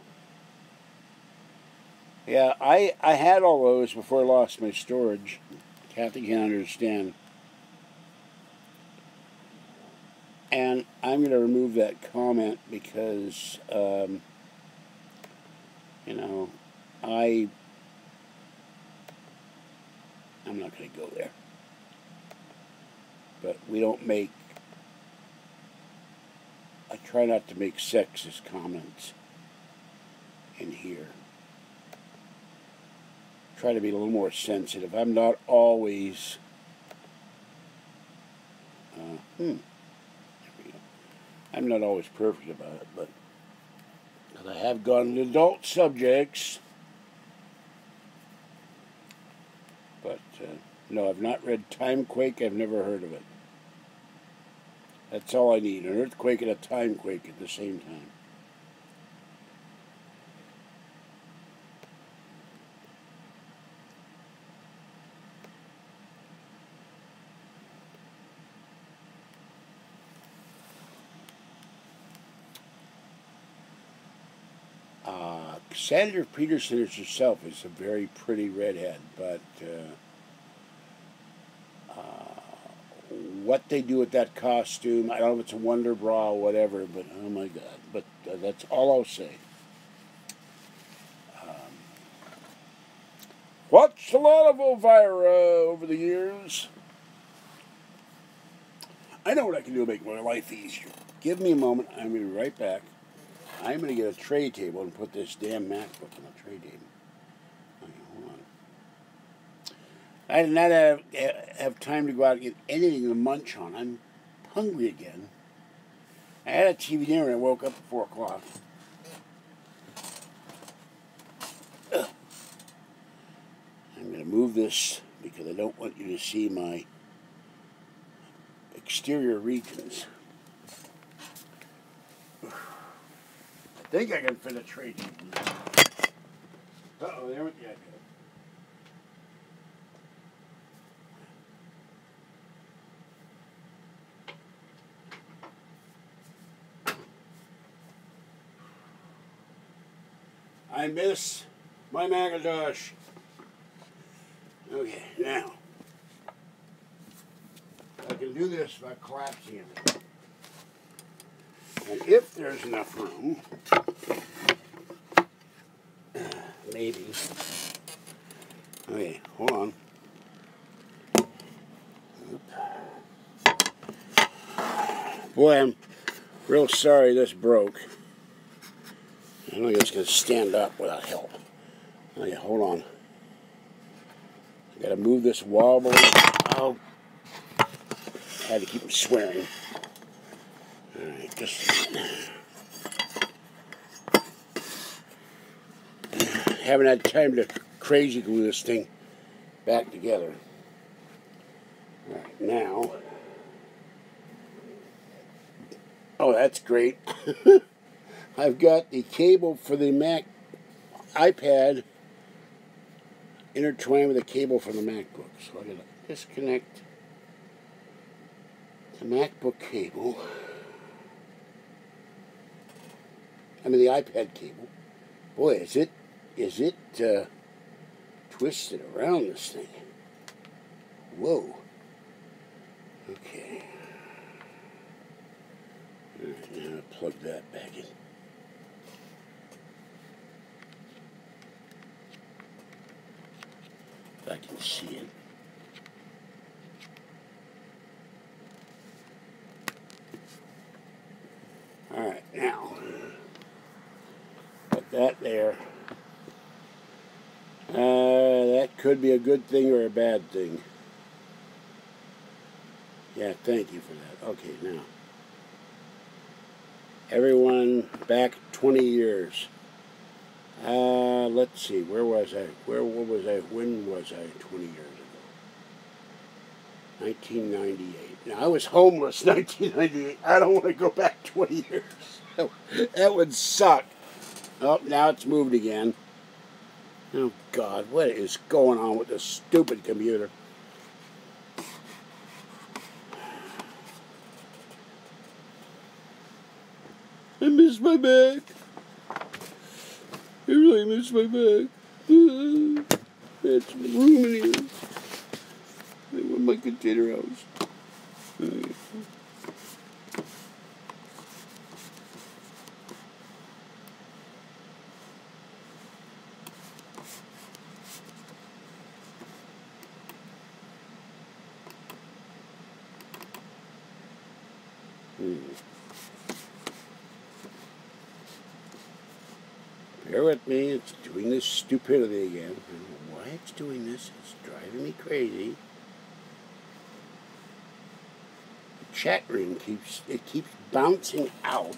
Yeah, I had all those before I lost my storage. Kathy can't understand. And I'm going to remove that comment because, you know, I'm not going to go there. But we don't make, I try not to make sexist comments in here. Try to be a little more sensitive. I'm not always, I'm not always perfect about it, but I have gone to adult subjects. But, no, I've not read Timequake. I've never heard of it. That's all I need, an earthquake and a timequake at the same time. Cassandra Peterson herself is a very pretty redhead, but what they do with that costume, I don't know if it's a Wonder Bra or whatever, but oh my God. But that's all I'll say. Watched a lot of Elvira over the years. I know what I can do to make my life easier. Give me a moment. I'm going to be right back. I'm going to get a tray table and put this damn MacBook on a tray table. Okay, hold on. I did not have time to go out and get anything to munch on. I'm hungry again. I had a TV dinner and I woke up at 4 o'clock. I'm going to move this because I don't want you to see my exterior regions. I think I can fit a tray table now. Uh-oh, there we go. I miss my Macintosh. Okay, now, I can do this by collapsing it. And if there's enough room, maybe. Okay, hold on. Boy, I'm real sorry this broke. I don't think it's going to stand up without help. Oh yeah, hold on. I gotta move this wobbly. Oh, had to keep from swearing. All right, just haven't had time to crazy glue this thing back together. All right, now. Oh, that's great. I've got the cable for the Mac iPad intertwined with the cable for the MacBook. So I'm going to disconnect the MacBook cable. I mean the iPad cable. Boy, is it twisted around this thing. Whoa. Okay. All right, now I'll plug that back in. If I can see it. All right, now put that there. That could be a good thing or a bad thing. Yeah, thank you for that. Okay, now. Everyone back 20 years. Let's see, where was I? When was I 20 years ago? 1998. Now, I was homeless 1998. I don't want to go back 20 years. That would suck. Oh, now it's moved again. Oh, God, what is going on with this stupid computer? I miss my Mac. I really miss my Mac. That's room in here. I want my container house. Bear with me, it's doing this stupidity again. I don't know why it's doing this, it's driving me crazy. The chat room keeps bouncing out.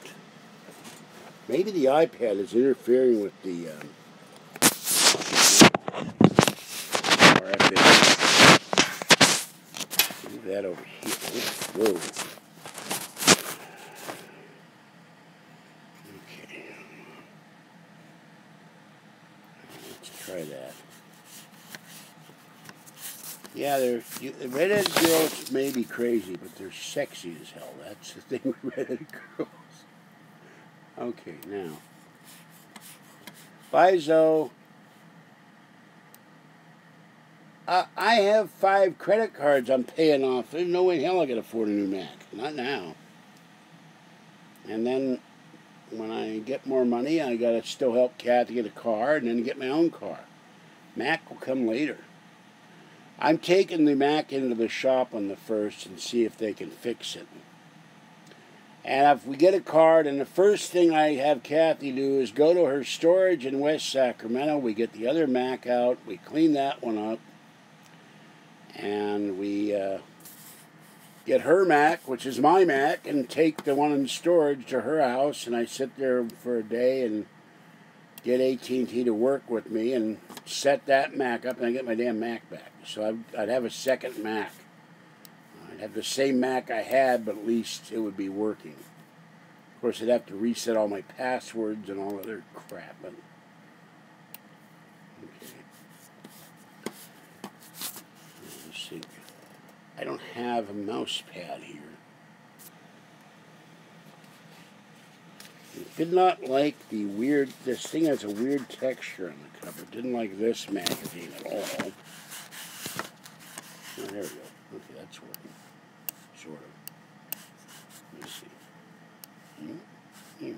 Maybe the iPad is interfering with the move that over here. Whoa. Try that. Yeah, the redheaded girls may be crazy, but they're sexy as hell. That's the thing with redheaded girls. Okay, now. Bye, Zoe. I have 5 credit cards I'm paying off. There's no way in hell I can afford a new Mac. Not now. And then when I get more money, I got to still help Kathy get a car and then get my own car. Mac will come later. I'm taking the Mac into the shop on the 1st and see if they can fix it. And if we get a car, then the first thing I have Kathy do is go to her storage in West Sacramento. We get the other Mac out. We clean that one up. And we get her Mac, which is my Mac, and take the one in storage to her house. And I sit there for a day and get AT&T to work with me and set that Mac up, and I get my damn Mac back. So I'd have a second Mac. I'd have the same Mac I had, but at least it would be working. Of course, I'd have to reset all my passwords and all other crap. But okay. Let's see. I don't have a mouse pad here. Did not like the weird, this thing has a weird texture on the cover. Didn't like this magazine at all. Oh, there we go. Okay, that's working. Sort of. Let me see. Okay.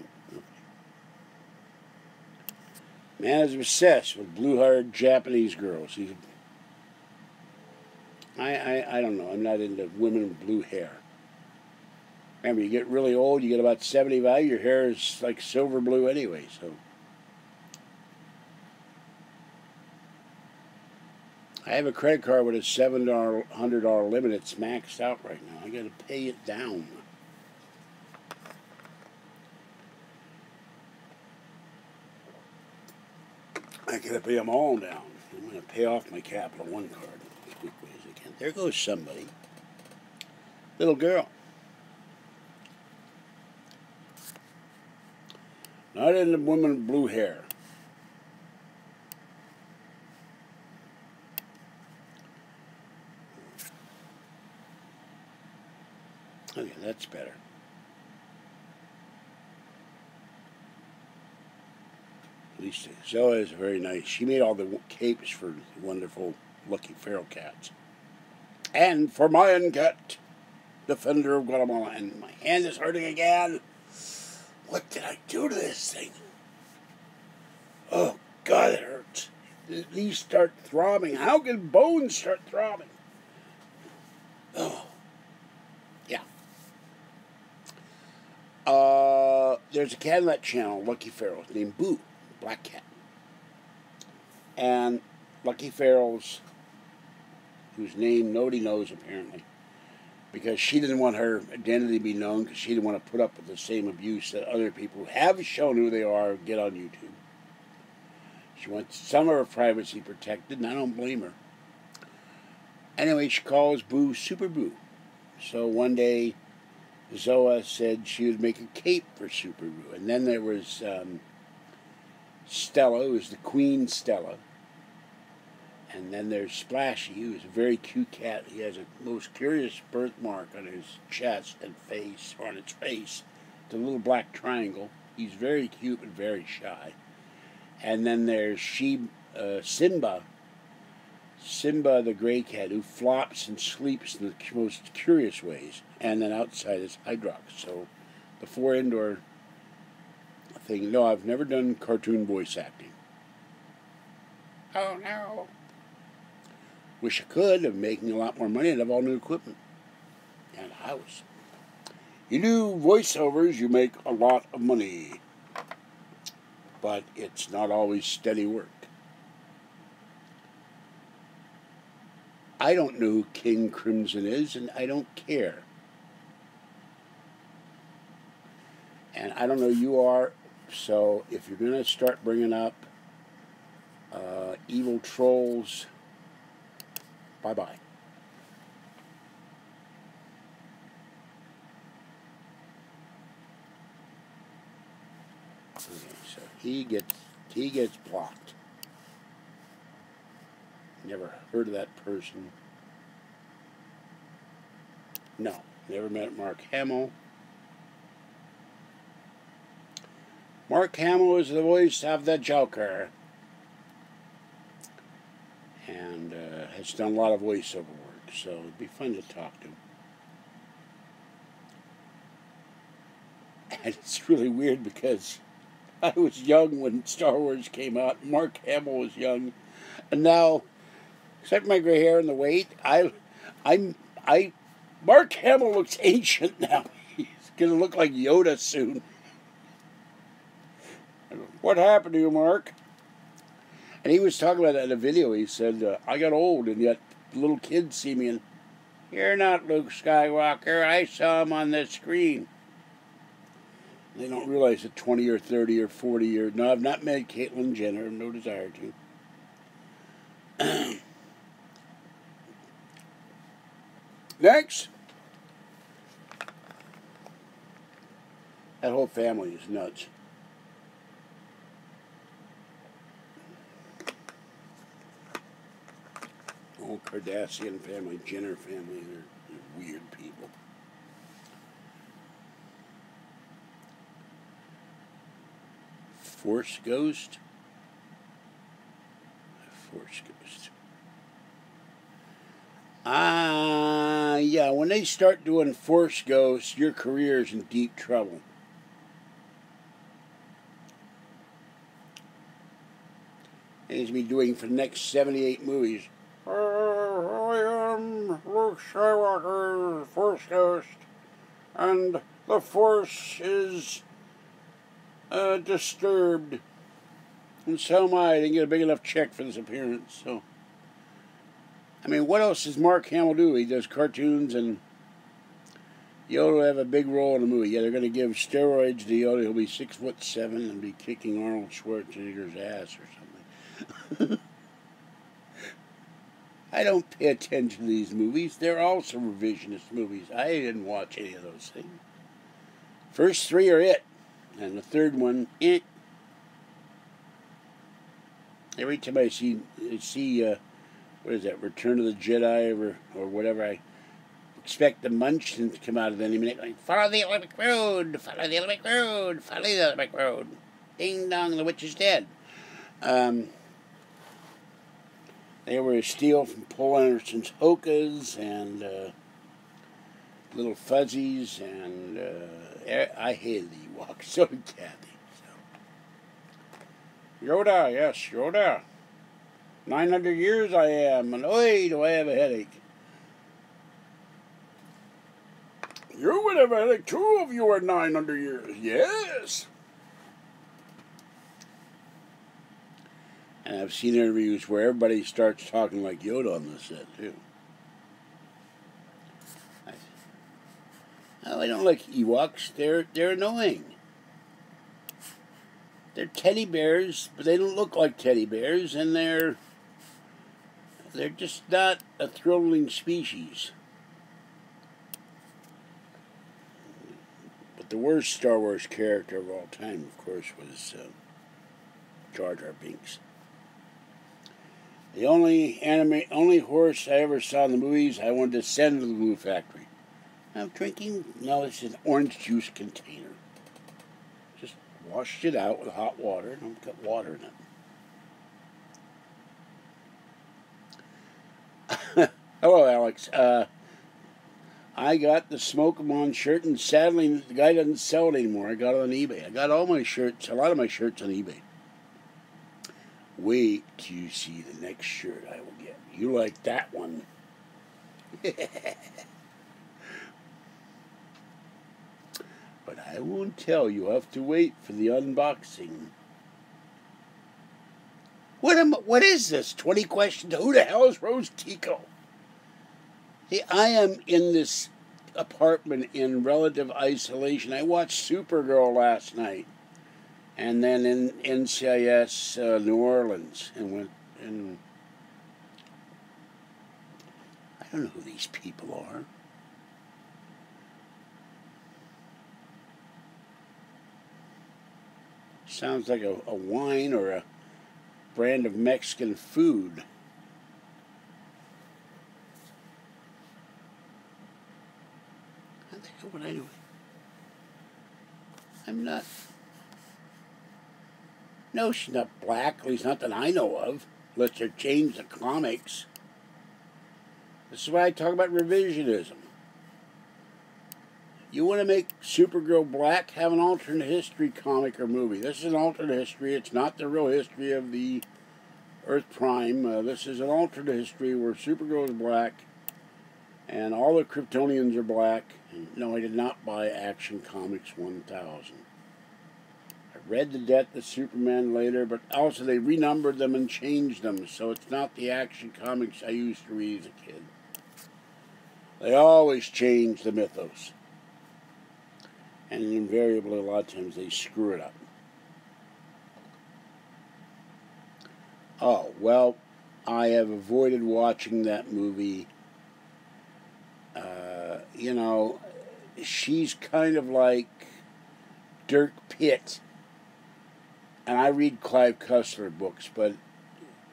Man is obsessed with blue-haired Japanese girls. I don't know. I'm not into women with blue hair. Remember, you get really old, you get about 75, your hair is like silver blue anyway, so. I have a credit card with a $700 limit. It's maxed out right now. I got to pay it down. I got to pay them all down. I'm going to pay off my Capital One card as quickly as I can. There goes somebody. Little girl. Not in the woman with blue hair. Okay, that's better. At least Zoa is very nice. She made all the capes for the wonderful Lucky Feral cats. And for Mayan Cat, Defender of Guatemala. And my hand is hurting again. What did I do to this thing? Oh, God, it hurts. These start throbbing. How can bones start throbbing? Oh. Yeah. There's a cat on that channel, Lucky Ferals, named Boo, black cat. And Lucky Ferals, whose name nobody knows apparently, because she didn't want her identity to be known, because she didn't want to put up with the same abuse that other people who have shown who they are get on YouTube. She wants some of her privacy protected, and I don't blame her. Anyway, she calls Boo Super Boo. So one day, Zoa said she would make a cape for Super Boo. And then there was Stella, who was the Queen Stella. And then there's Splashy, who's a very cute cat. He has a most curious birthmark on his chest and face, or on its face. It's a little black triangle. He's very cute but very shy. And then there's Simba. Simba the gray cat, who flops and sleeps in the most curious ways. And then outside is Hydrox. So the 4 indoor thing. No, I've never done cartoon voice acting. Oh no. Wish I could. I'm making a lot more money and have all new equipment. And a house. You do voiceovers, you make a lot of money. But it's not always steady work. I don't know who King Crimson is, and I don't care. And I don't know who you are, so if you're going to start bringing up evil trolls, bye-bye. Okay, so he gets blocked. Never heard of that person. No, never met Mark Hamill. Mark Hamill is the voice of the Joker. And has done a lot of voiceover work, so it'd be fun to talk to him. And it's really weird because I was young when Star Wars came out. Mark Hamill was young. And now, except my gray hair and the weight, Mark Hamill looks ancient now. He's going to look like Yoda soon. What happened to you, Mark? And he was talking about that in a video. He said, I got old, and yet little kids see me, and you're not Luke Skywalker. I saw him on the screen. They don't realize that 20 or 30 or 40 years. No, I've not met Caitlyn Jenner. No desire to. Next. That whole family is nuts. The whole Kardashian family, Jenner family, they're weird people. Force Ghost? Force Ghost. Yeah, when they start doing Force Ghosts, your career's in deep trouble. And he's been doing for the next 78 movies. I am Luke Skywalker, Force Ghost, and the Force is disturbed. And so am I. I didn't get a big enough check for this appearance, so I mean, what else does Mark Hamill do? He does cartoons, and Yoda will have a big role in the movie. Yeah, they're going to give steroids to Yoda. He'll be 6'7" and be kicking Arnold Schwarzenegger's ass or something. I don't pay attention to these movies. They're also revisionist movies. I didn't watch any of those things. First three are it, and the third one, eh. Every time I see what is that, Return of the Jedi or whatever, I expect the Munchkins to come out of any minute, like, follow the Olympic Road, follow the Olympic Road, follow the Olympic Road. Ding dong, the witch is dead. They were a steal from Paul Anderson's Hokas and Little Fuzzies, and I hated the Ewoks. So did Kathy. So. Yoda, yes, Yoda. 900 years I am, and oi, do I have a headache. You would have a headache, 2 of you are 900 years, yes. And I've seen interviews where everybody starts talking like Yoda on the set, too. I don't like Ewoks. They're annoying. They're teddy bears, but they don't look like teddy bears, and they're just not a thrilling species. But the worst Star Wars character of all time, of course, was Jar Jar Binks. The only horse I ever saw in the movies, I wanted to send to the Glue Factory. I'm drinking, no, it's an orange juice container. Just washed it out with hot water, and I've got water in it. Hello, Alex. I got the Smoke 'em On shirt, and sadly, the guy doesn't sell it anymore. I got it on eBay. I got all my shirts, a lot of my shirts on eBay. Wait till you see the next shirt I will get. You like that one. But I won't tell. You have to wait for the unboxing. What is this? 20 questions. Who the hell is Rose Tico? Hey, I am in this apartment in relative isolation. I watched Supergirl last night. And then in NCIS New Orleans, and went, and I don't know who these people are. Sounds like a wine or a brand of Mexican food. I think what I do. I'm not. No, she's not black, at least not that I know of, unless they change the comics. This is why I talk about revisionism. You want to make Supergirl black, have an alternate history comic or movie. This is an alternate history. It's not the real history of the Earth Prime. This is an alternate history where Supergirl is black and all the Kryptonians are black. No, I did not buy Action Comics 1000. I read The Death of Superman later, but also they renumbered them and changed them, so it's not the Action Comics I used to read as a kid. They always change the mythos. And invariably, a lot of times, they screw it up. Oh, well, I have avoided watching that movie. You know, she's kind of like Dirk Pitt. And I read Clive Cussler books, but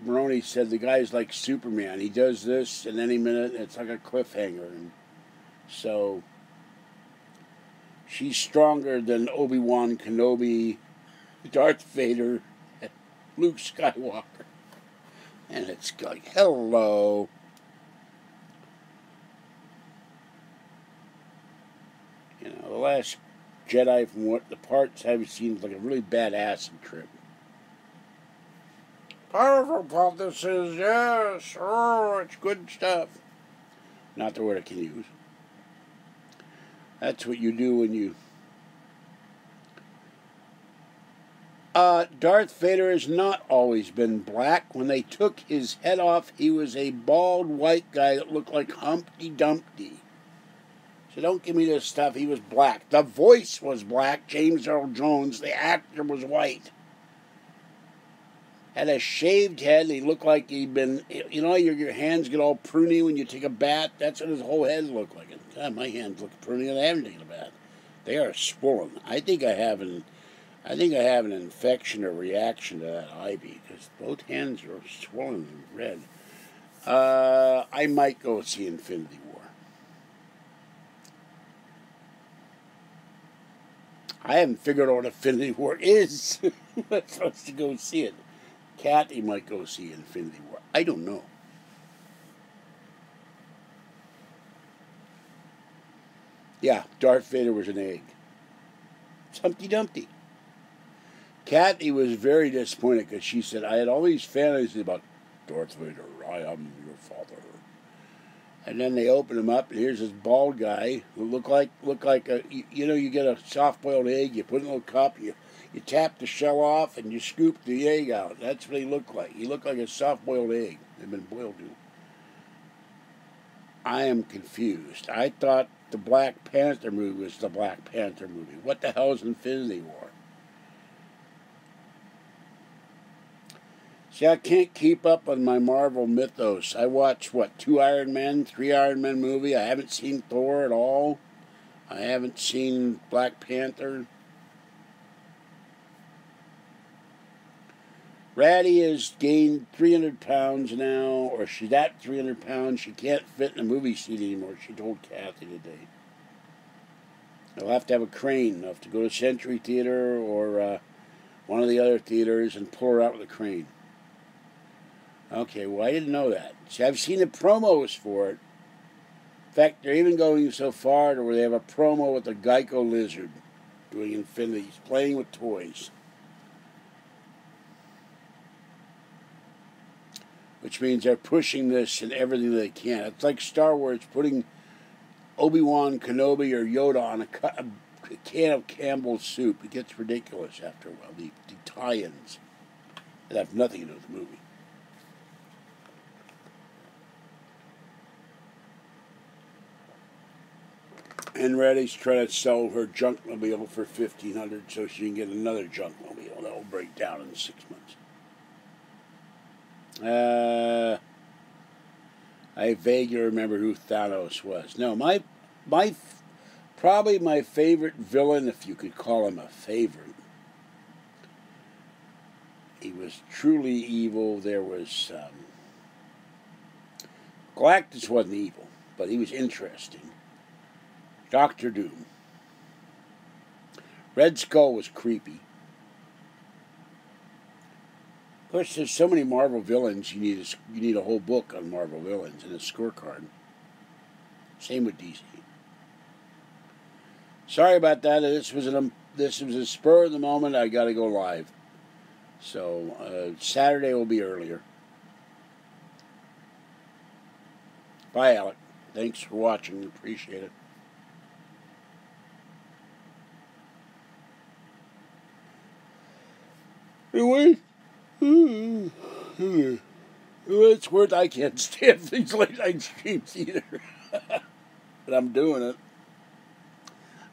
Maroney said the guy's like Superman. He does this, and any minute it's like a cliffhanger. And so she's stronger than Obi-Wan Kenobi, Darth Vader, and Luke Skywalker. And it's like, hello. You know, The Last Jedi, from what the parts I've seen, is like a really bad acid trip. Powerful pop, this is, yes, oh, it's good stuff. Not the word I can use. That's what you do when you Darth Vader has not always been black. When they took his head off, he was a bald white guy that looked like Humpty Dumpty. So don't give me this stuff. He was black. The voice was black. James Earl Jones. The actor was white. Had a shaved head. He looked like he'd been, you know, your hands get all pruny when you take a bath. That's what his whole head looked like. And God, my hands look pruny and I haven't taken a bath. They are swollen. I think I have an infection or reaction to that ivy because both hands are swollen and red. I might go see Infinity War. I haven't figured out what Infinity War is. I'm supposed to go see it. Kathy might go see Infinity War. I don't know. Yeah, Darth Vader was an egg. It's Humpty Dumpty. Kathy was very disappointed because she said, I had all these fantasies about Darth Vader. I am your father. And then they open him up, and here's this bald guy who looked like a, you know, you get a soft-boiled egg, you put it in a little cup, you tap the shell off, and you scoop the egg out. That's what he looked like. He looked like a soft-boiled egg. They've been boiled to. I am confused. I thought the Black Panther movie was the Black Panther movie. What the hell is Infinity War? See, I can't keep up on my Marvel mythos. I watched, 2 Iron Men, 3 Iron Men movie. I haven't seen Thor at all. I haven't seen Black Panther. Ratty has gained 300 pounds now, or she's at 300 pounds. She can't fit in a movie seat anymore, she told Kathy today. I'll have to have a crane. I'll have to go to Century Theater or one of the other theaters and pull her out with a crane. Okay, well, I didn't know that. See, I've seen the promos for it. In fact, they're even going so far to where they have a promo with the Geico lizard doing Infinity. He's playing with toys. Which means they're pushing this in everything they can. It's like Star Wars putting Obi-Wan Kenobi or Yoda on a can of Campbell's soup. It gets ridiculous after a while. The tie-ins that have nothing to do with the movie. And Reddy's trying to sell her junkmobile for $1,500 so she can get another junkmobile that will break down in 6 months. I vaguely remember who Thanos was. No, probably my favorite villain, if you could call him a favorite. He was truly evil. There was Galactus wasn't evil, but he was interesting. Doctor Doom. Red Skull was creepy. Of course, there's so many Marvel villains, you need a whole book on Marvel villains and a scorecard. Same with DC. Sorry about that. This was a spur of the moment. I got to go live. So Saturday will be earlier. Bye, Alec. Thanks for watching. Appreciate it. Anyway, it's worth. I can't stand these late night streams either. But I'm doing it.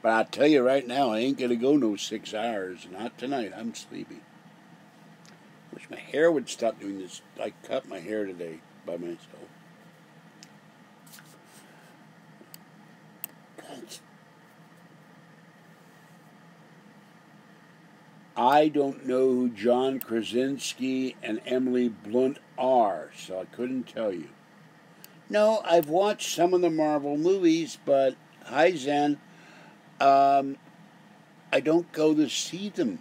But I'll tell you right now, I ain't going to go no 6 hours. Not tonight. I'm sleepy. Wish my hair would stop doing this. I cut my hair today by myself. I don't know who John Krasinski and Emily Blunt are, so I couldn't tell you. No, I've watched some of the Marvel movies, but hi, Zen. I don't go to see them.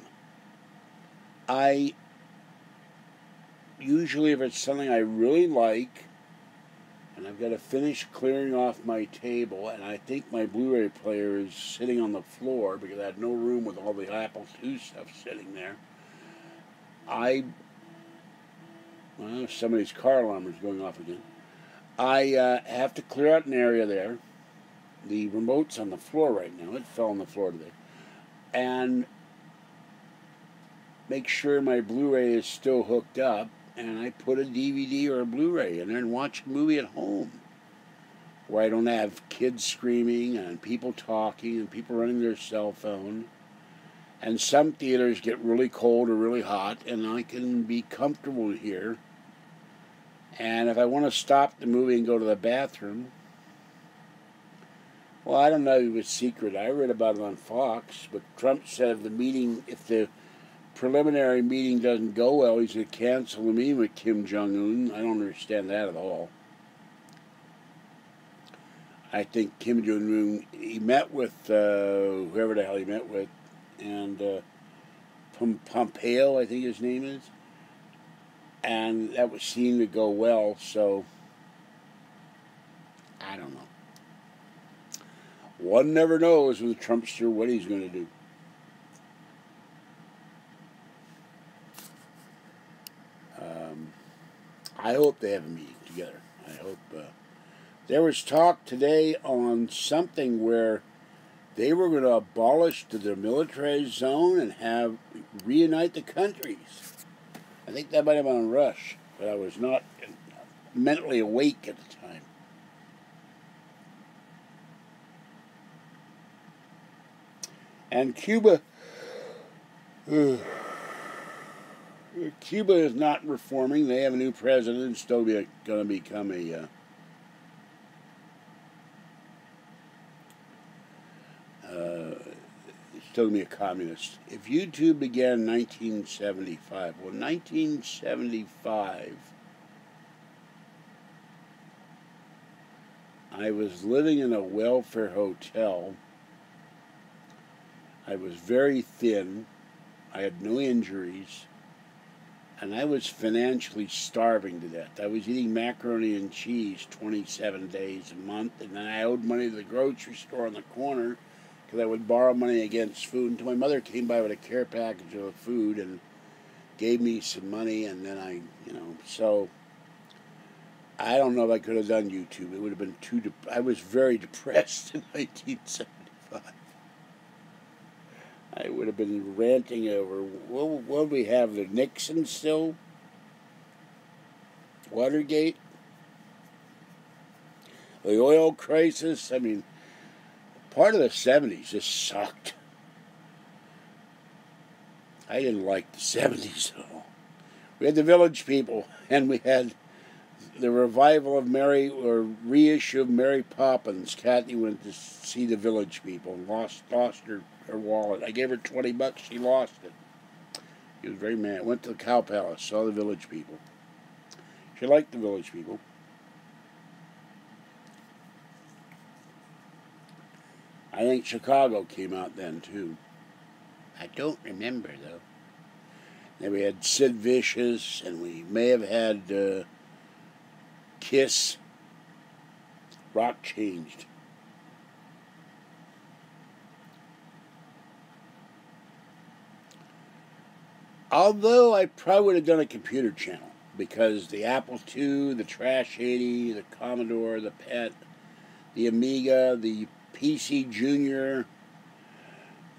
I usually, if it's something I really like, and I've got to finish clearing off my table, and I think my Blu-ray player is sitting on the floor because I had no room with all the Apple II stuff sitting there. Well, somebody's car alarm is going off again. I have to clear out an area there. The remote's on the floor right now. It fell on the floor today. And make sure my Blu-ray is still hooked up, and I put a DVD or a Blu-ray in there and watch a movie at home, where I don't have kids screaming and people talking and people running their cell phone. And some theaters get really cold or really hot, and I can be comfortable here. And if I want to stop the movie and go to the bathroom, well, I don't know if it was secret. I read about it on Fox, but Trump said if the preliminary meeting doesn't go well, he's going to cancel the meeting with Kim Jong-un. I don't understand that at all. I think Kim Jong-un, he met with whoever the hell he met with, and Pompeo, I think his name is, and that was seen to go well, so I don't know. One never knows with the Trumpster what he's going to do. I hope they have a meeting together. I hope. There was talk today on something where they were going to abolish the demilitarized zone and reunite the countries. I think that might have been on Rush, but I was not mentally awake at the time. And Cuba is not reforming. They have a new president. It's still going to become still going to be a communist. If YouTube began in 1975, well, 1975, I was living in a welfare hotel. I was very thin. I had no injuries. And I was financially starving to death. I was eating macaroni and cheese 27 days a month, and then I owed money to the grocery store on the corner because I would borrow money against food until my mother came by with a care package of food and gave me some money, and then so I don't know if I could have done YouTube. It would have been I was very depressed in 1975. I would have been ranting over, what would we have, the Nixon still? Watergate? The oil crisis? I mean, part of the 70s just sucked. I didn't like the 70s at all. We had the Village People, and we had the revival of reissue of Mary Poppins. Kathy went to see the Village People and lost her wallet. I gave her $20. She lost it. She was very mad. Went to the Cow Palace, saw the Village People. She liked the Village People. I think Chicago came out then, too. I don't remember, though. Then we had Sid Vicious, and we may have had Kiss. Rock changed. Although I probably would have done a computer channel, because the Apple II, the Trash 80, the Commodore, the PET, the Amiga, the PC Junior,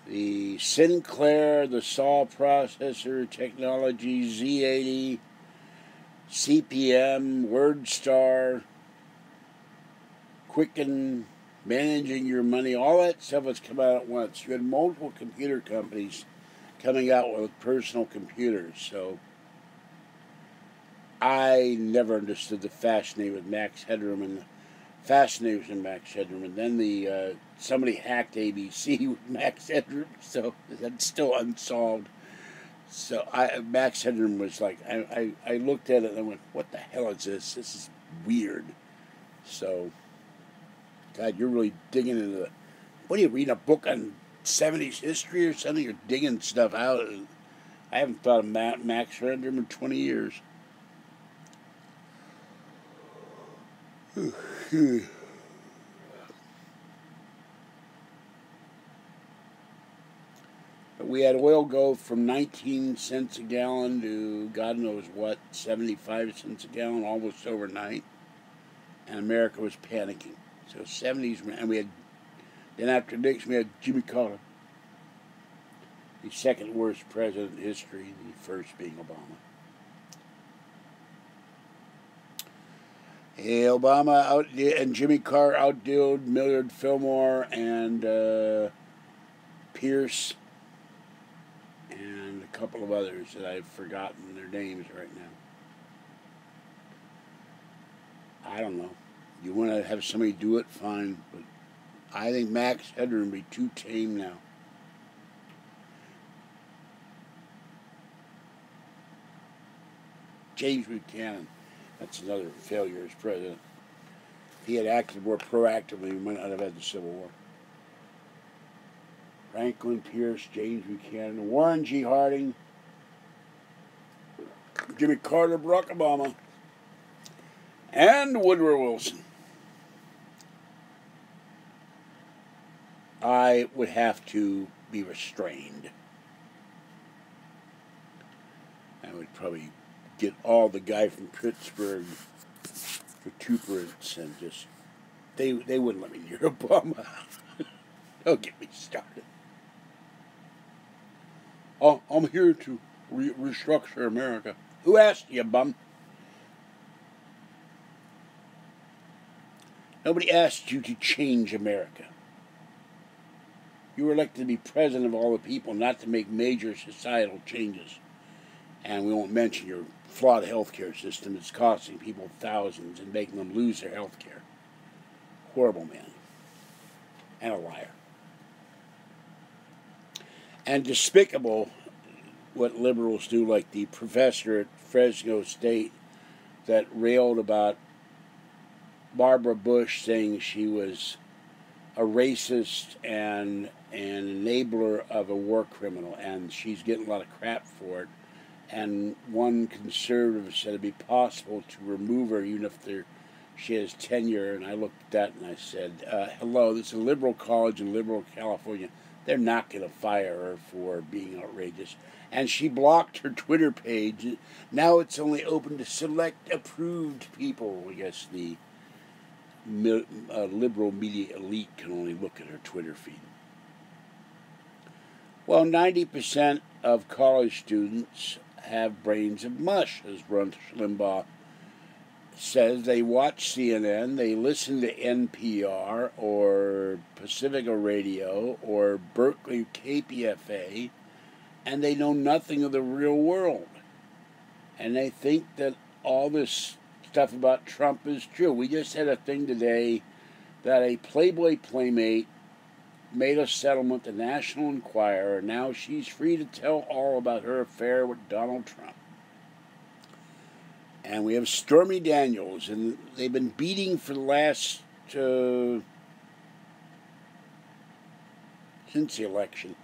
the Sinclair, the SAW processor technology, Z80, CPM, WordStar, Quicken, Managing Your Money, all that stuff has come out at once. You had multiple computer companies coming out with personal computers, so I never understood the fascination with Max Headroom and then somebody hacked ABC with Max Headroom, so that's still unsolved. So Max Headroom was like, I looked at it and I went, what the hell is this? This is weird. So, God, you're really digging into what are you reading, a book on 70s history or something? You're digging stuff out. I haven't thought of Max Headroom in 20 years. We had oil go from 19 cents a gallon to God knows what, 75 cents a gallon almost overnight. And America was panicking. So 70s, and then after Nixon, we had Jimmy Carter. The second worst president in history, the first being Obama. Hey, Obama and Jimmy Carter outdid Millard Fillmore and Pierce and a couple of others that I've forgotten their names right now. I don't know. You want to have somebody do it, fine, but I think Max Headroom would be too tame now. James Buchanan, that's another failure as president. If he had acted more proactively, we might not have had the Civil War. Franklin Pierce, James Buchanan, Warren G. Harding, Jimmy Carter, Barack Obama, and Woodrow Wilson. I would have to be restrained. I would probably get all the guy from Pittsburgh vituperates and just, they wouldn't let me near Obama. Don't get me started. Oh, I'm here to restructure America. Who asked you, bum? Nobody asked you to change America. You were elected to be president of all the people, not to make major societal changes. And we won't mention your flawed healthcare system. It's costing people thousands and making them lose their healthcare. Horrible man. And a liar. And despicable what liberals do, like the professor at Fresno State that railed about Barbara Bush, saying she was a racist and an enabler of a war criminal, and she's getting a lot of crap for it. And one conservative said it'd be possible to remove her even if she has tenure, and I looked at that and I said, hello, this is a liberal college in liberal California. They're not going to fire her for being outrageous. And she blocked her Twitter page. Now it's only open to select approved people. I guess the liberal media elite can only look at her Twitter feed. Well, 90% of college students have brains of mush, as Rush Limbaugh says. They watch CNN, they listen to NPR or Pacifica Radio or Berkeley KPFA, and they know nothing of the real world. And they think that all this stuff about Trump is true. We just had a thing today that a Playboy playmate made a settlement, the National Enquirer. Now she's free to tell all about her affair with Donald Trump. And we have Stormy Daniels, and they've been beating for the last, since the election,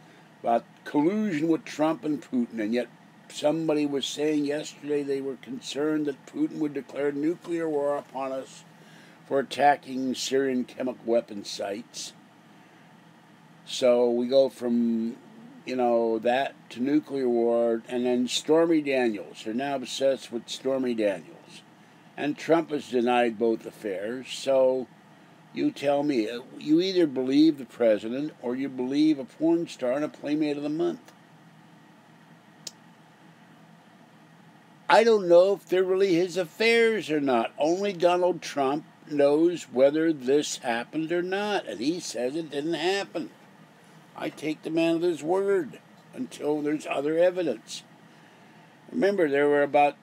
about collusion with Trump and Putin, and yet somebody was saying yesterday they were concerned that Putin would declare nuclear war upon us for attacking Syrian chemical weapon sites. So we go from, that to nuclear war, and then Stormy Daniels. They're now obsessed with Stormy Daniels. And Trump has denied both affairs, so you tell me, you either believe the president or you believe a porn star and a Playmate of the Month. I don't know if they're really his affairs or not. Only Donald Trump knows whether this happened or not, and he says it didn't happen. I take the man at his word until there's other evidence. Remember, there were about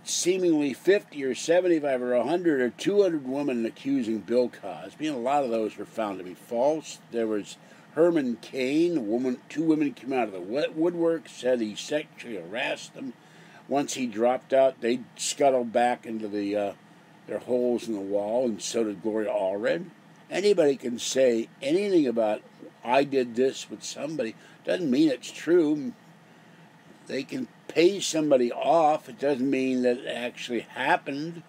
seemingly 50 or 75 or 100 or 200 women accusing Bill Cosby, and a lot of those were found to be false. There was Herman Cain, two women came out of the woodwork, said he sexually harassed them. Once he dropped out, they scuttled back into their holes in the wall, and so did Gloria Allred. Anybody can say anything about, I did this with somebody. Doesn't mean it's true. They can pay somebody off. It doesn't mean that it actually happened.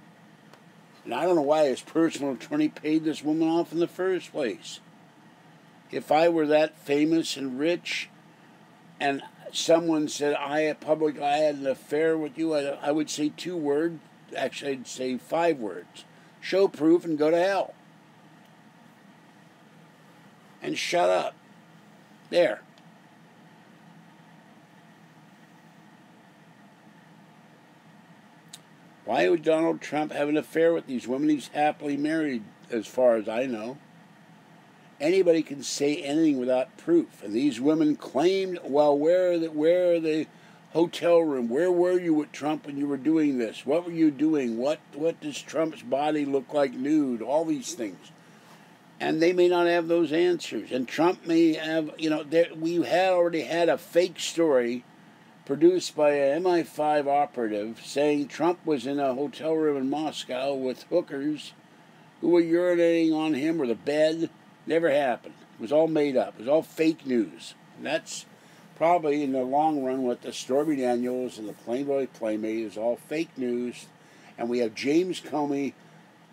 And I don't know why his personal attorney paid this woman off in the first place. If I were that famous and rich and someone said, I had an affair with you, I would say 2 words. Actually, I'd say 5 words. Show proof and go to hell. And shut up. There. Why would Donald Trump have an affair with these women? He's happily married, as far as I know. Anybody can say anything without proof. And these women claimed, well, where are the hotel room? Where were you with Trump when you were doing this? What were you doing? What does Trump's body look like nude? All these things. And they may not have those answers. And Trump may have, we had already had a fake story produced by an MI5 operative saying Trump was in a hotel room in Moscow with hookers who were urinating on him or the bed. Never happened. It was all made up. It was all fake news. And that's probably, in the long run, what the Stormy Daniels and the Playboy Playmate is all fake news. And we have James Comey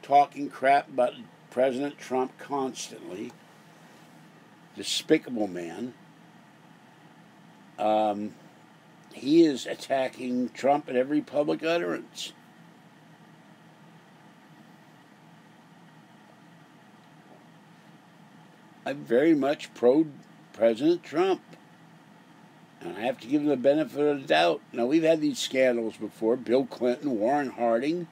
talking crap about President Trump constantly. Despicable man. He is attacking Trump at every public utterance. I'm very much pro-President Trump. And I have to give him the benefit of the doubt. Now, we've had these scandals before. Bill Clinton, Warren Harding.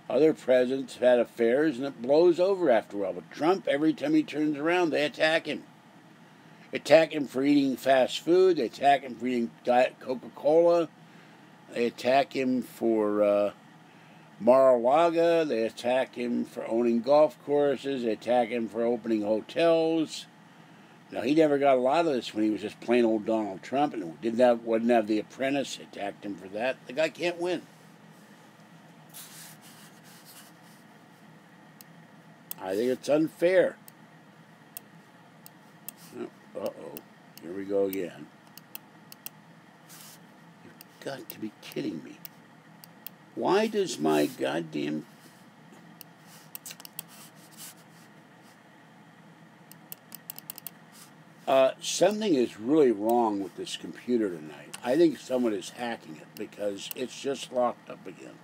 Other presidents have had affairs, and it blows over after a while. But Trump, every time he turns around, they attack him. Attack him for eating fast food. They attack him for eating Diet Coca-Cola. They attack him for Mar-a-Lago. They attack him for owning golf courses. They attack him for opening hotels. Now, he never got a lot of this when he was just plain old Donald Trump and wouldn't have The Apprentice. They attacked him for that. The guy can't win. I think it's unfair. Uh-oh. Here we go again. You've got to be kidding me. Why does my goddamn... something is really wrong with this computer tonight. I think someone is hacking it because it's just locked up again.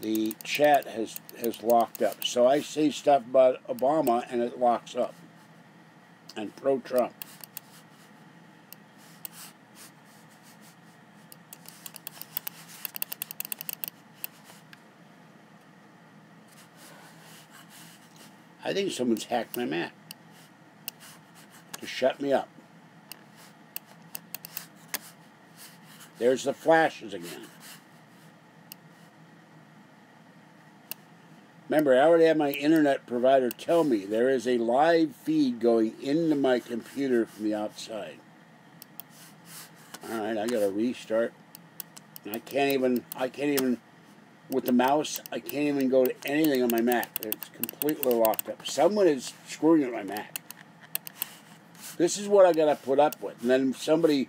The chat has locked up. So I say stuff about Obama and it locks up. And pro-Trump. I think someone's hacked my Mac to shut me up. There's the flashes again. Remember, I already have my internet provider tell me there is a live feed going into my computer from the outside. Alright, I gotta restart. I can't even, with the mouse, I can't even go to anything on my Mac. It's completely locked up. Someone is screwing with my Mac. This is what I gotta put up with. And then somebody,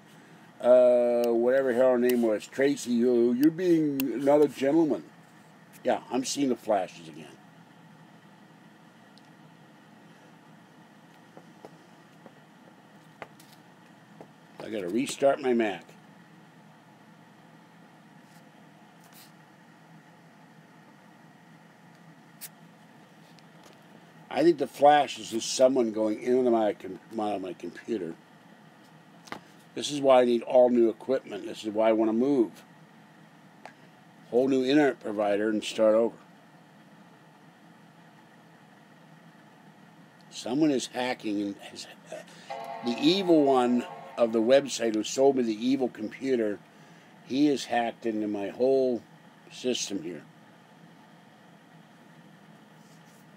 whatever her name was, Tracy, you're being another gentleman. Yeah, I'm seeing the flashes again. I gotta restart my Mac. I think the flashes is someone going into my computer. This is why I need all new equipment. This is why I want to move. Whole new internet provider and start over. Someone is hacking, and the evil one of the website who sold me the evil computer, he is hacked into my whole system here.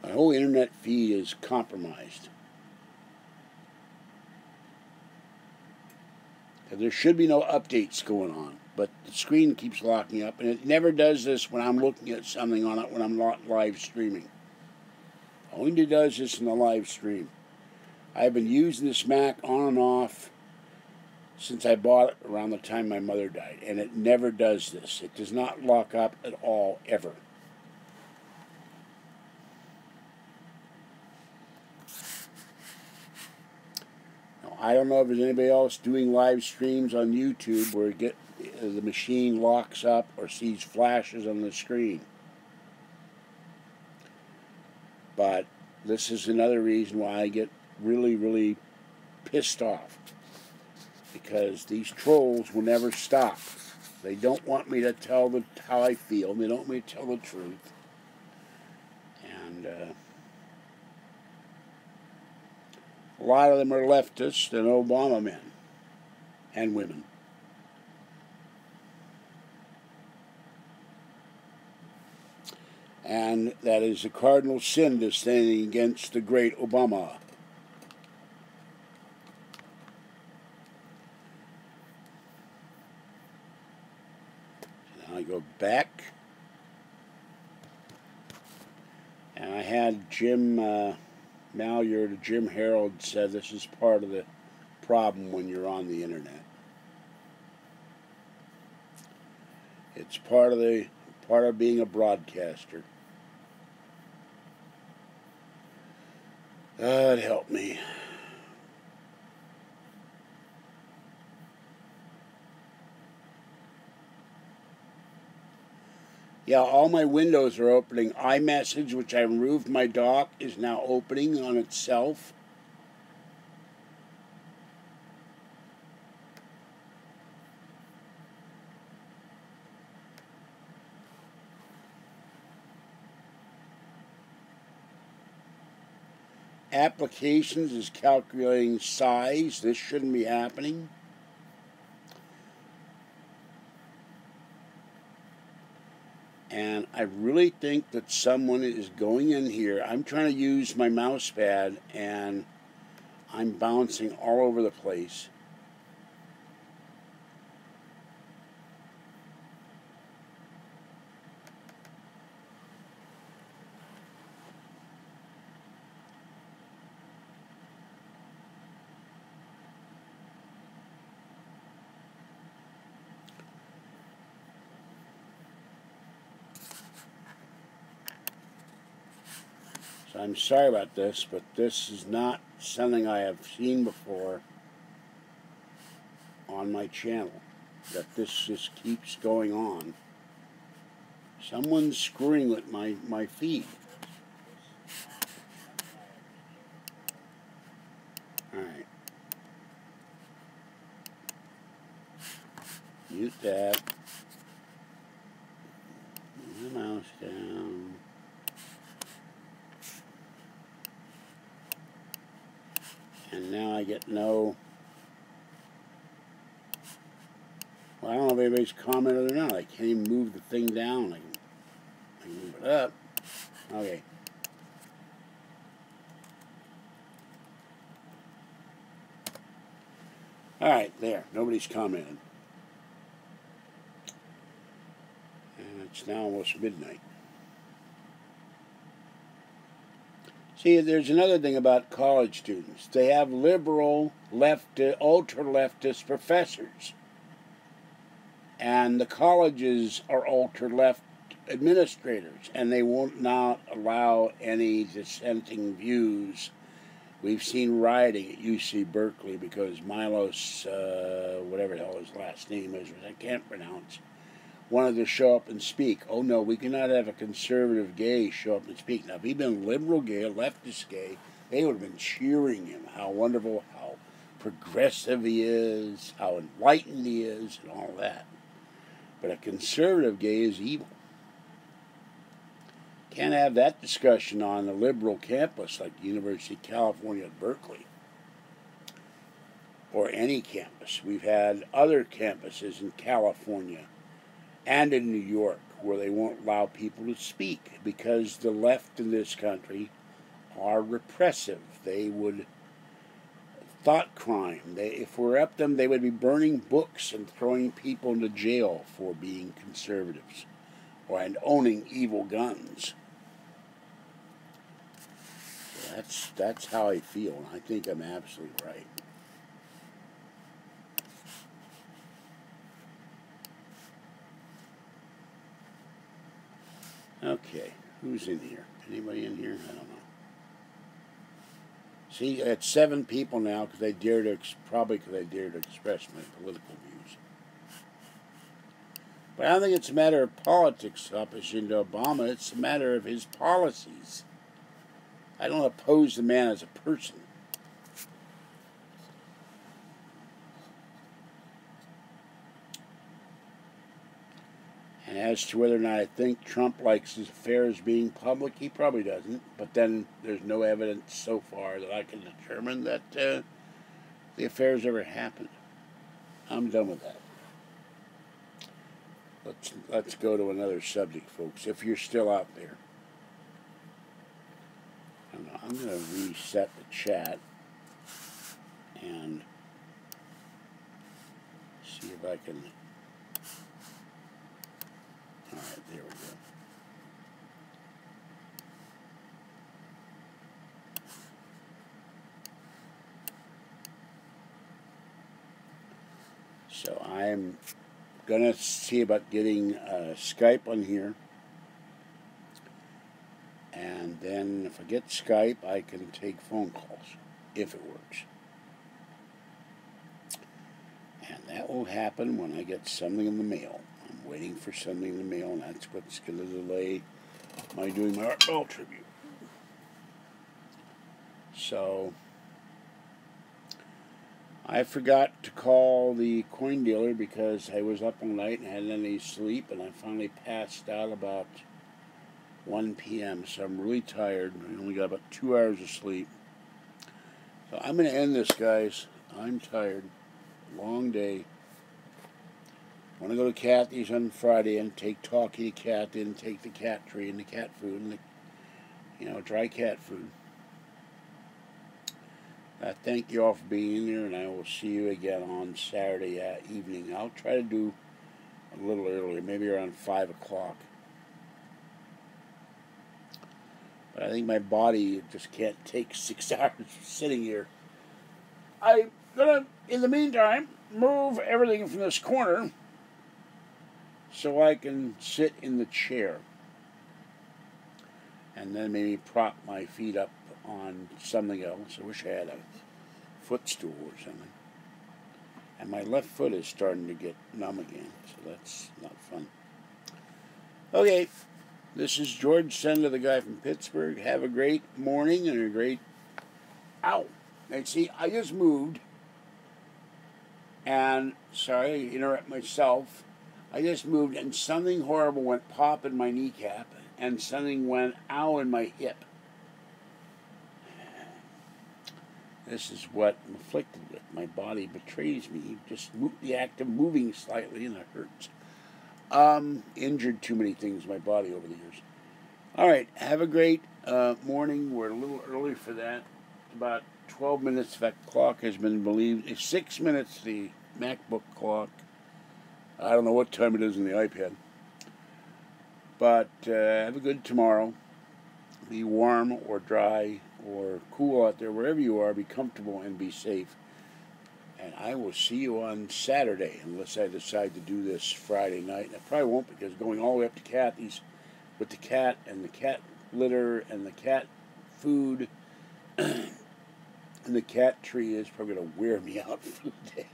My whole internet feed is compromised. There should be no updates going on, but the screen keeps locking up, and it never does this when I'm looking at something on it when I'm not live streaming. Only does this in the live stream. I've been using this Mac on and off since I bought it around the time my mother died, and it never does this. It does not lock up at all, ever. I don't know if there's anybody else doing live streams on YouTube where the machine locks up or sees flashes on the screen. But this is another reason why I get really, really pissed off because these trolls will never stop. They don't want me to tell how I feel. They don't want me to tell the truth. And a lot of them are leftists and Obama men and women. And that is a cardinal sin to standing against the great Obama. So now I go back. And I had Jim Malyard, Jim Harold said this is part of the problem when you're on the internet. It's part of being a broadcaster. God help me. Yeah, all my windows are opening. iMessage, which I removed my dock, is now opening on itself. Applications is calculating size. This shouldn't be happening. And I really think that someone is going in here. I'm trying to use my mouse pad and I'm bouncing all over the place. So I'm sorry about this, but this is not something I have seen before on my channel. That this just keeps going on. Someone's screwing with my feed. Alright. Mute that. Move the mouse down. And now I get no... Well, I don't know if anybody's commented or not. I can't even move the thing down. I can move it up. Okay. Alright, there. Nobody's commented. And it's now almost midnight. See, there's another thing about college students. They have liberal, ultra-leftist professors. And the colleges are ultra-left administrators. And they won't not allow any dissenting views. We've seen rioting at UC Berkeley because Milos, whatever the hell his last name is, which I can't pronounce, wanted to show up and speak. Oh no, we cannot have a conservative gay show up and speak. Now, if he'd been liberal gay, leftist gay, they would have been cheering him. How wonderful, how progressive he is, how enlightened he is, and all that. But a conservative gay is evil. Can't have that discussion on a liberal campus like the University of California at Berkeley. Or any campus. We've had other campuses in California and in New York, where they won't allow people to speak because the left in this country are repressive. They would thought crime. If we're up them, they would be burning books and throwing people into jail for being conservatives and owning evil guns. So that's how I feel, and I think I'm absolutely right. Okay, who's in here? Anybody in here? I don't know. See, it's 7 people now because they dare to, probably because they dare to express my political views. But I don't think it's a matter of politics opposition to Obama. It's a matter of his policies. I don't oppose the man as a person. And as to whether or not I think Trump likes his affairs being public, he probably doesn't. But then there's no evidence so far that I can determine that the affairs ever happened. I'm done with that. Let's go to another subject, folks, if you're still out there. I'm going to reset the chat and see if I can... Alright, there we go. So I'm going to see about getting Skype on here. And then if I get Skype, I can take phone calls, if it works. And that will happen when I get something in the mail. I'm waiting for something in the mail, and that's what's going to delay my doing my Art Bell tribute. So, I forgot to call the coin dealer because I was up all night and hadn't any sleep, and I finally passed out about 1 p.m., so I'm really tired. I only got about 2 hours of sleep. So I'm going to end this, guys. I'm tired. Long day. I want to go to Kathy's on Friday and take Talkie to Kathy and take the cat tree and the cat food and the, dry cat food. I thank you all for being there, and I will see you again on Saturday evening. I'll try to do a little earlier, maybe around 5 o'clock. But I think my body just can't take 6 hours sitting here. I'm going to, in the meantime, move everything from this corner so I can sit in the chair. And then maybe prop my feet up on something else. I wish I had a footstool or something. And my left foot is starting to get numb again, so that's not fun. Okay, this is George Senda, the guy from Pittsburgh. Have a great morning and a great... Ow! And see, I just moved. And, sorry, I interrupt myself. I just moved and something horrible went pop in my kneecap. And something went ow in my hip. This is what I'm afflicted with. My body betrays me. Just the act of moving slightly and it hurts. Injured too many things in my body over the years. Alright, have a great morning. We're a little early for that. About 12 minutes. That clock has been believed. It's 6 minutes, the MacBook clock. I don't know what time it is in the iPad. But have a good tomorrow. Be warm or dry or cool out there. Wherever you are, be comfortable and be safe. And I will see you on Saturday, unless I decide to do this Friday night. And I probably won't, because going all the way up to Kathy's with the cat and the cat litter and the cat food and the cat tree is probably going to wear me out for the day.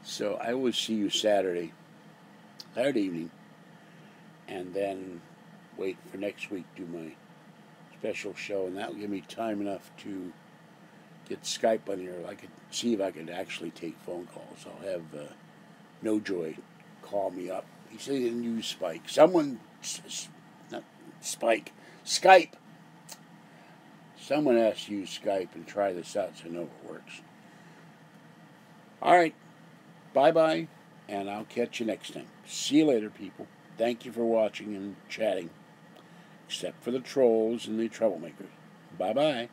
So I will see you Saturday evening. And then wait for next week to do my special show, and that will give me time enough to get Skype on here. I could see if I could actually take phone calls. I'll have No Joy call me up. He said he didn't use Spike. Not Spike, Skype. Someone has to use Skype and try this out so I know it works. All right, bye-bye, and I'll catch you next time. See you later, people. Thank you for watching and chatting, except for the trolls and the troublemakers. Bye-bye.